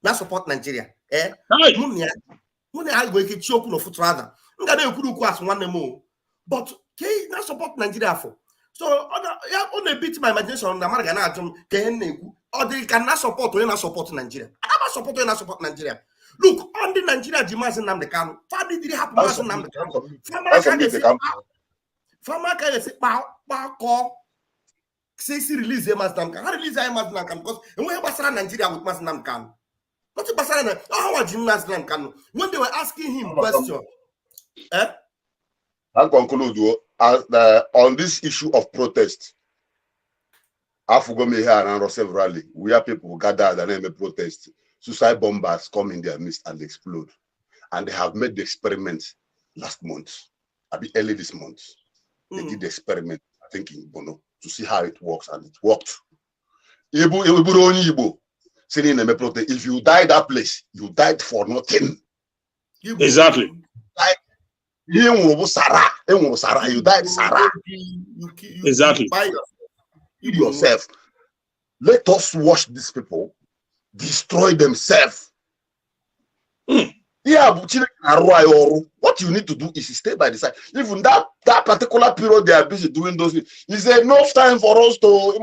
Not support Nigeria. But not support Nigeria for. So only beat my imagination on American or they cannot support or not support Nigeria. I never support or not support Nigeria. Look, on the Nigeria demands in Namdekan. Family did happen in Namdekan. Farmer can say, call. Say, release him as Namdekan. How release him as Namdekan? Because when we have Nigeria with Mas Namdekan. Not to Basara, how are Jimnas Namdekan? When they were asking him question, I'll conclude on this issue of protest. Afugome here and severally, we have people gathered and a protest. Suicide bombers come in their midst and explode. And they have made the experiment last month, a bit early this month. They did the experiment, I think in Bono, to see how it works, and it worked. If you die that place, you died for nothing. Exactly. You died Sarah. Exactly. Yourself. Let us watch these people destroy themselves. Yeah, what What you need to do is stay by the side. Even that particular period they are busy doing those things, is enough time for us to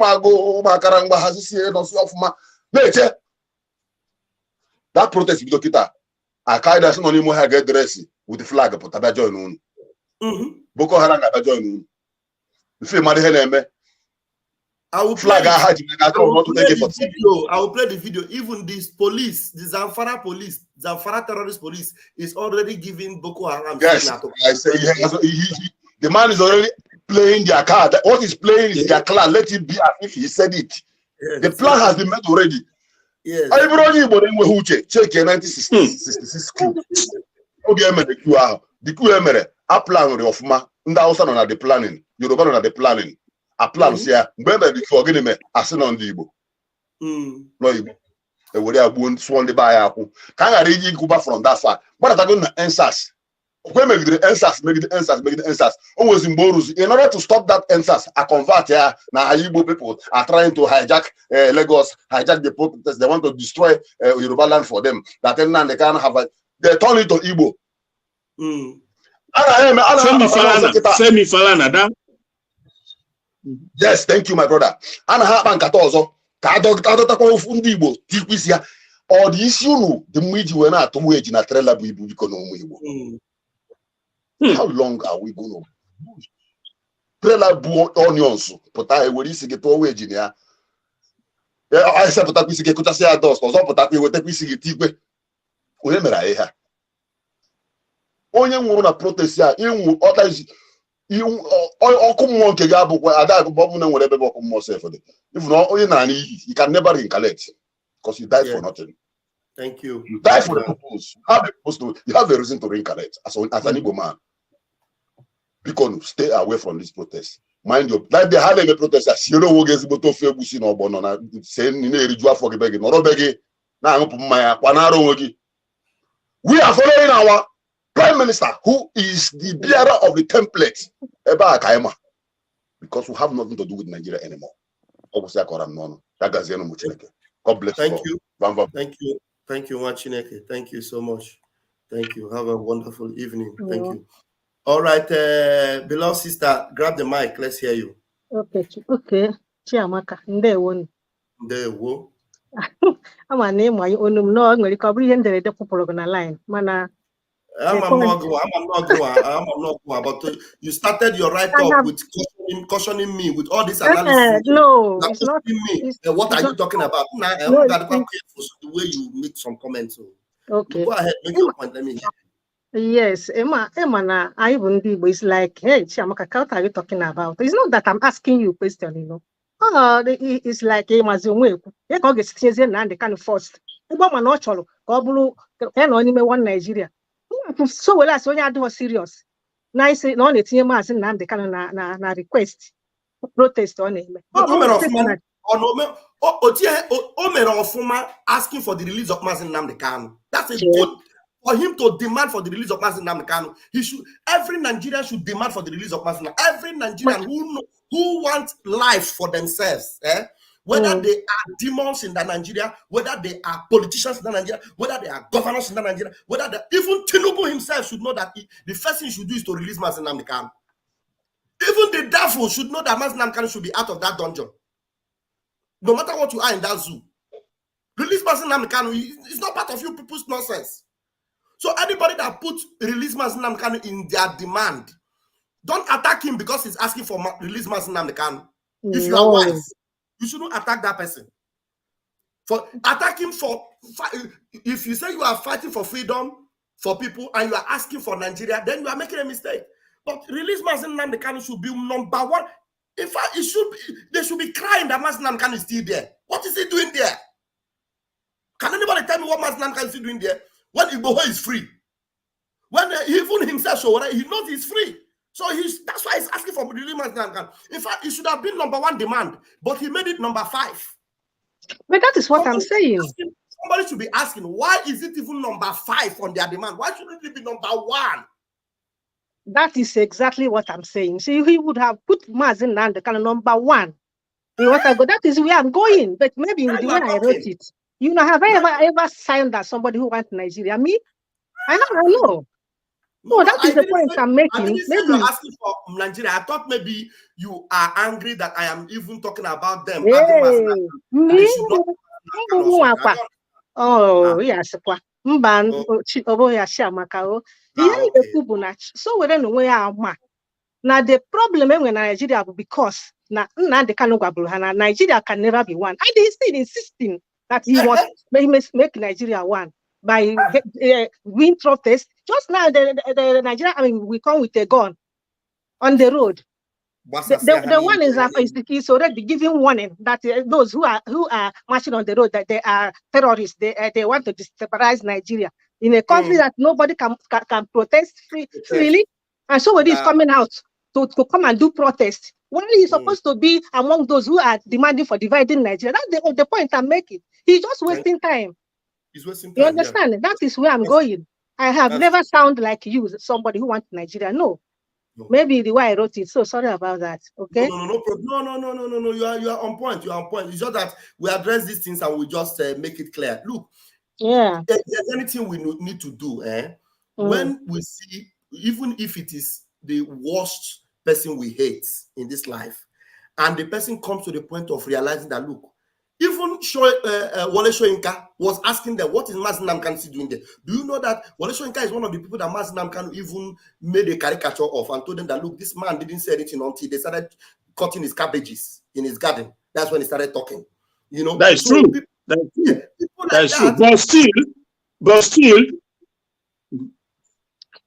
that protest with Dokita. Al-Qaeda is only more get dressy with the flag of join. Boko Haram join. If you marry I will play the video. Even this police, the Zamfara police, Zamfara terrorist police, is already giving Boko Haram. Yes, I say the man is already playing their card. What he's playing is their clan. Let it be as if he said it. Yes, the plan has been made already. Yes. Everybody check 1966 Q. The Q a plan of ma. Ndausa on the planning. Yoruba on the planning. A plan here. Remember before getting me as an on the Igbo. No Igbo. The way I won't swan the buy. Can I read Cuba from that far? But I'm going to answers. When make the answers, make the answers. Always in Borus. In order to stop that answers, I convert here. Now Igbo people are trying to hijack Lagos, hijack the protesters. They want to destroy Yoruba land for them. That then they can't have a. They turn it to Igbo. Femi Falana. Yes, thank you, my brother. And I have also. Or the issue, the media were not to wage in a trailer. How long are we going to trailer onions? But I will see get away, Virginia. I said, but I see get a dust, or something that we will take we see it. Remember, I have only one a protest here. You others. You come on, Kegabo, I whatever more safe for them. If not, you can never recollect because you died for nothing. Thank you. You died for the purpose. You have a reason to recollect as an Igbo man. Because stay away from this protest. Mind you, like they had a protest, you know, who gets to feel bushing or bonona, saying in a ritual for the begging, or begging. Now, we are following our Prime Minister, who is the bearer of the template, because we have nothing to do with Nigeria anymore. God bless. Thank you. Thank you. Thank you, Wachineke. Thank you so much. Thank you. Have a wonderful evening. Thank you. All right, beloved sister, grab the mic. Let's hear you. Okay. Chiamaka, ndewo. Ndewo. Ama name why onum no ngari kabri yendere de popolo na line. Mana I'm not going, but you started your write-up with cautioning me with all this analysis. No, it's not me. What are you talking about? Now, I'm got to be careful the way you make some comments. Okay. Go ahead, make your point. Let me hear. Yes, Emma, na I wouldn't be. It's like, hey, Chiamaka, what are you talking about? It's not that I'm asking you a question, you know. It's like Emma Zumwe. You can get citizen and they can first. Obama no cholo. Gobulu, only one Nigeria. So well as when you do serious. Nice, no, it's your mass and they can na request protest on him. Asking for the release of Mazi Nnamdi Kanu. That's a good for him to demand for the release of Mazi Nnamdi Kanu. He should. Every Nigerian should demand for the release of Mazi Nnamdi. Every Nigerian who wants life for themselves, whether they are demons in Nigeria, whether they are politicians in Nigeria, whether they are governors in Nigeria, whether even Tinubu himself should know that the first thing he should do is to release Mazi Nnamdi Kanu. Even the devil should know that Mazi Nnamdi Kanu should be out of that dungeon. No matter what you are in that zoo. Release Mazi Nnamdi Kanu. It's not part of you people's nonsense. So anybody that puts release Mazi Nnamdi Kanu in their demand, don't attack him because he's asking for release Mazi Nnamdi Kanu. If you are wise, you shouldn't attack that person. For attack him for, if you say you are fighting for freedom for people and you are asking for Nigeria, then you are making a mistake. But release Mazi Nnamdi Kanu should be number one. In fact, they should be crying that Mazi Nnamdi Kanu is still there. What is he doing there? Can anybody tell me what Mazi Nnamdi Kanu is still doing there? When Igboho is free. When even himself, he knows he's free. So that's why he's asking for release Mazi Nnamdi Kanu. In fact, it should have been number one demand, but he made it number 5. But that is what I'm saying. Somebody should be asking, why is it even number 5 on their demand? Why shouldn't it be number 1? That is exactly what I'm saying. See, he would have put Mazi Nnamdi Kanu number 1. That is where I'm going. But maybe with the way I wrote it, have I ever signed that somebody who went to Nigeria? Me? I know. No, that is the point I'm making. I didn't say you're asking for Nigeria. I thought maybe you are angry that I am even talking about them. Oh, yes. Mban obo ya Chiamaka o. Ihe ekwu bụ na so were no we ama. Now the problem in Nigeria because na Nnamdi Kanu gwaburu ha na Nigeria can never be one. And they still insisting that he must make Nigeria one by win protest. Just now the Nigeria, I mean, we come with a gun on the road. The one is already giving warning that those who are marching on the road, that they are terrorists. They want to destabilize Nigeria in a country that nobody can protest freely. And so when he's coming out to come and do protest, why is he supposed to be among those who are demanding for dividing Nigeria? That's the point I'm making. He's just wasting time. He's wasting time. You understand? Yeah. That is where I'm going. I have never sound like you, somebody who wants Nigeria. No. Maybe the way I wrote it. So sorry about that. Okay. No. You are on point. You are on point. It's just that we address these things and we just make it clear. Look. Yeah. If there's anything we need to do, when we see, even if it is the worst person we hate in this life, and the person comes to the point of realizing that, look, even Wole Soyinka was asking them, what is Mazi Nnamdi Kanu doing there? Do you know that Wole Soyinka is one of the people that Mazi Nnamdi Kanu even made a caricature of and told them that, look, this man didn't say anything until they started cutting his cabbages in his garden. That's when he started talking. You know, that is true. That's true. That's true. But still,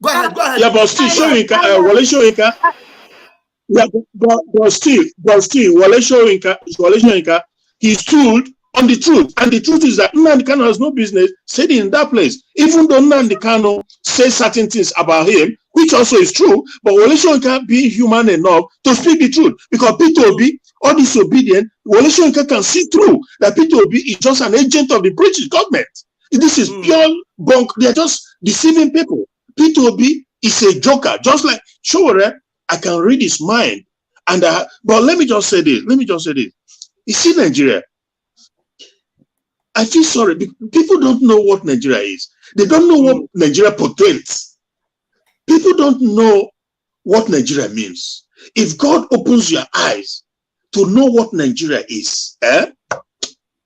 go ahead. Yeah, but still, Wole Soyinka. Yeah, but still, Wole Soyinka, he stood on the truth, and the truth is that Nnamdi Kanu has no business sitting in that place. Even though Nnamdi Kanu says certain things about him, which also is true, but Wole Soyinka being human enough to speak the truth, because Peter Obi, all disobedient, Wole Soyinka can see through that Peter Obi is just an agent of the British government. This is pure bunk. They are just deceiving people. Peter Obi is a joker, just like Sowore. I can read his mind, and but let me just say this. You see, Nigeria, I feel sorry. People don't know what Nigeria is. They don't know what Nigeria portends. People don't know what Nigeria means. If God opens your eyes to know what Nigeria is,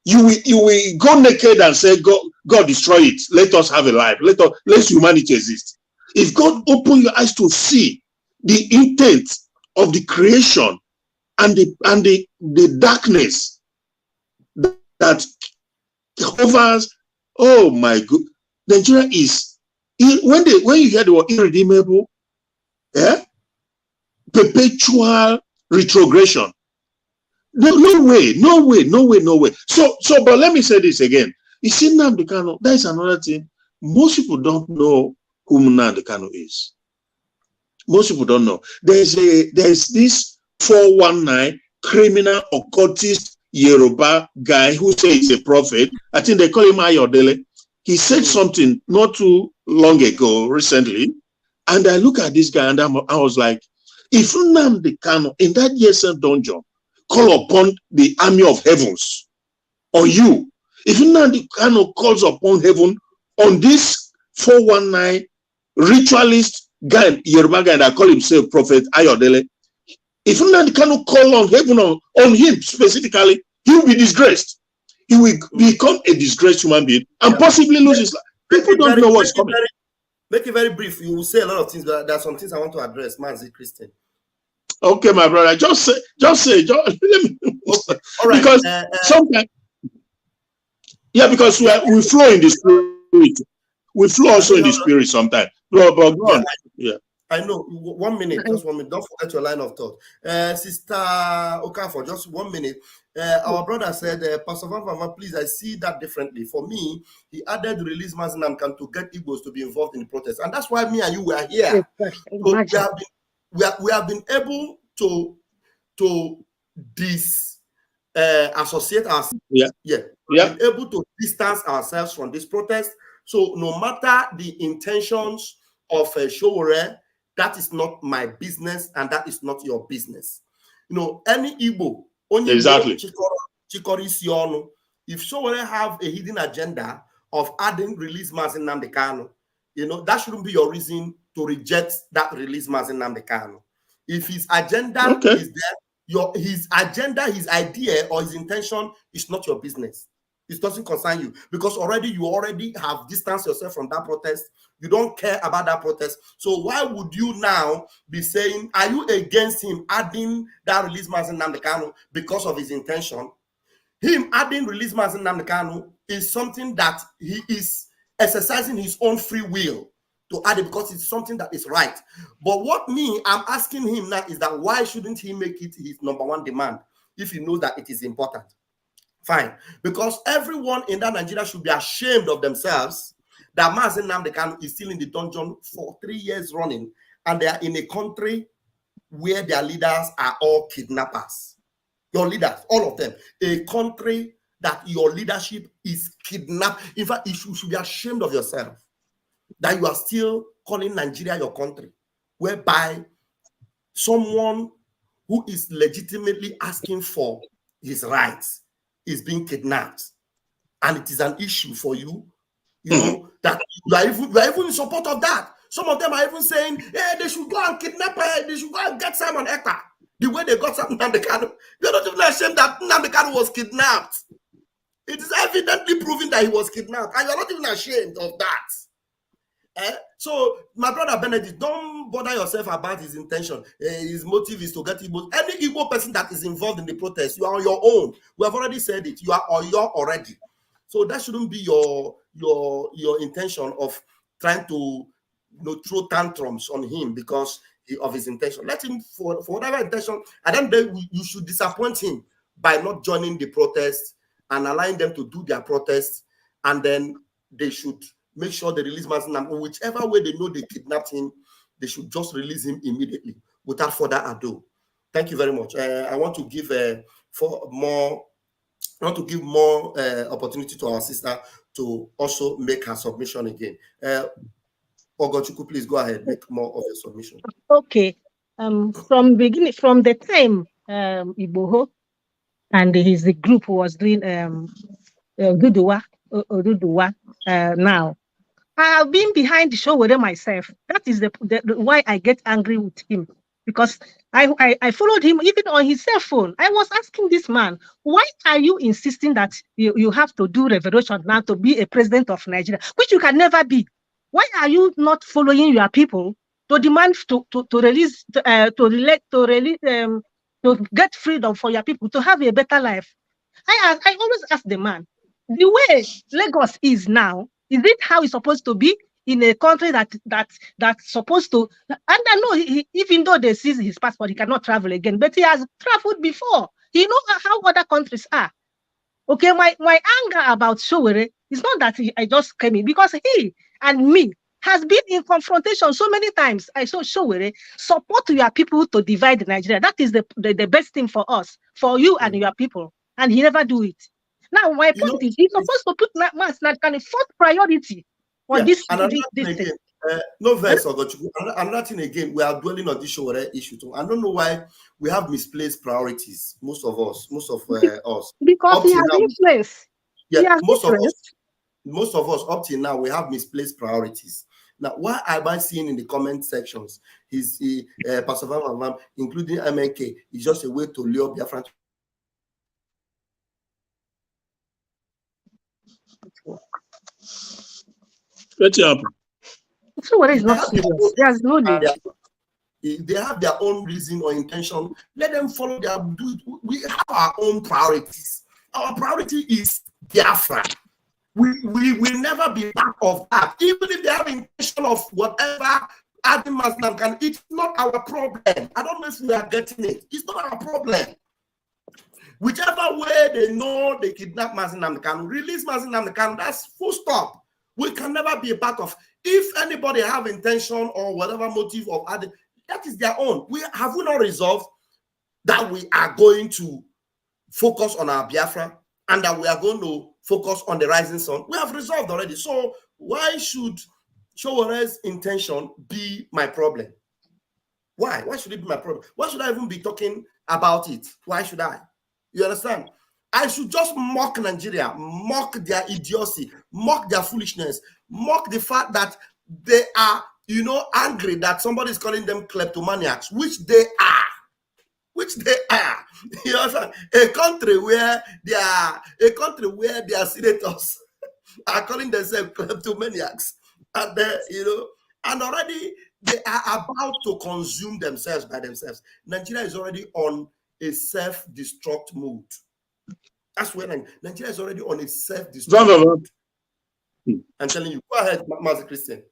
you will go naked and say, God destroy it. Let us have a life. Let humanity exist. If God opens your eyes to see the intent of the creation and the darkness that covers, oh my God, Nigeria is, when you hear the word irredeemable, perpetual retrogression. No way. So, but let me say this again. You see, Nnamdi Kanu, that is another thing. Most people don't know who Nnamdi Kanu is. Most people don't know. There's this 419 criminal occultist Yoruba guy who says he's a prophet. I think they call him Ayodele. He said something not too long ago, recently, and I look at this guy and I was like, if Nnamdi Kanu in that Yesen dungeon call upon the army of heavens on you, if Nnamdi Kanu calls upon heaven on this 419 ritualist guy, Yoruba guy that call himself Prophet Ayodele, if Nnamdi Kanu call on heaven on him specifically, he will be disgraced. He will become a disgraced human being and possibly lose his life. People don't know what's coming. Make it very brief. You will say a lot of things, but there are some things I want to address. Manzi Christian. Okay, my brother. Just say. Let me. Okay. All right. Because sometimes, because we flow in the spirit. We flow also in the spirit sometimes. But go on. Yeah. I know. 1 minute, just 1 minute. Don't forget your line of thought. Sister Okafor, just 1 minute. Our brother said, Pastor Van, please, I see that differently. For me, he added release Mazi Nnamdi Kanu to get Igbos to be involved in the protest. And that's why me and you were here. So we have been able to associate ourselves. Been able to distance ourselves from this protest. So no matter the intentions of Sowore, that is not my business and that is not your business. You know, any Igbo, only exactly. If Sowore have a hidden agenda of adding release Mazi Nnamdi Kanu, you know, that shouldn't be your reason to reject that release Mazi Nnamdi Kanu. If his agenda is there, his agenda, his idea, or his intention is not your business. It doesn't concern you, because you already have distanced yourself from that protest. You don't care about that protest. So why would you now be saying, are you against him adding that release Mazi Nnamdi Kanu because of his intention? Him adding release Mazi Nnamdi Kanu is something that he is exercising his own free will to add it, because it's something that is right. But what I'm asking him now is that why shouldn't he make it his #1 demand if he knows that it is important? Fine. Because everyone in that Nigeria should be ashamed of themselves that Mazi Nnamdi Kanu is still in the dungeon for 3 years running, and they are in a country where their leaders are all kidnappers. Your leaders, all of them. A country that your leadership is kidnapped. In fact, you should be ashamed of yourself that you are still calling Nigeria your country, whereby someone who is legitimately asking for his rights is being kidnapped, and it is an issue for you. You know that you are even in support of that. Some of them are even saying, "Hey, they should go and kidnap her. They should go and get Simon Ekpa the way they got Nnamdi Kanu." You're not even ashamed that Nnamdi Kanu was kidnapped. It is evidently proven that he was kidnapped, and you're not even ashamed of that. So, my brother Benedict, don't bother yourself about his intention. His motive is to get Igbo. Any Igbo person that is involved in the protest, you are on your own. We have already said it. You are on your already. So that shouldn't be your intention of trying to throw tantrums on him because of his intention. Let him for whatever intention, and then you should disappoint him by not joining the protest and allowing them to do their protest, and then they should make sure they release Mazi Nnamdi. Whichever way they know they kidnapped him, they should just release him immediately without further ado. Thank you very much. I want to give more opportunity to our sister to also make her submission again. Ogochukwu, please go ahead, make more of your submission. Okay. From the time Igboho and the group was doing Oduduwa now, I have been behind the show with him myself. That is the why I get angry with him, because I followed him even on his cell phone. I was asking this man, why are you insisting that you have to do revolution now to be a president of Nigeria, which you can never be? Why are you not following your people to demand to get freedom for your people to have a better life? I always ask the man, the way Lagos is now, is it how it's supposed to be in a country that's supposed to? And I know even though they seize his passport, he cannot travel again, but he has traveled before. He knows how other countries are. Okay, my anger about Sowore is not that I just came in, because he and me has been in confrontation so many times. I saw Sowore support your people to divide Nigeria. That is the best thing for us, for you and your people, and he never do it. Now, my point is, he's supposed to put Mazi Nnamdi Kanu fourth priority on this thing. No verse, another thing again, we are dwelling on this Sowore issue too. I don't know why we have misplaced priorities, most of us. Because he has influence. Yeah, most of us up till now, we have misplaced priorities. Now, why am I seeing in the comment sections Pastor Van, including MNK, is just a way to lure Biafran? What's up? Sowore is not serious. There's no need. If they have their own reason or intention, let them follow their. We have our own priorities. Our priority is Biafra. We will never be part of that. Even if they have intention of whatever adding Mazi Nnamdi Kanu, it's not our problem. I don't know if we are getting it. It's not our problem. Whichever way they know they kidnap Mazi Nnamdi Kanu, release Mazi Nnamdi Kanu, that's full stop. We can never be a part of. If anybody have intention or whatever motive of adding, that is their own. We not resolved that we are going to focus on our Biafra and that we are going to focus on the rising sun. We have resolved already. So why should Sowore's intention be my problem? Why? Why should it be my problem? Why should I even be talking about it? Why should I? You understand? I should just mock Nigeria, mock their idiocy, mock their foolishness, mock the fact that they are angry that somebody is calling them kleptomaniacs, which they are. You know, a country where their senators are calling themselves kleptomaniacs, and and already they are about to consume themselves by themselves. Nigeria is already on a self-destruct mode. That's where Nigeria is already on a self-destruct mode. I'm telling you. Go ahead, Master Christian.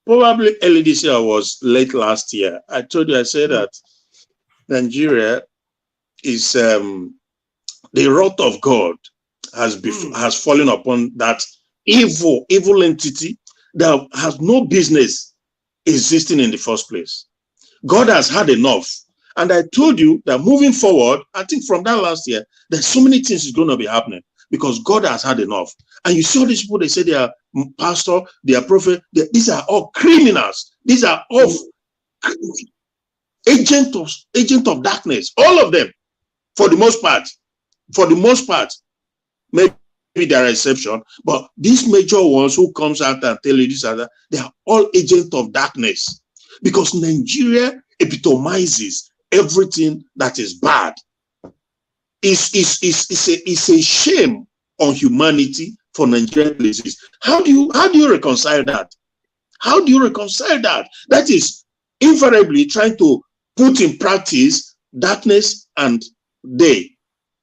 Probably early this year was late last year. I told you, I said that Nigeria is the wrath of God has fallen upon that evil entity that has no business existing in the first place. God has had enough. And I told you that moving forward, I think from that last year, there's so many things is going to be happening because God has had enough. And you see all these people, they say they are pastor, they are prophet. These are all criminals. These are all agent of darkness. All of them, for the most part. Maybe there are exceptions, but these major ones who comes out and tell you this and that, they are all agents of darkness. Because Nigeria epitomizes everything that is bad. It's a shame on humanity for Nigerian places. How do you reconcile that? How do you reconcile that? That is invariably trying to put in practice darkness and day,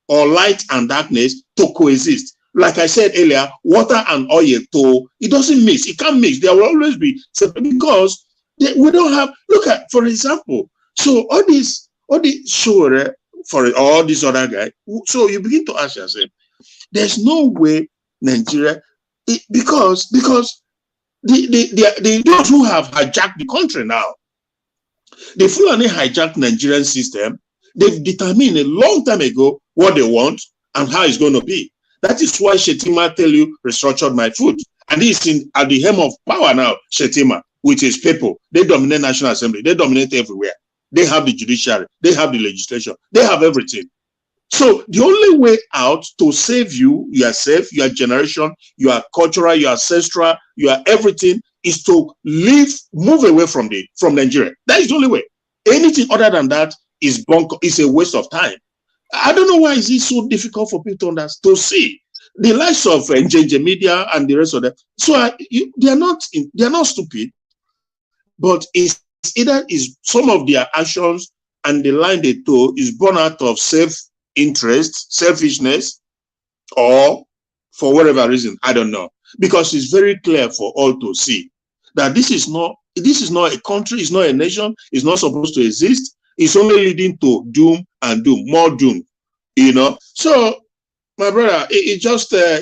or light and darkness to coexist. Like I said earlier, water and oil, it doesn't mix. It can't mix. There will always be separate because we don't have. Look at, for example, so all these show for all these other guys. So you begin to ask yourself, there's no way Nigeria, because those who have hijacked the country now, the Fulani hijacked Nigerian system. They've determined a long time ago what they want and how it's going to be. That is why Shetima tell you restructured my food. And he's at the helm of power now, Shetima, with his people. They dominate National Assembly. They dominate everywhere. They have the judiciary. They have the legislation. They have everything. So the only way out to save you, yourself, your generation, your cultural, your ancestral, your everything is to move away from Nigeria. That is the only way. Anything other than that is a waste of time. I don't know why is it so difficult for people to understand, to see the likes of NJJ Media and the rest of them. So they are not stupid, but it's either is some of their actions and the line they told is born out of self-interest, selfishness, or for whatever reason, I don't know. Because it's very clear for all to see that this is not a country, it's not a nation, it's not supposed to exist. It's only leading to doom and doom, more doom, So, my brother, it's sad.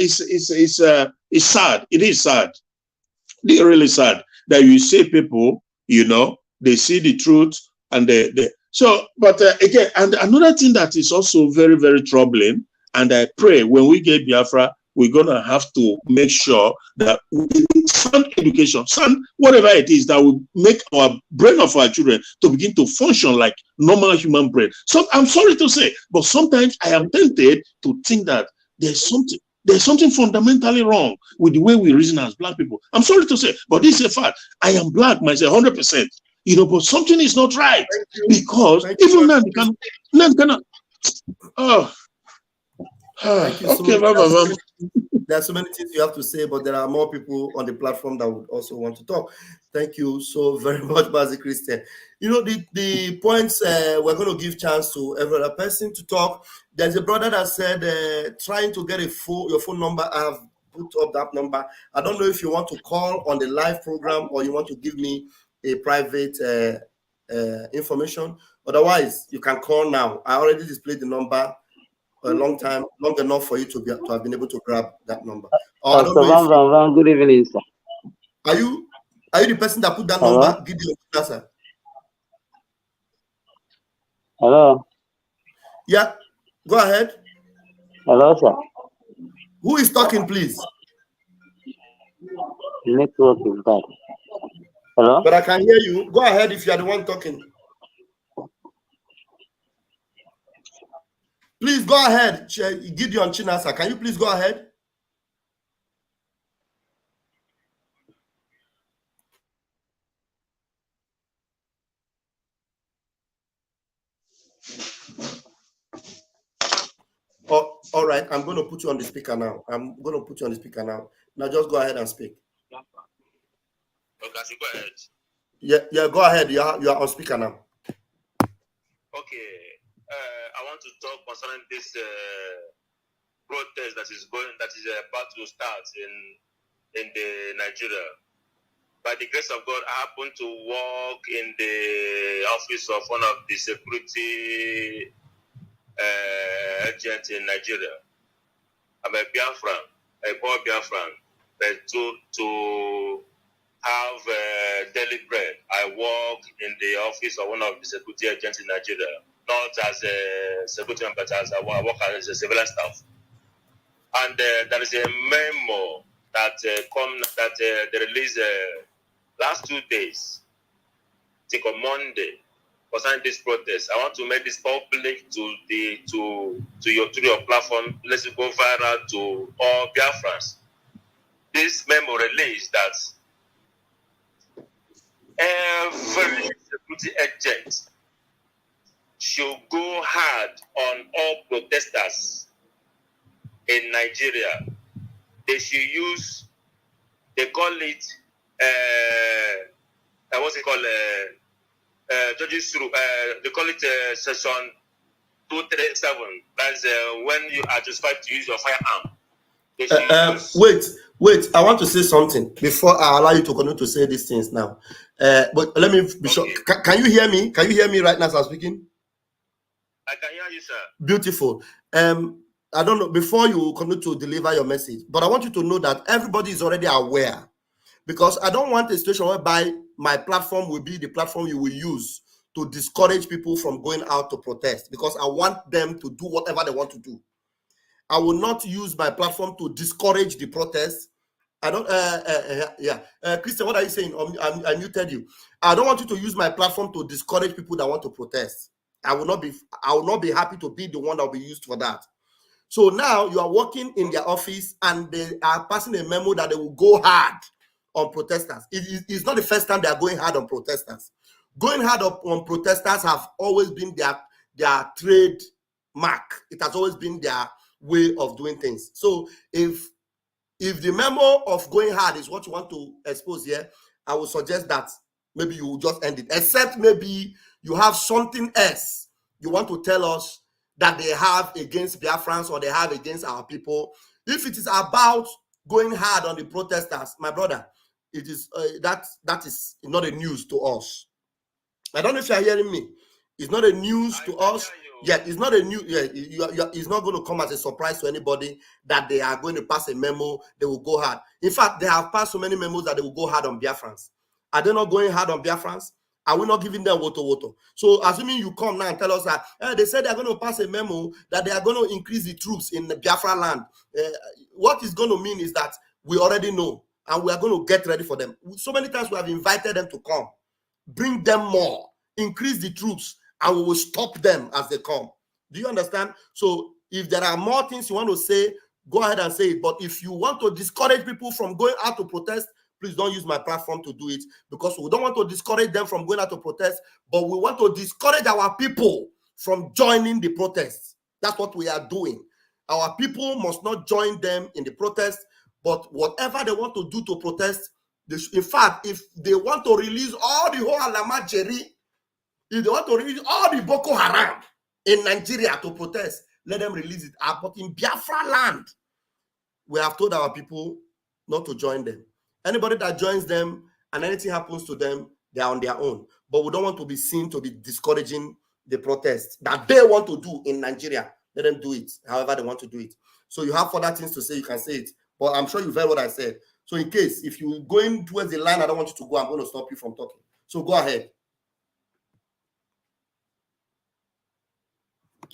It is sad. It's really sad that you see people, they see the truth and again, and another thing that is also very, very troubling, and I pray when we get Biafra, we're going to have to make sure that sound education, whatever it is, that will make our brain of our children to begin to function like normal human brain. So I'm sorry to say, but sometimes I am tempted to think that there's something fundamentally wrong with the way we reason as Black people. I'm sorry to say, but this is a fact. I am Black myself, 100%. But something is not right because even now cannot. Oh. Thank you so okay, much. There are so many things you have to say, but there are more people on the platform that would also want to talk. Thank you so very much, Mazi Christian. The points we're going to give chance to every other person to talk. There's a brother that said trying to get your phone number. I have put up that number. I don't know if you want to call on the live program or you want to give me a private information. Otherwise, you can call now. I already displayed the number long enough for you to have been able to grab that number. Good evening, sir. Are you the person that put that number? Gideon, sir. Hello. Yeah, go ahead. Hello, sir. Who is talking, please? Network is bad. Hello. But I can hear you. Go ahead if you are the one talking. Please go ahead, Gideon Chinasa. Can you please go ahead? Oh, all right. I'm going to put you on the speaker now. Now just go ahead and speak. Okay, so go ahead. Yeah, go ahead. You are on speaker now. Okay. I want to talk concerning this protest that is about to start in the Nigeria. By the grace of God, I happen to work in the office of one of the security agents in Nigeria. I'm a Biafran, a poor Biafran, but to have daily bread, I work in the office of one of the security agents in Nigeria, not as a security man, but as I work as a civilian staff. And there is a memo that they released last 2 days, take on Monday, concerning this protest. I want to make this public to your platform. Let's go viral to all Biafrans. This memo released that every security agent should go hard on all protesters in Nigeria. They should use, they call it, what's it called? They call it section 237. That's when you are justified to use your firearm. Wait. I want to say something before I allow you to continue to say these things now. But let me be sure. Can you hear me? Can you hear me right now as I'm speaking? I can hear you, sir. Beautiful. I don't know, before you continue to deliver your message, but I want you to know that everybody is already aware, because I don't want a situation whereby my platform will be the platform you will use to discourage people from going out to protest, because I want them to do whatever they want to do. I will not use my platform to discourage the protest. I don't, Christian, what are you saying? I muted you. I don't want you to use my platform to discourage people that want to protest. I will not be happy to be the one that will be used for that. So now you are working in their office and they are passing a memo that they will go hard on protesters. It's not the first time they are going hard on protesters. Going hard on protesters have always been their trademark. It has always been their way of doing things. So if the memo of going hard is what you want to expose here, I would suggest that maybe you will just end it. Except maybe you have something else you want to tell us that they have against Biafrans or they have against our people. If it is about going hard on the protesters, my brother, it is that is not a news to us. I don't know if you are hearing me. It's not a news to us. Yeah, it's not a new. Yeah, it's not going to come as a surprise to anybody that they are going to pass a memo. They will go hard. In fact, they have passed so many memos that they will go hard on Biafrans. Are they not going hard on Biafrans? Are we not giving them woto? So assuming you come now and tell us that they said they're going to pass a memo that they are going to increase the troops in the Biafra land. What it's going to mean is that we already know and we are going to get ready for them. So many times we have invited them to come. Bring them more. Increase the troops and we will stop them as they come. Do you understand? So if there are more things you want to say, go ahead and say it. But if you want to discourage people from going out to protest, please don't use my platform to do it, because we don't want to discourage them from going out to protest, but we want to discourage our people from joining the protests. That's what we are doing. Our people must not join them in the protest, but whatever they want to do to protest, in fact, if they want to release all the whole Alama Jerry, if they want to release all the Boko Haram in Nigeria to protest, let them release it. But in Biafra land, we have told our people not to join them. Anybody that joins them and anything happens to them, they are on their own. But we don't want to be seen to be discouraging the protest that they want to do in Nigeria. Let them do it however they want to do it. So you have further things to say, you can say it. But I'm sure you've heard what I said. So in case, if you're going towards the line I don't want you to go, I'm going to stop you from talking. So go ahead.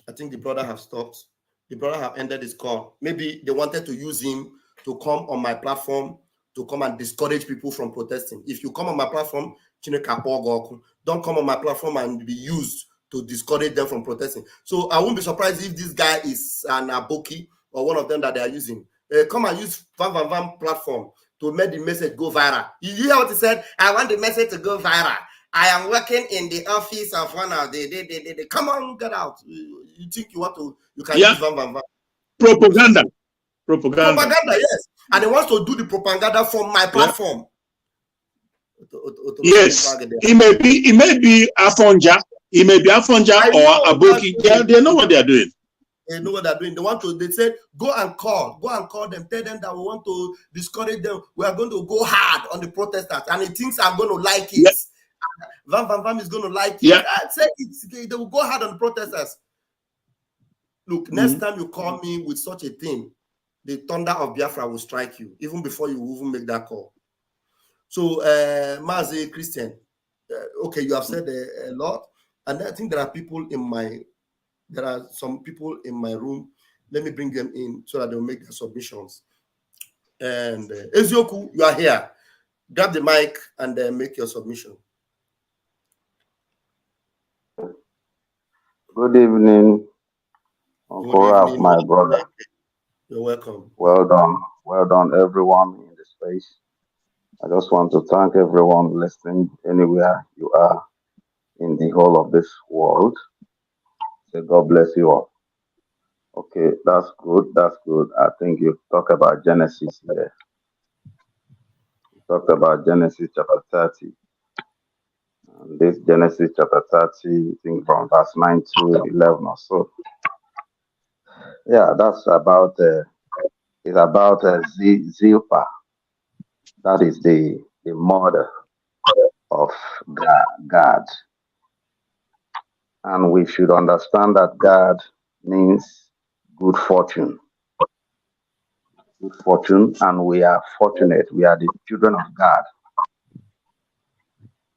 I think the brother have stopped. The brother have ended his call. Maybe they wanted to use him to come on my platform to come and discourage people from protesting. If you come on my platform, don't come on my platform and be used to discourage them from protesting. So I won't be surprised if this guy is an Aboki or one of them that they are using. Come and use Van platform to make the message go viral. You hear what he said? I want the message to go viral. I am working in the office of one of the come on, get out. You think you want to, you can use Van. Propaganda. Propaganda, yes. And he wants to do the propaganda from my platform. Yes. It may be Afonja. It may be Afonja or Aboki. They know what they are doing. They know what they're doing. They said, go and call them, tell them that we want to discourage them. We are going to go hard on the protesters. And he thinks I'm going to like it. Van is going to like it. I said they will go hard on the protesters. Look, next time you call me with such a thing, the thunder of Biafra will strike you, even before you even make that call. So, Mazi Christian, okay, you have said a lot. And I think there are some people in my room. Let me bring them in so that they'll make their submissions. And Ezioku, you are here. Grab the mic and make your submission. Good evening, Uncle my brother. You're welcome. Well done, everyone in the space. I just want to thank everyone listening anywhere you are in the whole of this world. Say God bless you all. Okay, that's good. I think you talk about Genesis here. You talked about Genesis chapter 30. And this Genesis chapter 30, I think from verse 9 to 11 or so. Yeah, that's about it's about Zilpah. That is the mother of God. And we should understand that God means good fortune. Good fortune, and we are fortunate. We are the children of God.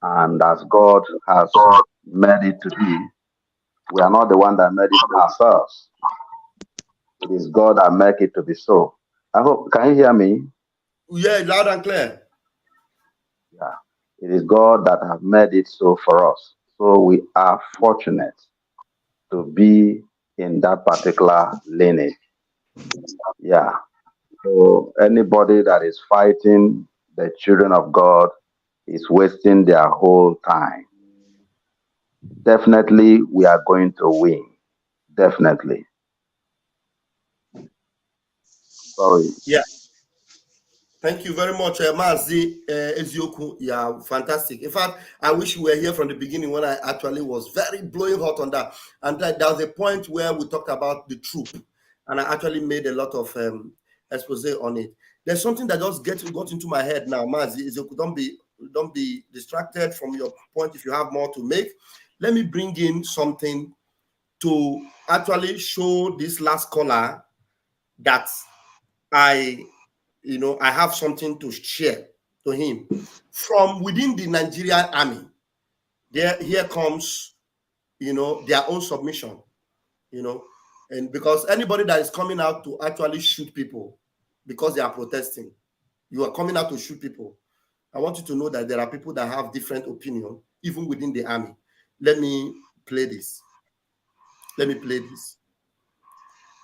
And as God has made it to be, we are not the one that made it ourselves. It is God that make it to be so. I hope, can you hear me? Yeah, loud and clear. Yeah. It is God that have made it so for us. So we are fortunate to be in that particular lineage. Yeah. So anybody that is fighting the children of God is wasting their whole time. Definitely, we are going to win. Definitely. Sorry. Yeah. Thank you very much, Mazi Ezioku. Yeah, fantastic. In fact, I wish you were here from the beginning when I actually was very blowing hot on that. And there was a point where we talked about the troop, and I actually made a lot of expose on it. There's something that just got into my head now, Mazi Ezioku. Don't be distracted from your point if you have more to make. Let me bring in something to actually show this last caller that I have something to share to him from within the Nigerian army. Here comes, their own submission, and because anybody that is coming out to actually shoot people because they are protesting, you are coming out to shoot people. I want you to know that there are people that have different opinion, even within the army. Let me play this.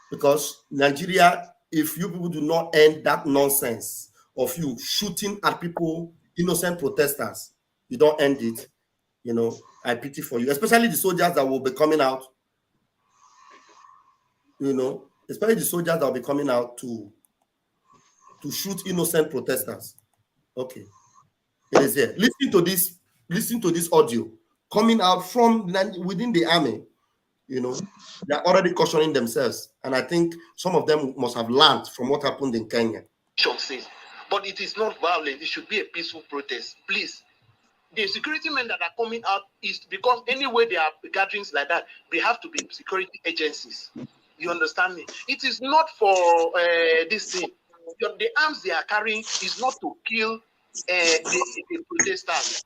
Because Nigeria, if you people do not end that nonsense of you shooting at people, innocent protesters, you don't end it, I pity for you, especially the soldiers that will be coming out, especially the soldiers that will be coming out to shoot innocent protesters. Okay, it is here. Listen to this audio coming out from within the army. They're already cautioning themselves. And I think some of them must have learned from what happened in Kenya. But it is not violent. It should be a peaceful protest. Please. The security men that are coming out is because anyway there are gatherings like that, they have to be security agencies. You understand me? It is not for this thing. The arms they are carrying is not to kill the protesters.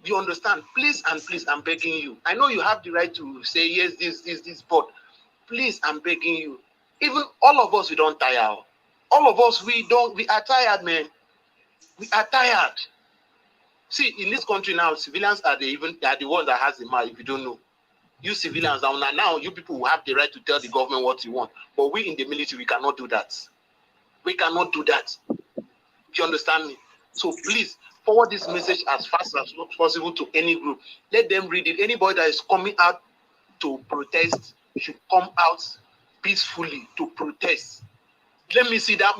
You understand? Please and please, I'm begging you. I know you have the right to say yes, this, but please, I'm begging you. Even all of us, we don't tire. All of us, we are tired, man. We are tired. See, in this country now, civilians are the ones that has the mouth, if you don't know. You civilians now, you people will have the right to tell the government what you want. But we in the military, we cannot do that. We cannot do that. Do you understand me? So please, forward this message as fast as possible to any group. Let them read it. Anybody that is coming out to protest should come out peacefully to protest. Let me see that.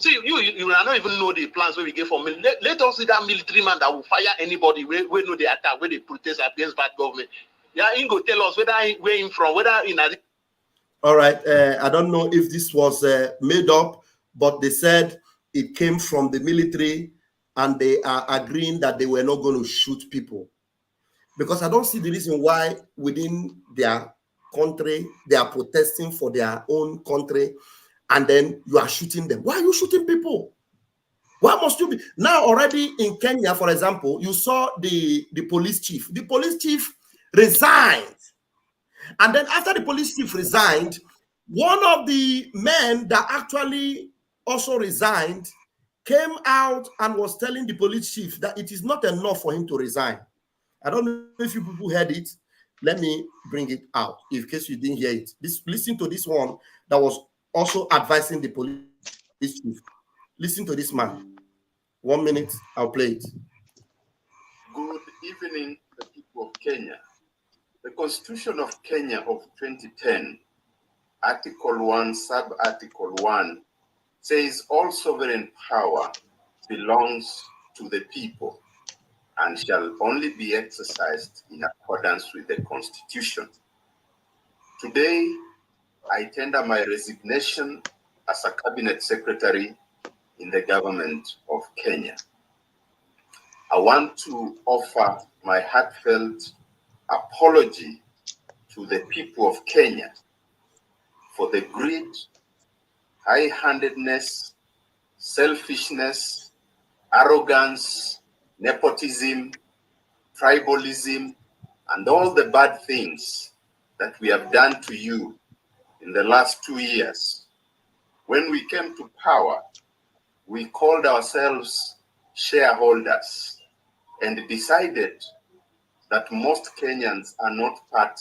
See, you not even know the plans where we get for me. Let us see that military man that will fire anybody where know they attack, where they protest against bad government. Yeah, he go tell us whether where him from, whether in a. All right. I don't know if this was made up, but they said it came from the military, and they are agreeing that they were not going to shoot people, because I don't see the reason why within their country they are protesting for their own country, and then you are shooting them. Why are you shooting people? Why must you be? Now already in Kenya, for example, you saw the police chief. The police chief resigned. And then after the police chief resigned, one of the men that actually also resigned came out and was telling the police chief that it is not enough for him to resign. I don't know if you people heard it. Let me bring it out in case you didn't hear it. Listen to this one that was also advising the police chief. Listen to this man. 1 minute, I'll play it. Good evening, the people of Kenya. The Constitution of Kenya of 2010, Article 1, Sub-Article 1, says all sovereign power belongs to the people and shall only be exercised in accordance with the Constitution. Today, I tender my resignation as a Cabinet Secretary in the government of Kenya. I want to offer my heartfelt apology to the people of Kenya for the greed, high-handedness, selfishness, arrogance, nepotism, tribalism, and all the bad things that we have done to you in the last 2 years. When we came to power, we called ourselves shareholders and decided that most Kenyans are not part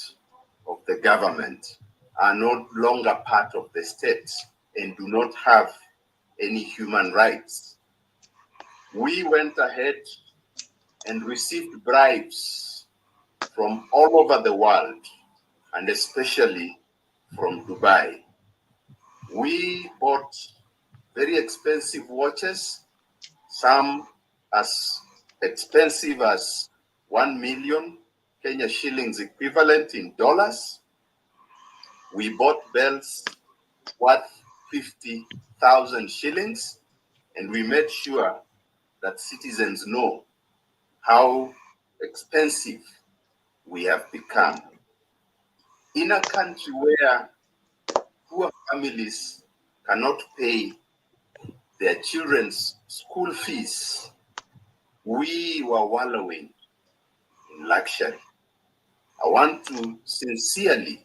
of the government, are no longer part of the state, and do not have any human rights. We went ahead and received bribes from all over the world, and especially from Dubai. We bought very expensive watches, some as expensive as 1 million Kenya shillings equivalent in dollars. We bought belts worth 50,000 shillings, and we made sure that citizens know how expensive we have become. In a country where poor families cannot pay their children's school fees, we were wallowing in luxury. I want to sincerely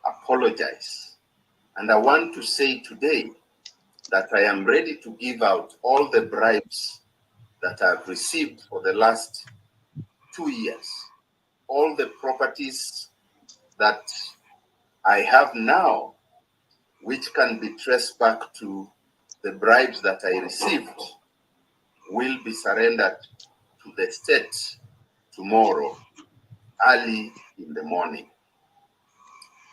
apologize, and I want to say today that I am ready to give out all the bribes that I've received for the last 2 years. All the properties that I have now, which can be traced back to the bribes that I received, will be surrendered to the state tomorrow, early in the morning.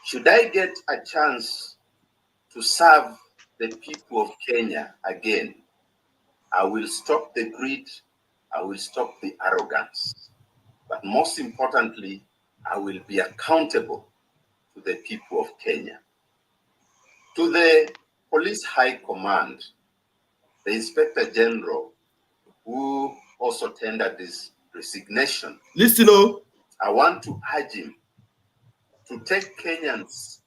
Should I get a chance to serve the people of Kenya again, I will stop the greed, I will stop the arrogance, but most importantly, I will be accountable to the people of Kenya. To the Police High Command, the Inspector General, who also tendered this resignation. Listen, oh. I want to urge him to take Kenyans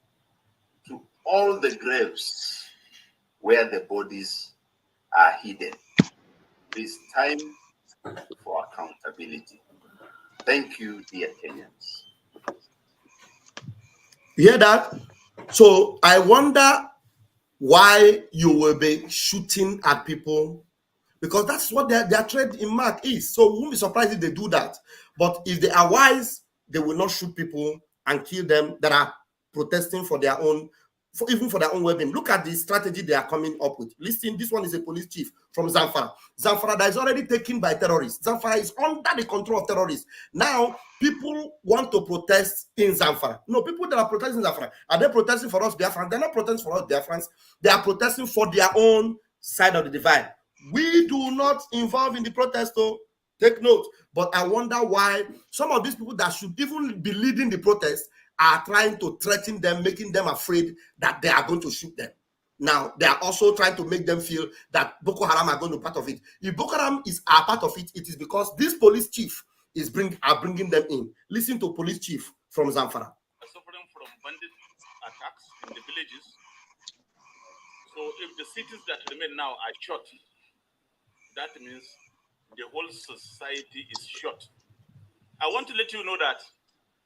to all the graves where the bodies are hidden. It is time for accountability. Thank you, dear Kenyans. You hear that? So I wonder why you will be shooting at people, because that's what their trade in mark is. So we won't be surprised if they do that. But if they are wise, they will not shoot people and kill them that are protesting for their own even for their own well-being. Look at the strategy they are coming up with. Listen, this one is a police chief from Zamfara. Zamfara that is already taken by terrorists. Zamfara is under the control of terrorists. Now, people want to protest in Zamfara. No, people that are protesting in Zamfara, are they protesting for us, Biafrans? They're not protesting for us, Biafrans. They are protesting for their own side of the divide. We do not involve in the protest, though. Take note. But I wonder why some of these people that should even be leading the protest are trying to threaten them, making them afraid that they are going to shoot them. Now, they are also trying to make them feel that Boko Haram are going to be part of it. If Boko Haram is a part of it, it is because this police chief is bringing them in. Listen to police chief from Zamfara. Suffering from bandit attacks in the villages. So if the cities that remain now are shot, that means the whole society is shot. I want to let you know that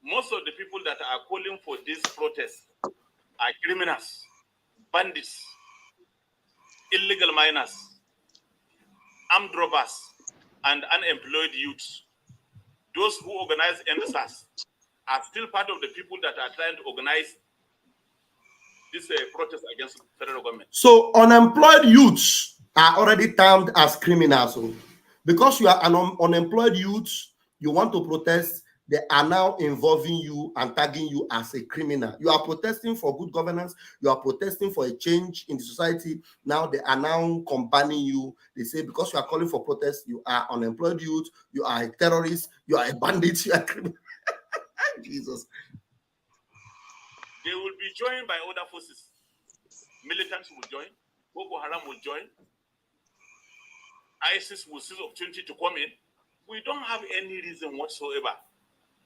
most of the people that are calling for this protest are criminals, bandits, illegal miners, armed robbers, and unemployed youths. Those who organize NSAS are still part of the people that are trying to organize this protest against the federal government. So unemployed youths are already termed as criminals. Because you are an unemployed youth, you want to protest, they are now involving you and tagging you as a criminal. You are protesting for good governance. You are protesting for a change in the society. Now they are now combining you. They say because you are calling for protest, you are unemployed youth, you are a terrorist, you are a bandit, you are a criminal. Jesus. They will be joined by other forces. Militants will join. Boko Haram will join. ISIS will seize opportunity to come in. We don't have any reason whatsoever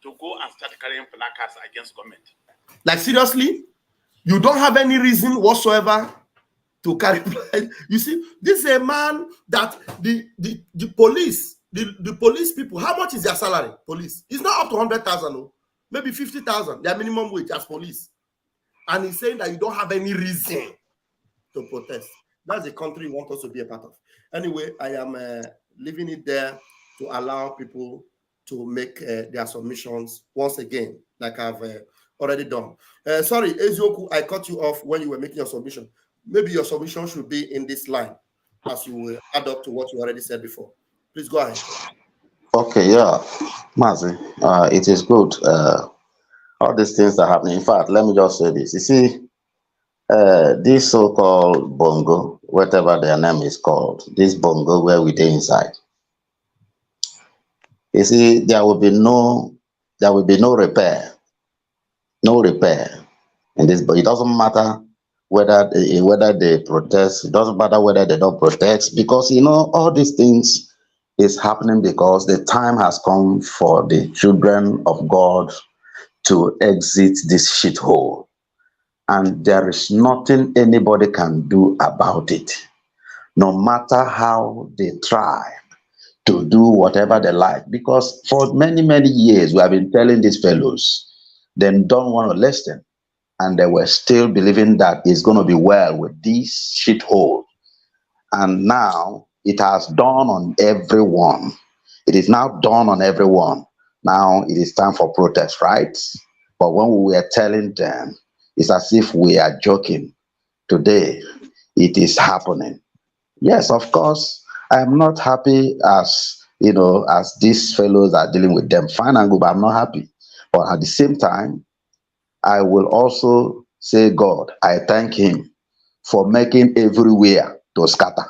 to go and start carrying placards against government. Like seriously, you don't have any reason whatsoever to carry. You see, this is a man that the police, the police people. How much is their salary? Police, it's not up to 100,000, no, maybe 50,000. Their minimum wage as police, and he's saying that you don't have any reason to protest. That's the country you want us to be a part of. Anyway, I am leaving it there to allow people to make their submissions once again, like I've already done. Sorry, Ezioku, I cut you off when you were making your submission. Maybe your submission should be in this line as you will add up to what you already said before. Please go ahead. Okay, yeah, Mazi, it is good. All these things are happening. In fact, let me just say this. You see, this so-called bongo, whatever their name is called, this bongo where we dey inside. You see, there will be no repair in this. But it doesn't matter whether they protest. It doesn't matter whether they don't protest, because you know all these things is happening because the time has come for the children of God to exit this shithole, and there is nothing anybody can do about it, no matter how they try to do whatever they like. Because for many years we have been telling these fellows they don't want to listen, and they were still believing that it's going to be well with this shithole. And now it has dawned on everyone. It is now dawned on everyone. Now it is time for protest, right? But when we were telling them, it's as if we are joking. Today it is happening. Yes, of course, I am not happy as as these fellows are dealing with them. Fine and good, but I'm not happy. But at the same time, I will also say, God, I thank him for making everywhere to scatter.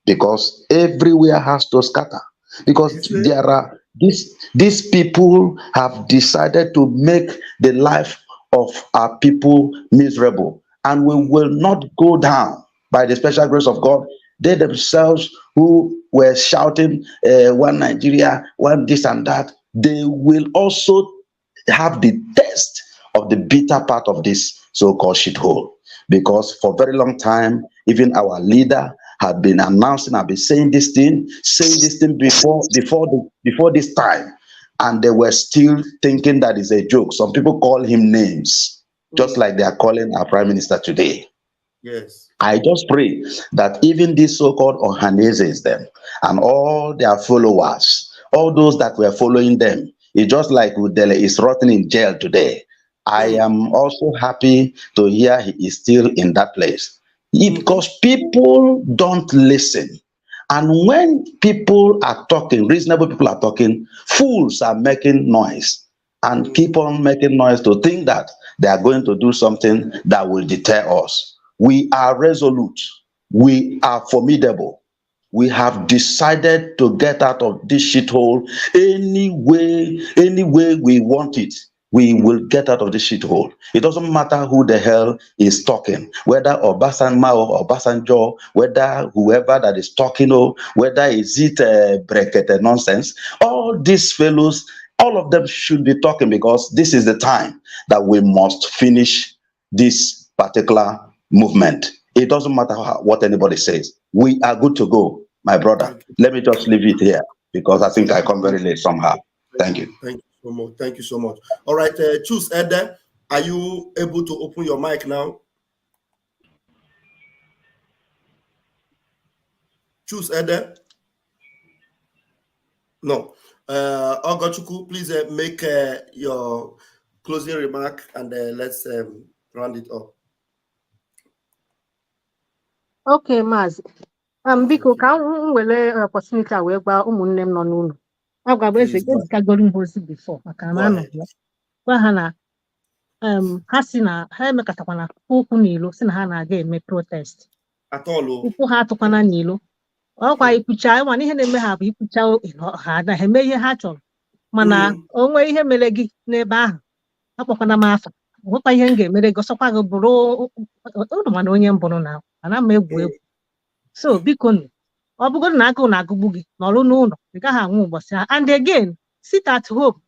Because everywhere has to scatter. Because there are these people have decided to make the life of our people miserable. And we will not go down by the special grace of God. They themselves who were shouting, one Nigeria, one this and that, they will also have the taste of the bitter part of this so-called shithole. Because for a very long time, even our leader had been announcing, I've been saying this thing before this time, and they were still thinking that is a joke. Some people call him names, just like they are calling our prime minister today. Yes. I just pray that even these so-called Ohanezes them and all their followers, all those that were following them, it's just like Udele is rotting in jail today. I am also happy to hear he is still in that place. Because people don't listen. And when people are talking, reasonable people are talking, fools are making noise and keep on making noise to think that they are going to do something that will deter us. We are resolute. We are formidable. We have decided to get out of this shithole any way we want it. We will get out of this shithole. It doesn't matter who the hell is talking, whether Obasanjo or Obasanjo, whether whoever that is talking, or whether is it brekete nonsense. All these fellows, all of them should be talking, because this is the time that we must finish this particular movement. It doesn't matter what anybody says. We are good to go, my brother. Let me just leave it here, because I think I come very late somehow. Thank you. Thank you so much. Thank you so much. All right, choose Ede. Are you able to open your mic now? Choose Ede. No. Ogochukwu, please make your closing remark, and let's round it up. Okay, Maz. Biko ka m were opportunity a wee gwa ụmụnne m nọ n'ụlọ. Agwa bụ eze ezikagoro m ozi before maka na anọ ya. Gwa ha na ha si na ha emekọtakwana okwu n'ilo si na ha na-aga eme protest. Ụkwụ ha atụkwana n'ilo. Ọkwa ikwucha ịma na ihe na-eme ha bụ ikwucha ha na eme ihe ha chọrọ. Mana onwe ihe mere gị n'ebe ahụ. Akpọkwana m afa. Nwekwa ihe m ga-emere gị ọsọkwa gị bụrụ ụlọ mana onye mbụrụ na ana m egwu egwu. So biko ọ bụgoro na agụụ na-agụgbu gị nọrụ n'ụlọ ị gaghị anwụ ụbọchị ha. And again, sit at home.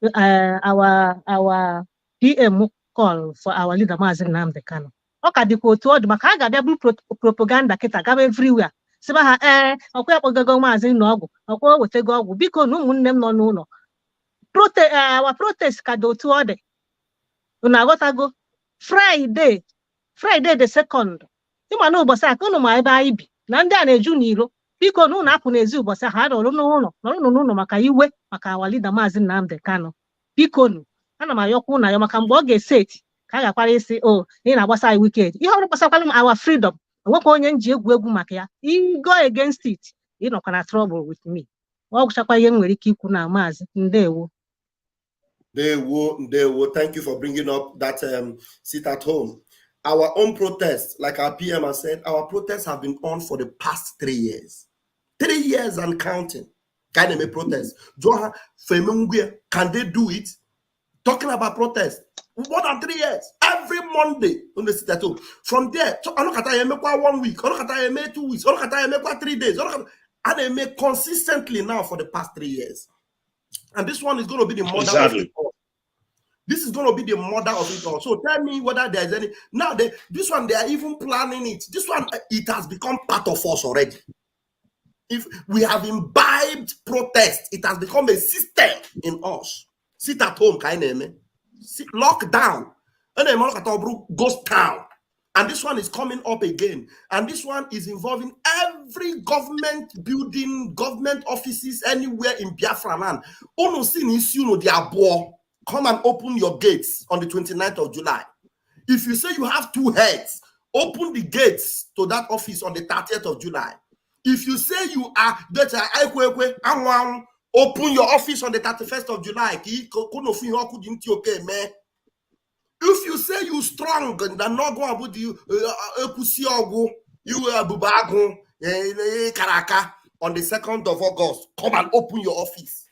Our PM call for our leader Maazị Nnamdi Kanu. Ọ ka dịkwa otu ọ dị maka a ga-abịa bụrụ propaganda kịta gaba everywhere. Sịba ha ọkwa ya kpọgago Maazị n'ọgwụ ọkwa o wetego ọgwụ. Biko na ụmụnne m nọ n'ụlọ. Our protest ka dị otu ọ dị. Unu aghọtago? Friday the 2nd. Ịma na ụbọchị a ka unu ma ebe anyị bi na ndị a na-eju n'iro. Biko na unu apụ n'ezi ụbọchị ha nọrọ n'ụlọ maka iwe maka our leader Maazị Nnamdi Kanu. Biko nu ana m ayọkwa ụnụ ayọ maka mgbe ọ ga-eseti ka a ga-akwara isi ị na-agbasa anyị wicked. Ihe ọrụ gbasakwala m our freedom. Enwekwa onye nji egwu maka ya. I go against it. Ị nọkwa na trouble with me. Ọ gwụchakwa ihe m nwere ike ikwu na Maazị. Ndewo. Ndewo. Thank you for bringing up that sit at home. Our own protests, like our PM has said, our protests have been on for the past 3 years. 3 years and counting. Can they make protests? Can they do it? Talking about protests. More than 3 years. Every Monday, on the sit at home. From there, I look at I make 1 week. I look at I make 2 weeks. I look at I make 3 days. And they make consistently now for the past 3 years. And this one is going to be the mother of it all. This is going to be the mother of it all. So tell me whether there's any. Now, this one, they are even planning it. This one, it has become part of us already. If we have imbibed protest, it has become a system in us. Sit at home, lock down. Ghost town. And this one is coming up again. And this one is involving every government building, government offices, anywhere in Biafra land. Come and open your gates on the 29th of July. If you say you have 2 heads, open the gates to that office on the 30th of July. If you say you are, open your office on the 31st of July. If you say you strong and not going about you on the 2nd of August, come and open your office.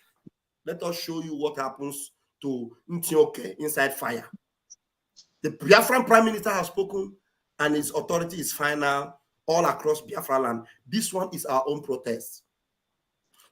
Let us show you what happens to Ntioke inside fire. The Biafran Prime Minister has spoken, and his authority is final all across Biafra land. This one is our own protest.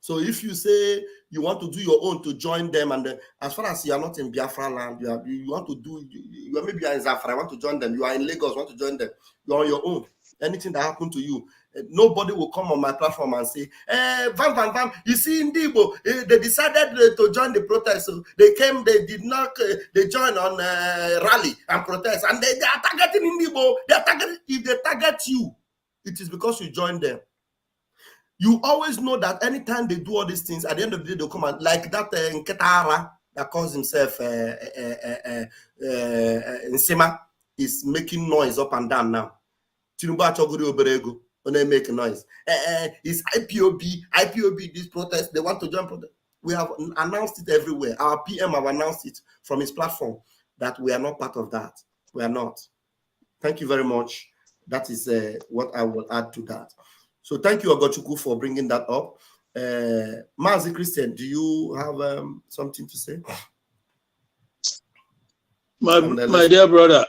So if you say you want to do your own to join them, and as far as you are not in Biafra land, you want to do, maybe you are in Zafra, want to join them, you are in Lagos, want to join them, you are on your own. Anything that happened to you, nobody will come on my platform and say, Vam, you see in Igbo, they decided to join the protest. So they came, they did not, they joined on rally and protest, and they are targeting in Igbo. They are targeting, if they target you, it is because you joined them. You always know that anytime they do all these things, at the end of the day, they'll come and like that in Ketara, that calls himself Nsema is making noise up and down now. Tinubu achoguri oberego, when make noise. It's IPOB, this protest, they want to join protest. We have announced it everywhere. Our PM have announced it from his platform that we are not part of that. We are not. Thank you very much. That is what I will add to that. So thank you, Ogochukwu, for bringing that up. Mazi Christian, do you have something to say? My dear brother,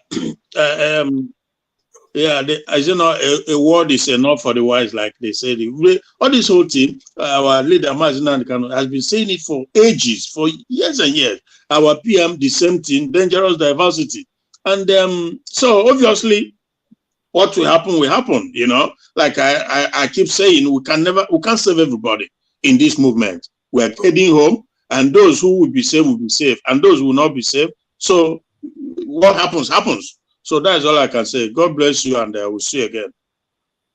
yeah, as you know, a word is enough for the wise, like they said. All this whole thing, our leader Mazinan has been saying it for ages, for years and years. Our PM, the same thing, dangerous diversity, and so obviously, what will happen. You know, like I keep saying, we can't save everybody in this movement. We are heading home, and those who will be safe, and those who will not be safe. So what happens. So that is all I can say. God bless you, and I will see you again.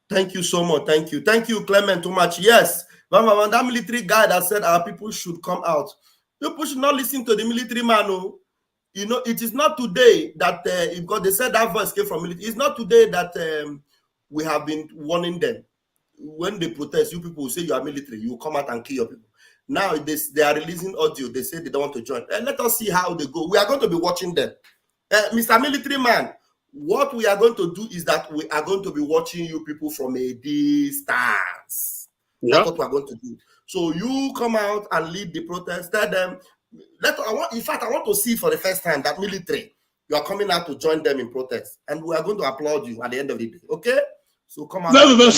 Thank you so much. Thank you, Clement, too much. Yes, that military guy that said our people should come out. People should not listen to the military man. Oh. You know, it is not today that because they said that voice came from military. It's not today that we have been warning them. When they protest, you people will say you are military. You will come out and kill your people. Now they are releasing audio. They say they don't want to join. Let us see how they go. We are going to be watching them. Mr. Military Man, what we are going to do is that we are going to be watching you people from a distance. That's what we are going to do. So you come out and lead the protest. Tell them. In fact, I want to see for the first time that military, you are coming out to join them in protest, and we are going to applaud you at the end of the day. Okay? So come out. Very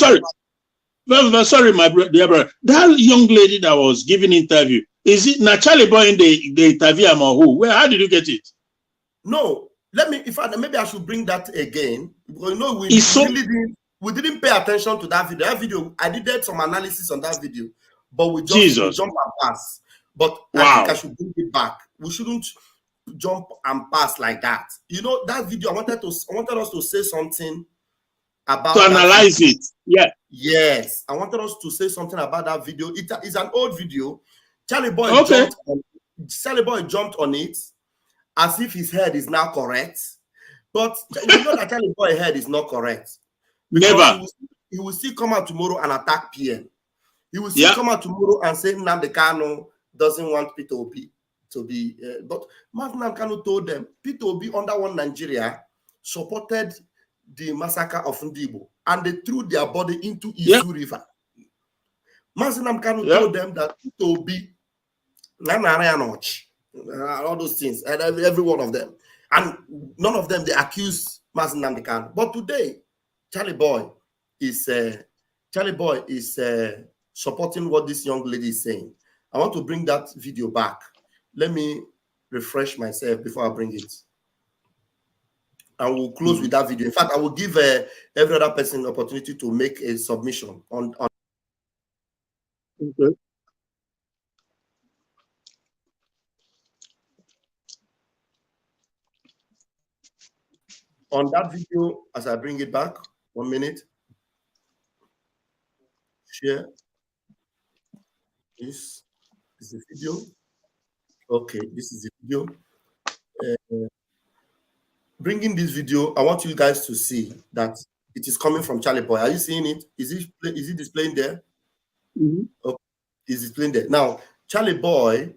sorry, my dear brother. That young lady that was giving interview, is it Charlie Boy in the interview or who? How did you get it? No, in fact, maybe I should bring that again. Because you know, we didn't pay attention to that video. That video, I did some analysis on that video, but we just jump and pass. But I think I should bring it back. We shouldn't jump and pass like that. You know, that video, I wanted us to say something about to analyze it. Yeah. Yes, I wanted us to say something about that video. It is an old video. Charlie Boy jumped on it as if his head is now correct. But you know that Charlie Boy's head is not correct. Never. He will still come out tomorrow and attack PM. He will still come out tomorrow and say Nnamdi Kanu doesn't want Peter Obi to be. But Nnamdi Kanu told them Peter Obi under one Nigeria supported the massacre of Ndibo, and they threw their body into Isu River. Nnamdi Kanu told them that Peter Obi, all those things, and every one of them, and none of them they accused Nnamdi Kanu. But today, Charlie Boy is supporting what this young lady is saying. I want to bring that video back. Let me refresh myself before I bring it. I will close with that video. In fact, I will give every other person the opportunity to make a submission on. Okay. On that video, as I bring it back, 1 minute. Share. This is the video. Okay, this is the video. Bringing this video, I want you guys to see that it is coming from Charlie Boy. Are you seeing it? Is it displaying there? Mm-hmm. Okay, it's displaying there. Now, Charlie Boy,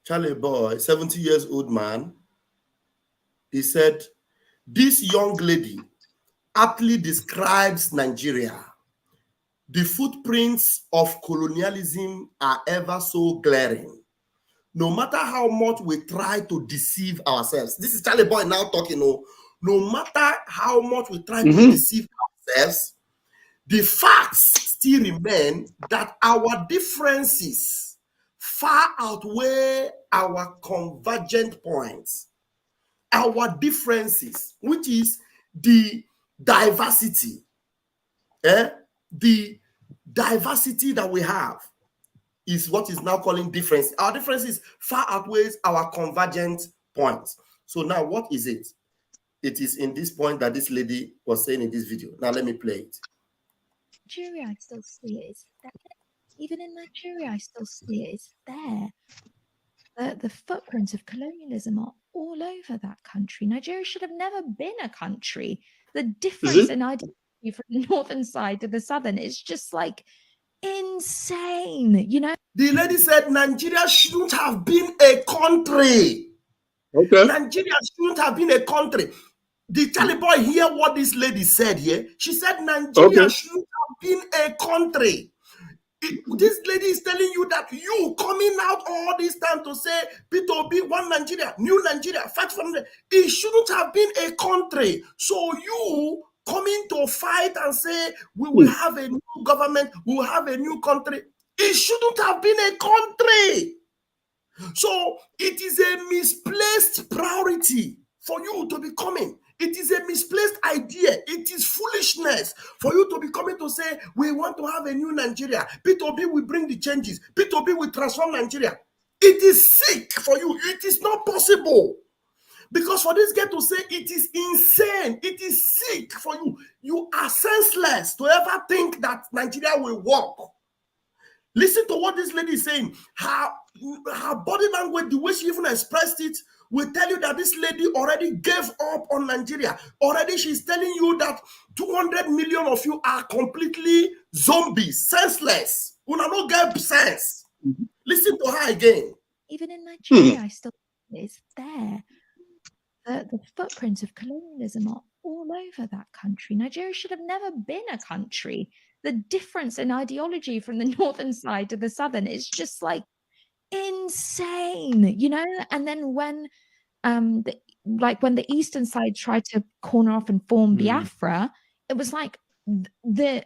70 years old man, he said, this young lady aptly describes Nigeria. The footprints of colonialism are ever so glaring. No matter how much we try to deceive ourselves, this is Charlie Boy now talking. No matter how much we try to deceive ourselves, the facts still remain that our differences far outweigh our convergent points. Our differences, which is the diversity, the diversity that we have, is what is now calling difference. Our differences far outweighs our convergent points. So now what is it? It is in this point that this lady was saying in this video. Now let me play it. Nigeria, I still see it. Even in Nigeria, I still see it. It's there. The footprints of colonialism are all over that country. Nigeria should have never been a country. The difference in ideology from the northern side to the southern is just like insane, you know? The lady said Nigeria shouldn't have been a country. Okay. Nigeria shouldn't have been a country. Did Charlie Boy hear what this lady said here? She said Nigeria shouldn't have been a country. This lady is telling you that you coming out all this time to say P2B, one Nigeria, new Nigeria, fight from the, it shouldn't have been a country. So you coming to fight and say we will have a new government, we will have a new country. It shouldn't have been a country. So it is a misplaced priority for you to be coming. It is a misplaced idea. It is foolishness for you to be coming to say, we want to have a new Nigeria. P2B will bring the changes. P2B will transform Nigeria. It is sick for you. It is not possible. Because for this guy to say it is insane, it is sick for you. You are senseless to ever think that Nigeria will work. Listen to what this lady is saying. Her body language, the way she even expressed it, will tell you that this lady already gave up on Nigeria. Already she's telling you that 200 million of you are completely zombies, senseless. You don't get sense. Listen to her again. Even in Nigeria, I still think it's there. The footprints of colonialism are all over that country. Nigeria should have never been a country. The difference in ideology from the northern side to the southern is just like insane, you know? And then when when the eastern side tried to corner off and form Biafra, it was like the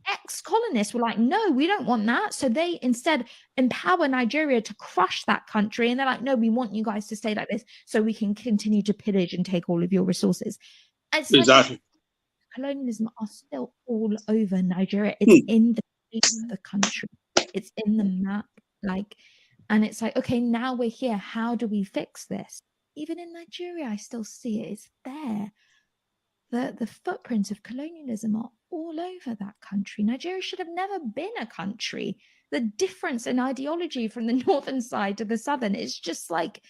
ex-colonists were like, no, we don't want that. So they instead empower Nigeria to crush that country. And they're like, no, we want you guys to stay like this so we can continue to pillage and take all of your resources. It's exactly. Like colonialism are still all over Nigeria. It's in the shape of the country. It's in the map. And it's like, okay, now we're here. How do we fix this? Even in Nigeria, I still see it. It's there. The footprints of colonialism are all over that country. Nigeria should have never been a country. The difference in ideology from the northern side to the southern is just like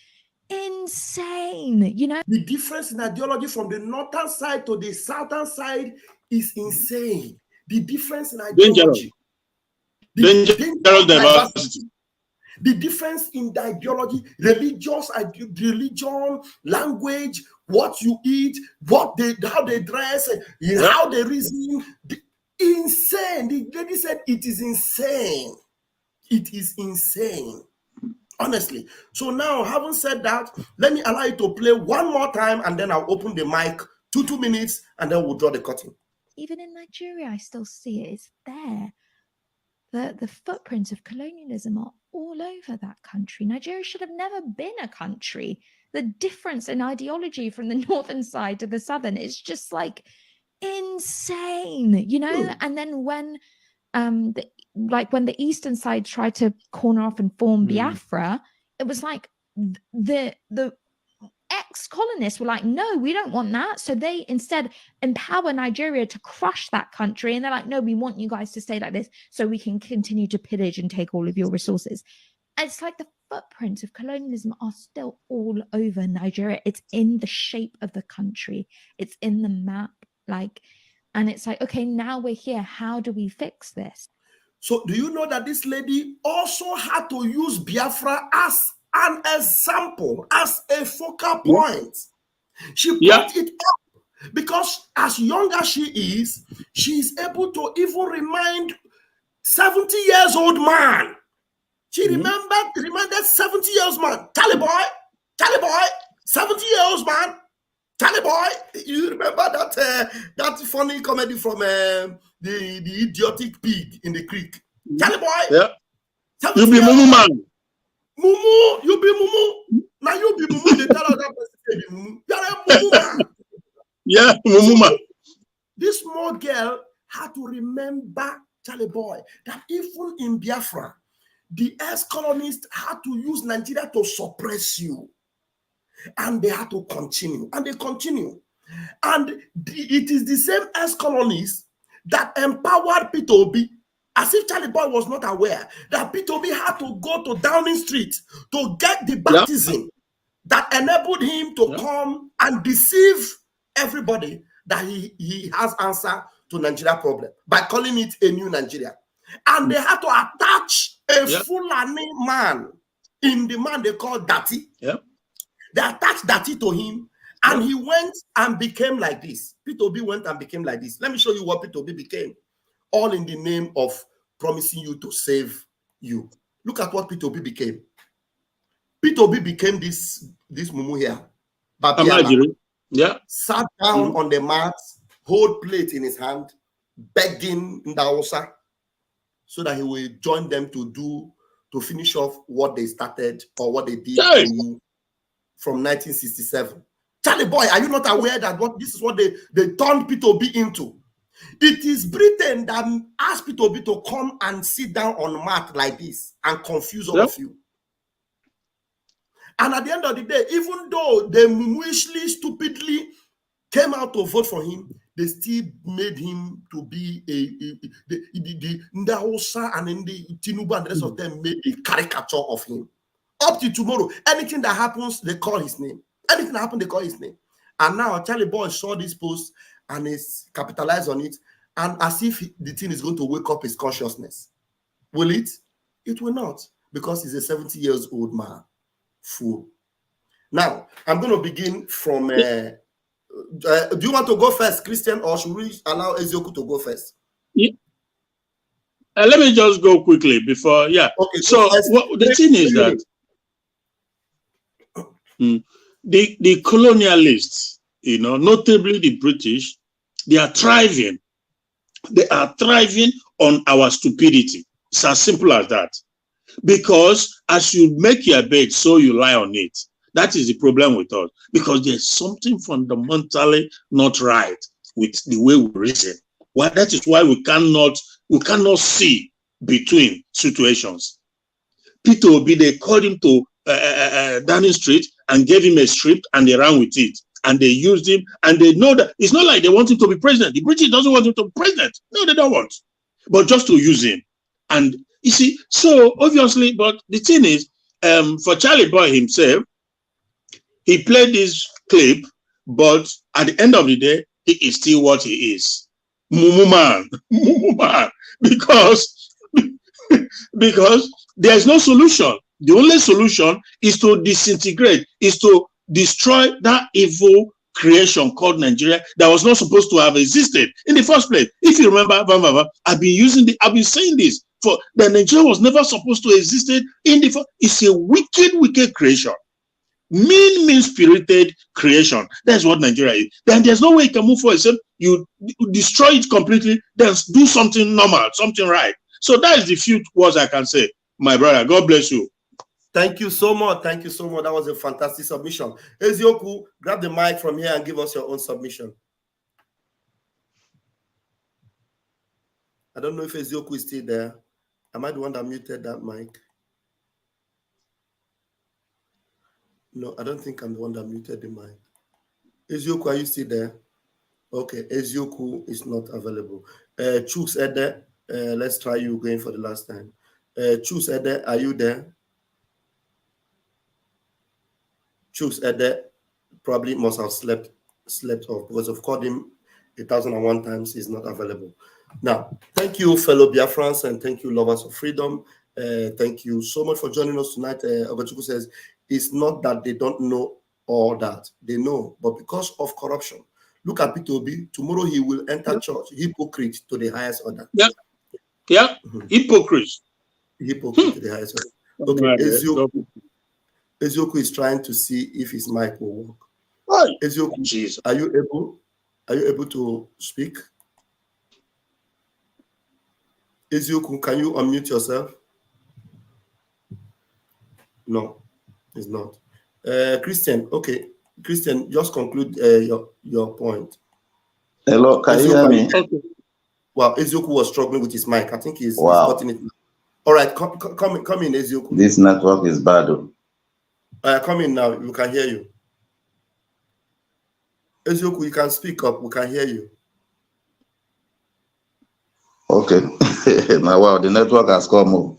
insane, you know? The difference in ideology from the northern side to the southern side is insane. The difference in ideology. Dangerous diversity. The difference in the ideology, religion, language, what you eat, how they dress, how they reason. Insane. The lady said it is insane. It is insane. Honestly. So now, having said that, let me allow you to play one more time and then I'll open the mic 2 minutes and then we'll draw the curtain. Even in Nigeria, I still see it. It's there. The footprints of colonialism are all over that country. Nigeria should have never been a country. The difference in ideology from the northern side to the southern is just like insane, you know? And then when the eastern side tried to corner off and form Biafra, it was like the ex-colonists were like, no, we don't want that. So they instead empower Nigeria to crush that country. And they're like, no, we want you guys to stay like this so we can continue to pillage and take all of your resources. And it's like the footprints of colonialism are still all over Nigeria. It's in the shape of the country. It's in the map. And it's like, okay, now we're here. How do we fix this? So do you know that this lady also had to use Biafra as an example, as a focal point? She brought it up because as young as she is able to even remind 70 years old man. She reminded 70 years man, Charlie boy, 70 years old man, Charlie boy. You remember that funny comedy from the idiotic pig in the creek? Charlie boy. Yeah. You be Mumu man. Mumu, you be Mumu. Now you be Mumu. They tell us that person be Mumu. You are a Mumu man. Yeah, Mumu man. This small girl had to remember, Charlie boy, that even in Biafra, the ex-colonists had to use Nigeria to suppress you. And they had to continue. And they continue. And it is the same ex-colonists that empowered P2B As if Charlie Boy was not aware that P2B had to go to Downing Street to get the baptism that enabled him to come and deceive everybody that he has answer to Nigeria problem by calling it a new Nigeria. And they had to attach a Fulani man in the man they call Dati. They attached Dati to him, and he went and became like this. P2B went and became like this. Let me show you what P2B became. All in the name of promising you to save you. Look at what P2B became. P2B became this mumu here. Babiala. Sat down on the mat, hold plate in his hand, begging Ndaosa so that he will join them to finish off what they started or what they did from 1967. Charlie Boy, are you not aware that this is what they turned P2B into? It is Britain that asked P2B to come and sit down on mat like this and confuse all of you. And at the end of the day, even though they mumuishly, stupidly came out to vote for him, they still made him to be the Ndaosa and then the Tinubu and the rest of them made a caricature of him. Up to tomorrow, anything that happens, they call his name. Anything that happens, they call his name. And now Charlie Boy saw this post and is capitalized on it, and as if the thing is going to wake up his consciousness. Will it? It will not, because he's a 70-year-old man. Fool. Now, I'm going to begin from... do you want to go first, Christian, or should we allow Ezioku to go first? Let me just go quickly before... Okay, so the thing is that the colonialists, notably the British, they are thriving. They are thriving on our stupidity. It's as simple as that. Because as you make your bed, so you lie on it. That is the problem with us. Because there's something fundamentally not right with the way we reason. Well, that is why we cannot see between situations. P2B, they called him to Downing Street and gave him a script, and they ran with it. And they used him, and they know that it's not like they want him to be president. The British doesn't want him to be president. No, they don't want. But just to use him. And you see, so obviously, but the thing is, for Charlie Boy himself, he played this clip, but at the end of the day, he is still what he is. Mumu man. Because there's no solution. The only solution is to disintegrate, is to destroy that evil creation called Nigeria that was not supposed to have existed in the first place. If you remember, I've been saying this for that Nigeria was never supposed to exist in the first. It's a wicked creation. Mean-spirited creation. That's what Nigeria is. Then there's no way you can move forward except you destroy it completely, then do something normal, something right. So that is the few words I can say, my brother. God bless you. Thank you so much. Thank you so much. That was a fantastic submission. Ezioku, grab the mic from here and give us your own submission. I don't know if Ezioku is still there. Am I the one that muted that mic? No, I don't think I'm the one that muted the mic. Ezioku, are you still there? Okay, Ezioku is not available. Chooks Ede, let's try you again for the last time. Chooks Ede, are you there? Chooks Ede probably must have slept off because I've called him 1,001 times. He's not available. Now, thank you, fellow Biafrans, and thank you, lovers of freedom. Thank you so much for joining us tonight. Ogochukwu says, it's not that they don't know all that. They know, but because of corruption. Look at P2B. Tomorrow he will enter church. Hypocrite to the highest order. Hypocrite. Hypocrite to the highest order. Okay, Ezioku is trying to see if his mic will work. Ezioku, are you able to speak? Ezioku, can you unmute yourself? No, it's not. Christian, okay. Christian, just conclude your point. Hello, can you hear me? Well, Ezioku was struggling with his mic. I think he's gotten it. All right, come in, Ezioku. This network is bad. Come in now. We can hear you. Ezioku, you can speak up. We can hear you. Okay. Now, wow, the network has come.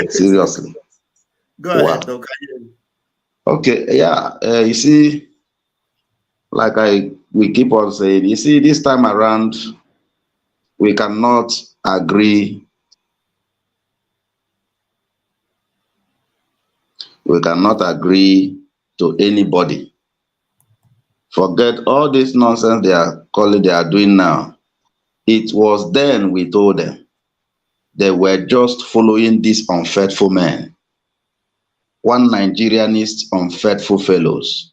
Seriously. Go ahead, Wow. Dr. Okay, yeah. You see, like we keep on saying, you see, this time around, we cannot agree. We cannot agree to anybody. Forget all this nonsense they are doing now. It was then we told them they were just following these unfaithful men. One Nigerianist unfaithful fellows.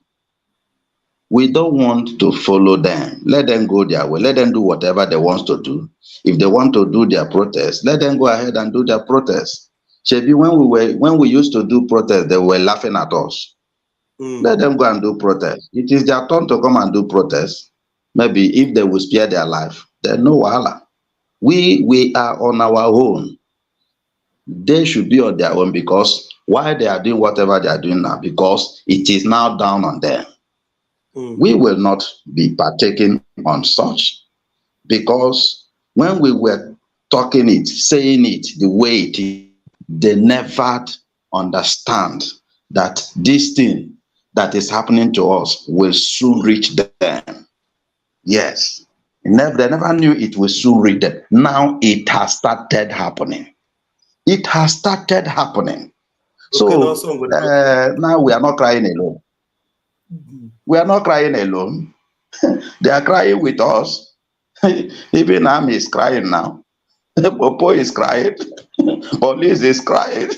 We don't want to follow them. Let them go their way. Let them do whatever they want to do. If they want to do their protest, let them go ahead and do their protest. Shebi, when we used to do protest, they were laughing at us. Let them go and do protest. It is their turn to come and do protest. Maybe if they will spare their life, then no wahala. We are on our own. They should be on their own, because why they are doing whatever they are doing now? Because it is now down on them. We will not be partaking on such, because when we were talking it, saying it the way it is, they never understand that this thing that is happening to us will soon reach them. Yes. They never knew it will soon reach them. Now it has started happening. It has started happening. So now we are not crying alone. We are not crying alone. They are crying with us. Even Ami is crying now. Popo is crying. Police is crying.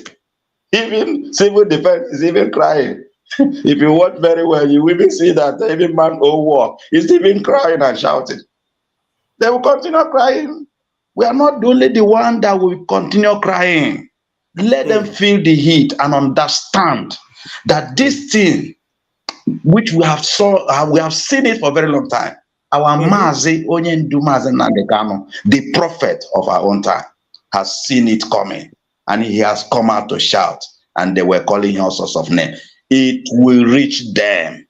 Even civil defense is even crying. If you watch very well, you will even see that even man or war is even crying and shouting. They will continue crying. We are not only the one that will continue crying. Let them feel the heat and understand that this thing, which we have seen it for a very long time. Our Mazi Onyendu Mazi Nandekano, the prophet of our own time, has seen it coming, and he has come out to shout, and they were calling him all sorts of names. It will reach them.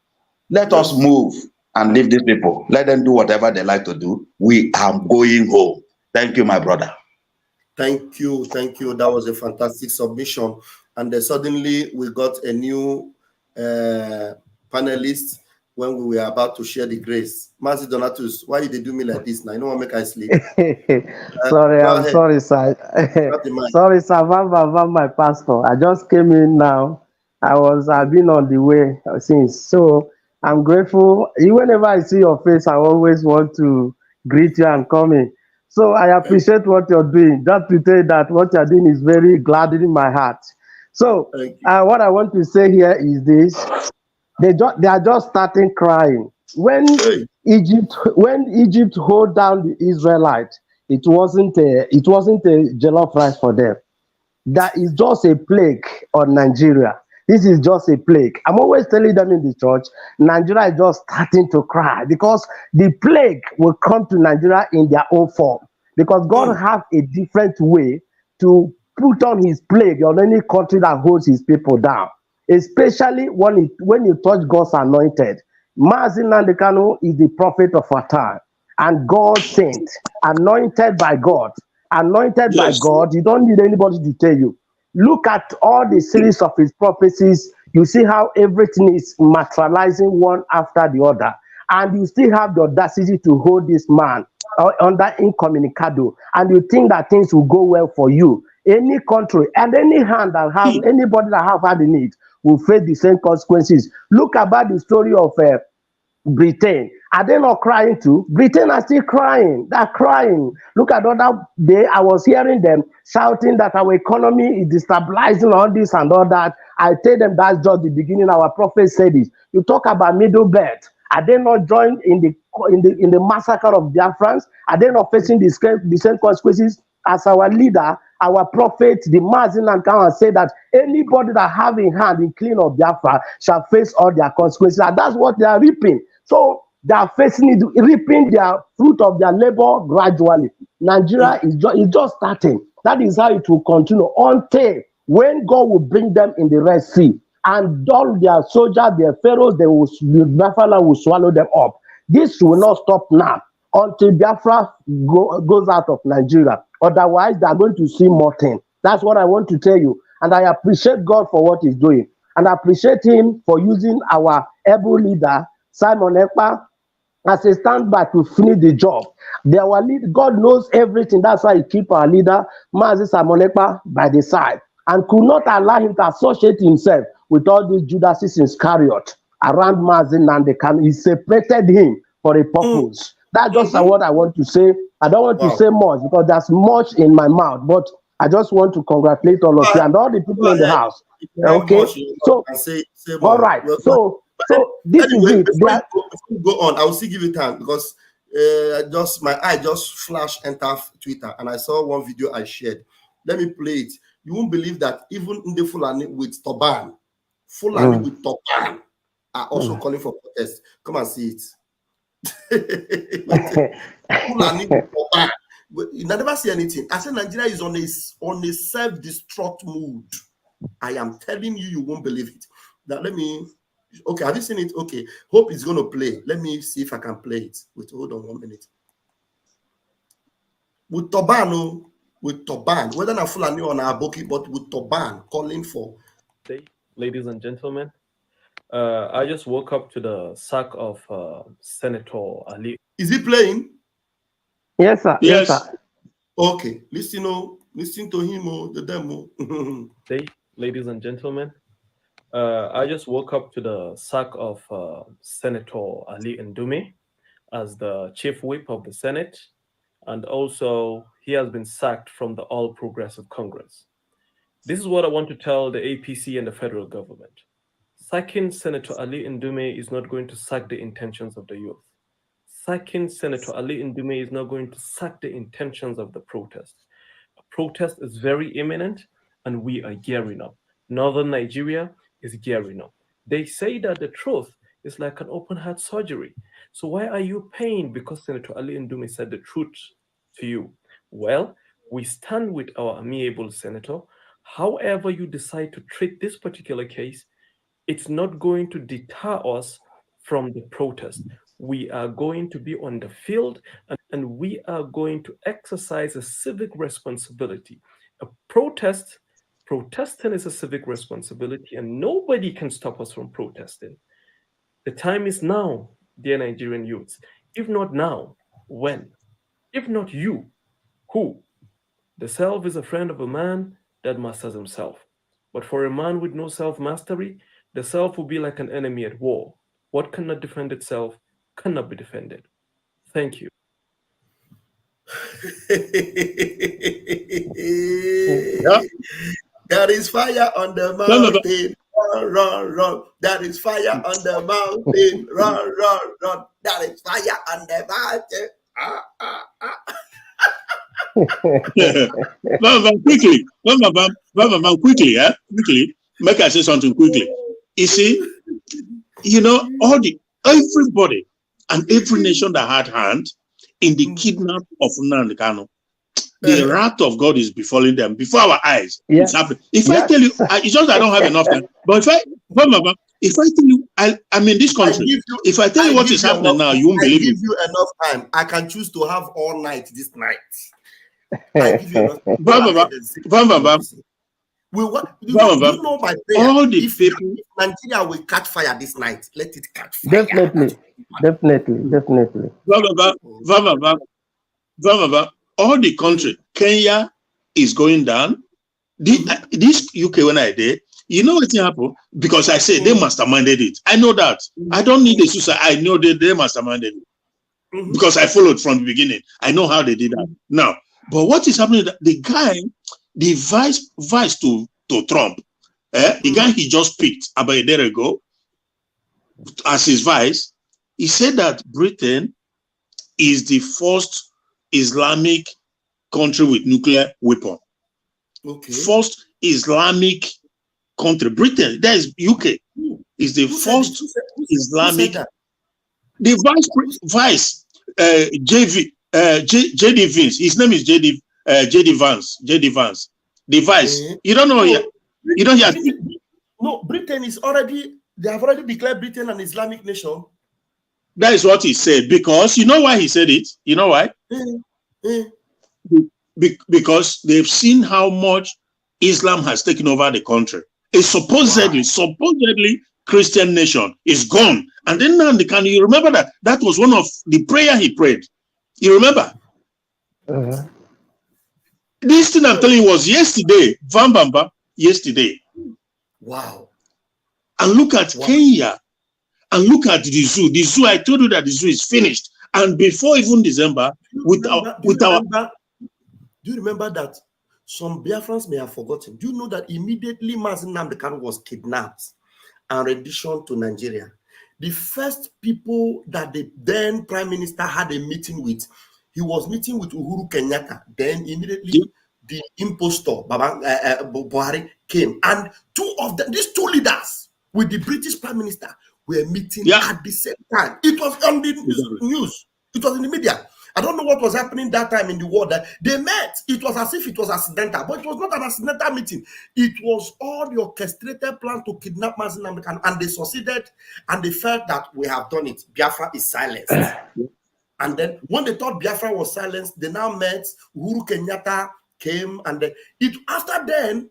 Let us move and leave these people. Let them do whatever they like to do. We are going home. Thank you, my brother. Thank you. Thank you. That was a fantastic submission. And then suddenly we got a new panelist when we were about to share the grace. Mazi Donatus, why did they do me like this now? I don't want to make I sleep. Sorry, I'm sorry, sir. Sorry, sir. Van, my pastor. I just came in now. I've been on the way since. So I'm grateful. Whenever I see your face, I always want to greet you and come in. So I appreciate what you're doing. Just to tell you that what you're doing is very gladdening my heart. So what I want to say here is this. They are just starting crying. When Egypt hold down the Israelites, it wasn't a jollof rice for them. That is just a plague on Nigeria. This is just a plague. I'm always telling them in the church, Nigeria is just starting to cry, because the plague will come to Nigeria in their own form. Because God has a different way to put on his plague on any country that holds his people down. Especially when you touch God's anointed. Mazi Nandekano is the prophet of our time, and God sent, anointed by God. Anointed by God, you don't need anybody to tell you. Look at all the series of his prophecies. You see how everything is materializing one after the other. And you still have the audacity to hold this man under incommunicado. And you think that things will go well for you. Any country and any hand that have anybody that have had the need will face the same consequences. Look about the story of Britain. Are they not crying too? Britain are still crying. They're crying. Look at the other day, I was hearing them shouting that our economy is destabilizing, all this and all that. I tell them that's just the beginning. Our prophet said it. You talk about Middle Belt. Are they not joined in the massacre of Biafrans? Are they not facing the same consequences? As our leader, our prophet, the Mazi Nandekano, say that anybody that have in hand in clean of Biafra shall face all their consequences. And that's what they are reaping. So they are facing it, reaping their fruit of their labor gradually. Nigeria is just starting. That is how it will continue until when God will bring them in the Red Sea, and all their soldiers, their pharaohs, the Biafra will swallow them up. This will not stop now. until Biafra goes out of Nigeria. Otherwise, they are going to see more things. That's what I want to tell you. And I appreciate God for what he's doing. And I appreciate him for using our able leader, Simon Ekpa, as a standby to finish the job. Our lead, God knows everything. That's why he keep our leader, Mazi Simon Ekpa, by the side. And could not allow him to associate himself with all these Judases Iscariot around Mazi Nandekan. He separated him for a purpose. That's just what I want to say. I don't want to say much because there's much in my mouth, but I just want to congratulate all of you and all the people in the house. Okay, so all right, so this anyway, is it. Before you go on, I will still give you time because my eye just flashed enter Twitter and I saw one video I shared. Let me play it. You won't believe that even in the Fulani with Toban are also calling for protest. Come and see it. Fulani with Toban. You never see anything. I said Nigeria is on a self-destruct mood. I am telling you, you won't believe it. Now let me. Okay, have you seen it? Okay, hope it's going to play. Let me see if I can play it. Wait, hold on 1 minute. With Toban, whether not Fulani or Aboki, but with Toban calling for. Ladies and gentlemen, I just woke up to the sack of Senator Ali. Is he playing? Yes, sir. Yes, sir. Okay, listen to him, the demo. Ladies and gentlemen, I just woke up to the sack of Senator Ali Ndume as the chief whip of the Senate, and also he has been sacked from the All Progressive Congress. This is what I want to tell the APC and the federal government. Sacking Senator Ali Ndume is not going to sack the intentions of the youth. Sacking Senator Ali Ndume is not going to sack the intentions of the protest. A protest is very imminent, and we are gearing up. Northern Nigeria is gearing up. They say that the truth is like an open heart surgery. So why are you pained because Senator Ali Ndume said the truth to you? Well, we stand with our amiable senator. However you decide to treat this particular case, it's not going to deter us from the protest. We are going to be on the field and we are going to exercise a civic responsibility. Protesting is a civic responsibility and nobody can stop us from protesting. The time is now, dear Nigerian youths. If not now, when? If not you, who? The self is a friend of a man that masters himself. But for a man with no self-mastery, the self will be like an enemy at war. What cannot defend itself cannot be defended. Thank you. Yeah. There is fire on the mountain. Run, run, run. There is fire on the mountain. Run, run, run. There is fire on the mountain. Quickly, make I say something quickly. You see, everybody and every nation that had hand in the kidnap of Nnamdi Kanu, the wrath of God is befalling them before our eyes. It's happening. If I tell you, it's just I don't have enough time. But if I tell you, I'm in this country. If I tell you what is happening now, you won't believe it. I give you enough time. I can choose to have all night this night. I give you enough time. You know my prayer. All the people, if Nigeria will catch fire this night, let it catch fire. Definitely. All the country, Kenya is going down. This UK when I did, you know what happened? Because I said they masterminded it. I know that. I don't need a suicide. I know they masterminded it. Because I followed from the beginning. I know how they did that. Now, but what is happening? The guy, the vice to Trump, the guy he just picked about a day ago as his vice, he said that Britain is the first Islamic country with nuclear weapon. Okay. First Islamic country. Britain, that is UK, is the first Islamic. The vice JD Vance. His name is JD Vance. JD Vance. The vice. You don't know yet. You don't hear. No, Britain is already. They have already declared Britain an Islamic nation. That is what he said. Because you know why he said it? You know why? Because they've seen how much Islam has taken over the country. A supposedly Christian nation is gone. And then now, can you remember that? That was one of the prayer he prayed. You remember? This thing I'm telling you was yesterday. Vambamba, yesterday. Wow. And look at Kenya. And look at the zoo. The zoo, I told you that the zoo is finished. And before even December, do you remember that some Biafrans may have forgotten? Do you know that immediately Mazi Nnamdi Kanu was kidnapped and renditioned to Nigeria? The first people that the then Prime Minister had a meeting with, he was meeting with Uhuru Kenyatta. Then immediately the impostor, Buhari, came. And these two leaders with the British Prime Minister were meeting at the same time. It was on the news. It was in the media. I don't know what was happening that time in the world. They met. It was as if it was accidental, but it was not an accidental meeting. It was all the orchestrated plan to kidnap Mazi Nnamdi Kanu, and they succeeded, and they felt that we have done it. Biafra is silenced. And then when they thought Biafra was silenced, they now met. Uhuru Kenyatta came, and after then,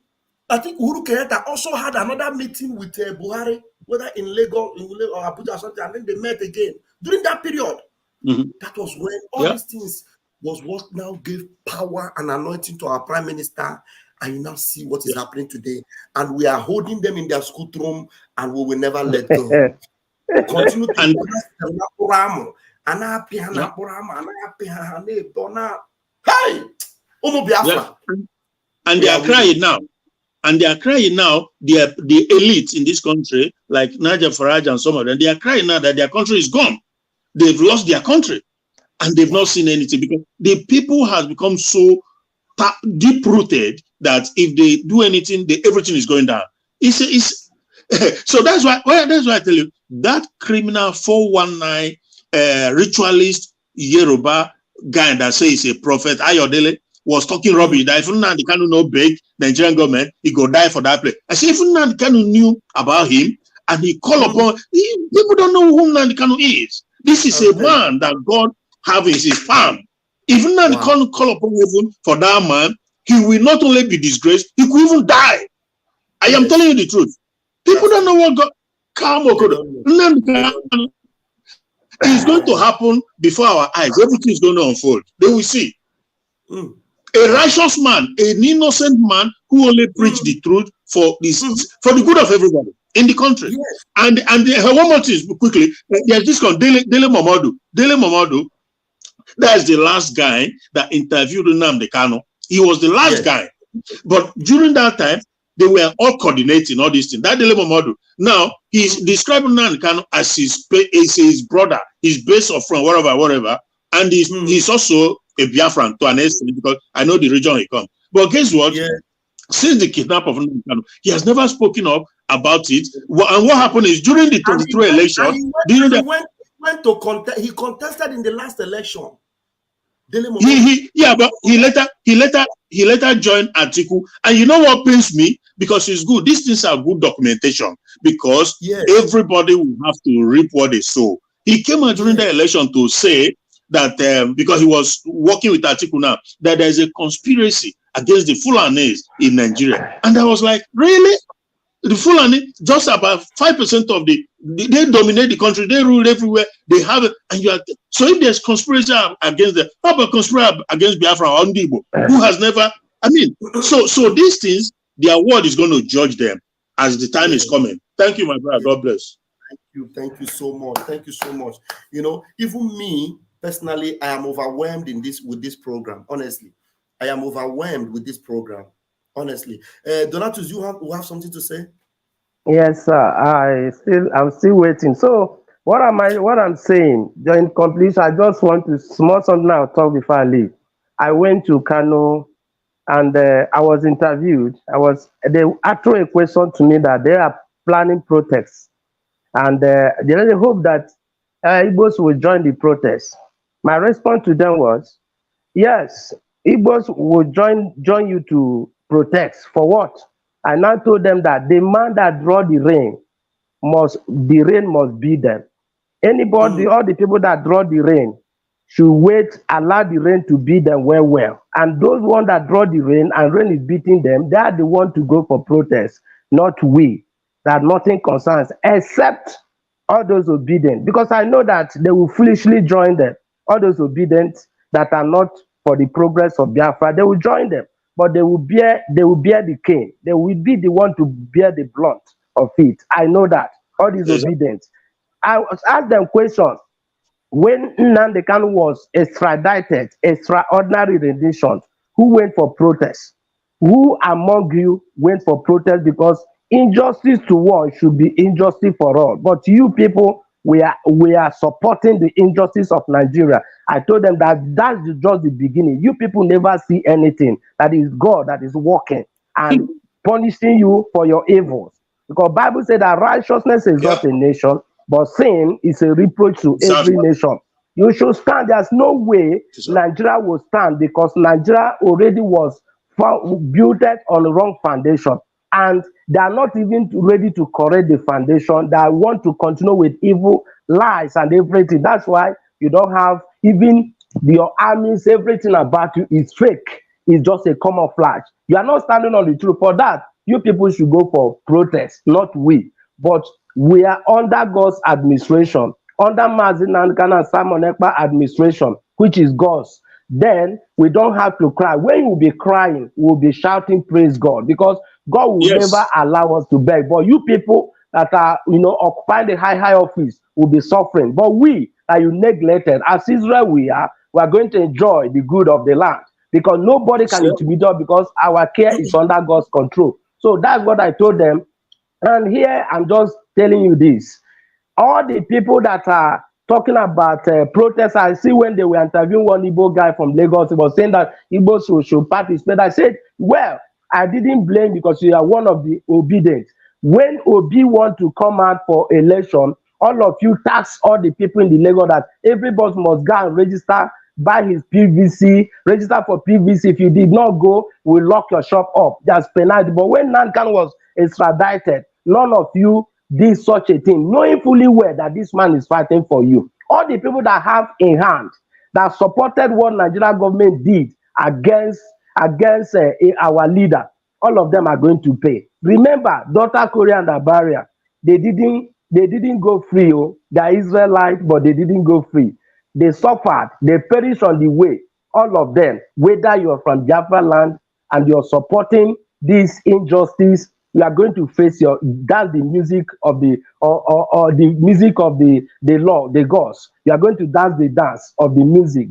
I think Uhuru Kenyatta also had another meeting with Buhari, whether in Lagos or Abuja or something, and then they met again. During that period, that was when all these things was what now gave power and anointing to our Prime Minister. And you now see what is happening today. And we are holding them in their school room, and we will never let go. Continue to and they are crying now. And they are crying now, the elite in this country, like Naja Farage and some of them, they are crying now that their country is gone. They've lost their country. And they've not seen anything because the people have become so deep-rooted that if they do anything, everything is going down. So that's why I tell you, that criminal 419 ritualist Yoruba guy that says he's a prophet, Ayodele, was talking rubbish that if Nnamdi Kanu no beg Nigerian government, he go die for that place. I say if Nnamdi Kanu knew about him and he called upon, people don't know who Nnamdi Kanu is. This is a man that God have in his palm. If Nnamdi Kanu call upon heaven for that man, he will not only be disgraced, he could even die. I am telling you the truth. People don't know what God is going to happen before our eyes. Everything is going to unfold. They will see. A righteous man, an innocent man who only preached the truth for the good of everybody in the country. And one more thing quickly. There's this one, Dele Momodu. Dele Momodu, that's the last guy that interviewed Nnamdi Kanu. He was the last guy. But during that time, they were all coordinating all these things. That Dele Momodu. Now, he's describing Nnamdi Kanu as his brother, his best of friend, whatever. And he's also a Biafran to an extent because I know the region he comes. But guess what? Since the kidnap of Nnamdi Kanu, he has never spoken up about it. And what happened is during the 23 election, he contested in the last election. But he later joined Atiku. And you know what pains me? Because it's good. These things are good documentation because everybody will have to reap what they sow. He came out during the election to say that because he was working with Atiku now, that there's a conspiracy against the Fulanis in Nigeria. And I was like, really? The Fulani, just about 5% of they dominate the country, they rule everywhere, they have it, and so if there's conspiracy against them, how about conspiracy against Biafra or Ndibo, who has never, so these things, their word is going to judge them as the time is coming. Thank you, my brother. God bless. Thank you so much. Thank you so much. You know, even me, personally, I am overwhelmed with this program, honestly. I am overwhelmed with this program. Honestly, Donatus, you have something to say? Yes, sir. I'm still waiting. So, what I'm saying, in completion, I just want to small something I'll talk before I leave. I went to Kano, and I was interviewed. They threw a question to me that they are planning protests, and they really hope that Igbos will join the protest. My response to them was, yes, Igbos will join you to protest. For what? I now told them that the man that draw the rain must be them. Anybody, all the people that draw the rain should wait, allow the rain to beat them well. And those ones that draw the rain and rain is beating them, they are the one to go for protest, not we. That nothing concerns, except all those obedient. Because I know that they will foolishly join them. All those obedient that are not for the progress of Biafra, they will join them. But they will bear the cane. They will be the one to bear the blunt of it. I know that. All these obedient. I was asked them questions. When Nnamdi Kanu was extradited, extraordinary rendition, who went for protest? Who among you went for protest? Because injustice to one should be injustice for all. But you people, we are supporting the injustice of Nigeria. I told them that that's just the beginning. You people never see anything. That is God that is working and punishing you for your evils. Because Bible said that righteousness is not a nation, but sin is a reproach to every nation. You should stand. There's no way Nigeria will stand because Nigeria already was built on the wrong foundation. And they are not even ready to correct the foundation. They want to continue with evil, lies, and everything. That's why you don't have even your armies, everything about you is fake. It's just a camouflage. You are not standing on the truth. For that, you people should go for protest, not we. But we are under God's administration, under Mazi Nnamdi and Simon Ekpa administration, which is God's. Then we don't have to cry. When you will be crying, we will be shouting, praise God, because God will never allow us to beg. But you people that are, occupying the high office will be suffering. But we, that you neglected, as Israel we are going to enjoy the good of the land because nobody can intimidate us because our care is under God's control. So that's what I told them. And here I'm just telling you this. All the people that are talking about protests, I see when they were interviewing one Igbo guy from Lagos, he was saying that Igbo should participate. I said, well, I didn't blame because you are one of the obedient. When Obi want to come out for election, all of you tax all the people in the Lagos that everybody must go and register, buy his PVC, register for PVC. If you did not go, we'll lock your shop up. That's penalty. But when Nankan was extradited, none of you did such a thing, knowing fully well that this man is fighting for you. All the people that have in hand, that supported what Nigerian government did against our leader, all of them are going to pay. Remember, daughter Korea and Abaria, they didn't go free. Oh, they're Israelites, but they didn't go free. They suffered, they perished on the way. All of them, whether you're from Biafra land and you're supporting this injustice, you are going to face that's the music of the or the music of the law, the gods. You are going to dance the dance of the music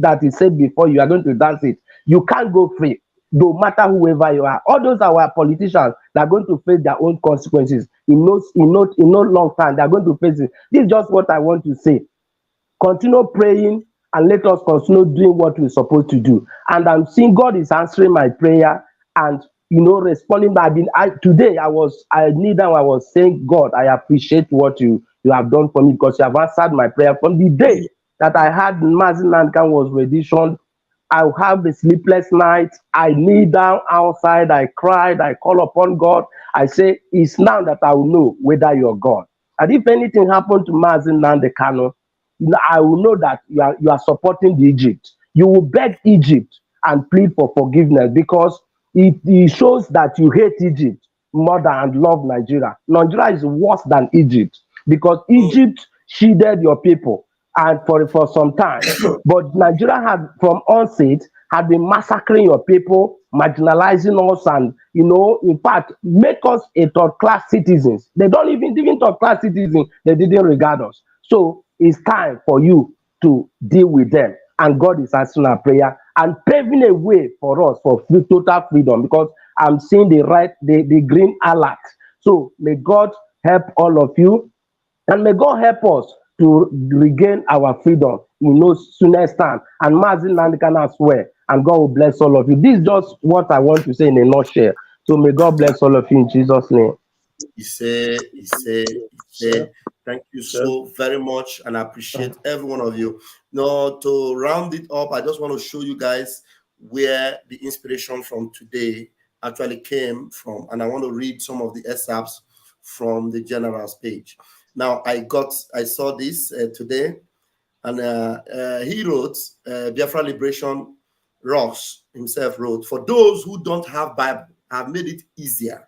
that is said before you are going to dance it. You can't go free, no matter whoever you are. All those are our politicians that are going to face their own consequences in no long time. They are going to face it. This is just what I want to say. Continue praying and let us continue doing what we're supposed to do. And I'm seeing God is answering my prayer and responding. Today I was saying, God, I appreciate what you have done for me because you have answered my prayer. From the day that I had Mazi Nnamdi was renditioned, I have a sleepless night. I kneel down outside, I cried, I call upon God. I say, it's now that I will know whether you're God. And if anything happened to Mazi Nnamdi Kanu, I will know that you are supporting the Egypt. You will beg Egypt and plead for forgiveness because it shows that you hate Egypt more than love Nigeria. Nigeria is worse than Egypt because Egypt shielded your people and for some time. But Nigeria had from onset had been massacring your people, marginalizing us, and in fact, make us a third-class citizens. They don't even third-class citizens, they didn't regard us. So it's time for you to deal with them. And God is answering our prayer and paving a way for us for total freedom because I'm seeing the green alert. So may God help all of you and may God help us to regain our freedom in no soonest time. And Mazi Nnamdi Kanu as well. And God will bless all of you. This is just what I want to say in a nutshell. So may God bless all of you in Jesus' name. He said, thank you so very much, and I appreciate every one of you. Now, to round it up, I just want to show you guys where the inspiration from today actually came from, and I want to read some of the excerpts from the general's page. Now I saw this today, and he wrote, Biafra Liberation Ross himself wrote, for those who don't have Bible, I've made it easier.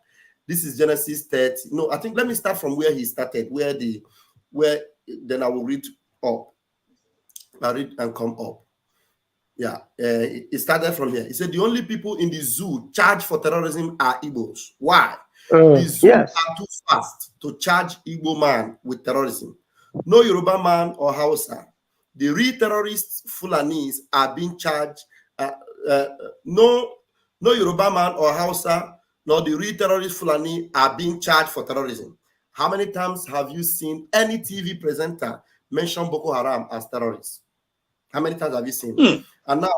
This is Genesis 30. No, I think let me start from where he started, where then I will read up. I'll read and come up. Yeah, it started from here. He said the only people in the zoo charged for terrorism are Igbos. Why? The zoo are too fast to charge Igbo man with terrorism. No Yoruba man or Hausa. The real terrorists, Fulanis, are being charged. No Yoruba man or Hausa, nor the real terrorist Fulani are being charged for terrorism. How many times have you seen any TV presenter mention Boko Haram as terrorists? How many times have you seen? And now,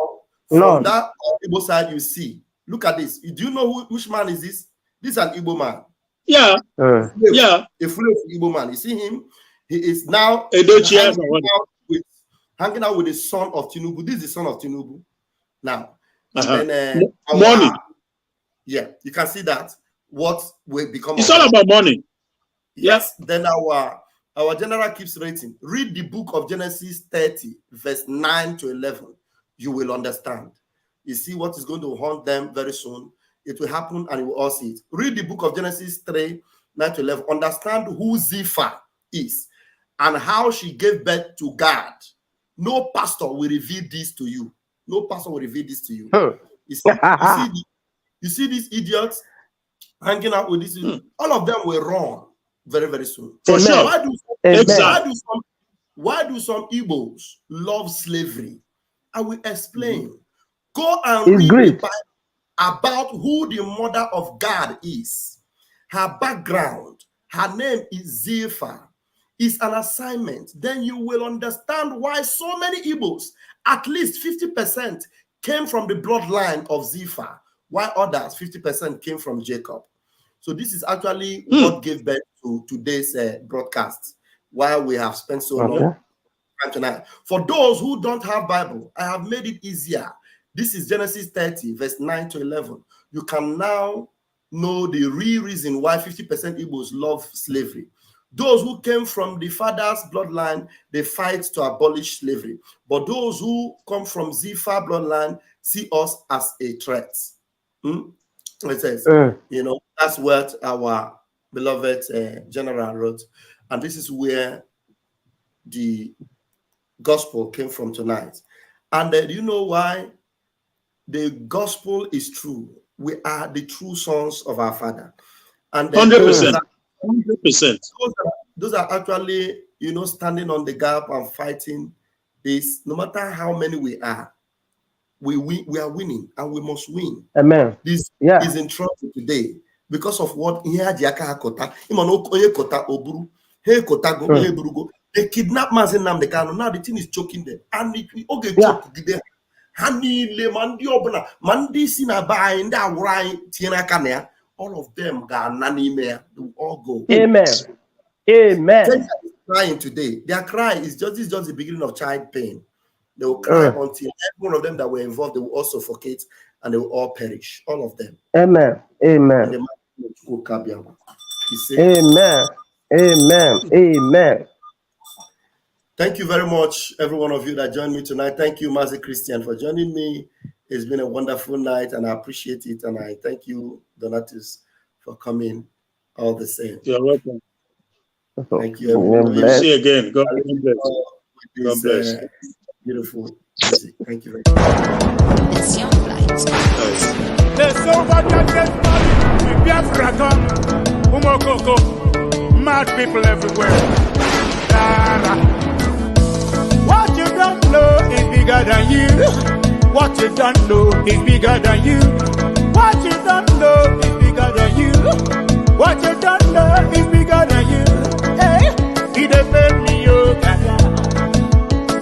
from that Igbo side, you see, look at this. Do you know which man is this? This is an Igbo man. Yeah. Yeah. A full Igbo man. You see him? He is now hanging out with the son of Tinubu. This is the son of Tinubu. Now, and then money. Yeah, you can see that. What will become? It's all about money. Yes. Then our general keeps rating. Read the book of Genesis 30, verse 9 to 11. You will understand. You see what is going to haunt them very soon. It will happen and you will all see it. Read the book of Genesis 3, 9 to 11. Understand who Zipha is and how she gave birth to God. No pastor will reveal this to you. No pastor will reveal this to you. You see these idiots hanging out with this. All of them will run very, very soon. For sure. Why do some Igbos love slavery? I will explain. Go and read the Bible about who the mother of God is. Her background, her name is Zipha. It's an assignment. Then you will understand why so many Igbos, at least 50%, came from the bloodline of Zipha, while others, 50%, came from Jacob. So this is actually what gave birth to today's broadcast, while we have spent so long time tonight. For those who don't have Bible, I have made it easier. This is Genesis 30, verse 9 to 11. You can now know the real reason why 50% Igbos love slavery. Those who came from the father's bloodline, they fight to abolish slavery. But those who come from Zipha bloodline see us as a threat. It says, that's what our beloved general wrote. And this is where the gospel came from tonight. And do you know why? The gospel is true. We are the true sons of our Father. And 100%. 100%. Those are actually, standing on the gap and fighting this. No matter how many we are, we are winning, and we must win. Amen. This is in trouble today because of what they kidnap Mazi Nnamdi Kanu. Now the thing is choking them, and it all of them they will all go. Amen. Amen. Crying today. Their cry is just the beginning of child pain. They will cry until every one of them that were involved, they will all suffocate and they will all perish. All of them. Amen. Amen. Amen. Amen. Amen. Thank you very much, every one of you that joined me tonight. Thank you, Mazi Christian, for joining me. It's been a wonderful night, and I appreciate it. And I thank you, Donatus, for coming all the same. You're welcome. Thank you, everyone. We'll see you again. God bless. God bless. Beautiful music. Thank you very much. It's your flight. The silver jacket man, Biafra come, Umokoko, mad people everywhere. What you don't know is bigger than you. What you don't know is bigger than you. What you don't know is bigger than you. What you don't know is bigger than you. Hey, he depend me, yo, gaga.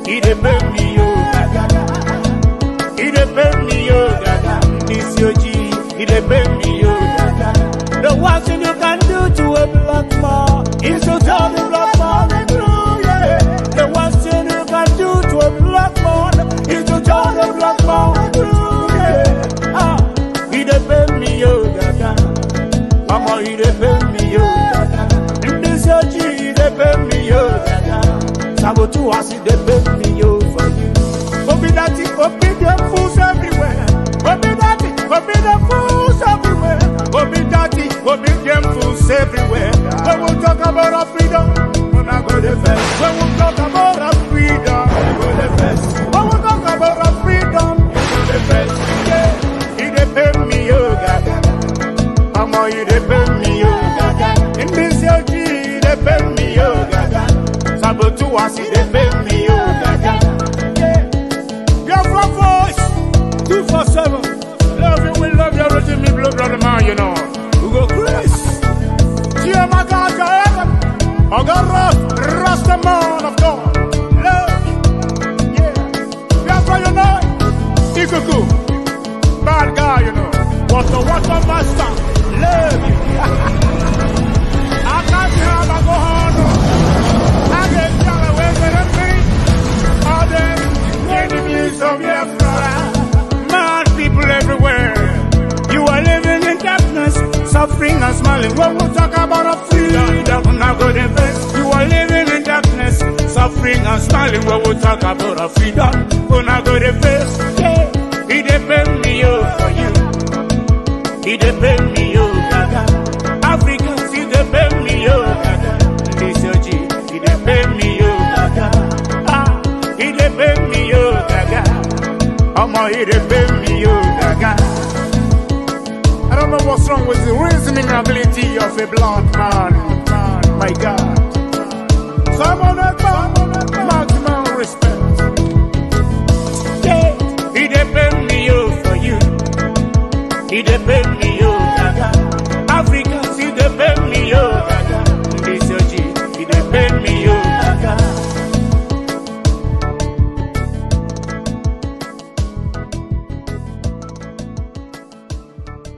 He depend me, yo, gaga. He depend me, yo, gaga. This your G. He depend me, yo, gaga. The one thing you can do to a black man is to tell the black man the truth, yeah. The one thing you can do to a black man is to tell the black man the truth, yeah. He depend me, yo, gaga. Mama, he depend me, yo, gaga. This your G, he depend Sabotu asi they pay me yo for you. Obi dati, obi them fools everywhere. Obi dati, obi them fools everywhere. Obi dati, obi them fools everywhere. When we talk about our freedom, when I go the first. When we talk about our freedom, we go the first. When we talk about our freedom, we go the first. Yeah, he dey pay me yo gaga. Mama, he dey pay me yo gaga. In this yo G, he dey pay me yo gaga. Sabotu asi dey pay me yo gaga. Your voice 247. Love you, we love you, rich me blood brother man, you know. We go Chris. Chia Makaka, I got Rasta man of God. Love you. Yeah. That's why you know. Ikuku. Bad guy, you know. What the master. Love you. I can't have a go on. I get y'all away with me. All them enemies of your father. Mad people everywhere. You are living in darkness, suffering and smiling. When we talk about a freedom, now go the best. You are living in darkness, suffering and smiling. When we talk about a freedom, when I go the best. Yeah, he depend me for you. He depend me gaga. Africans, he depend me gaga. This your G, he depend me gaga. He depend me gaga. I'ma he depend me gaga. I don't know what's wrong with the reasoning ability of a black man. My God. Someone maximum respect.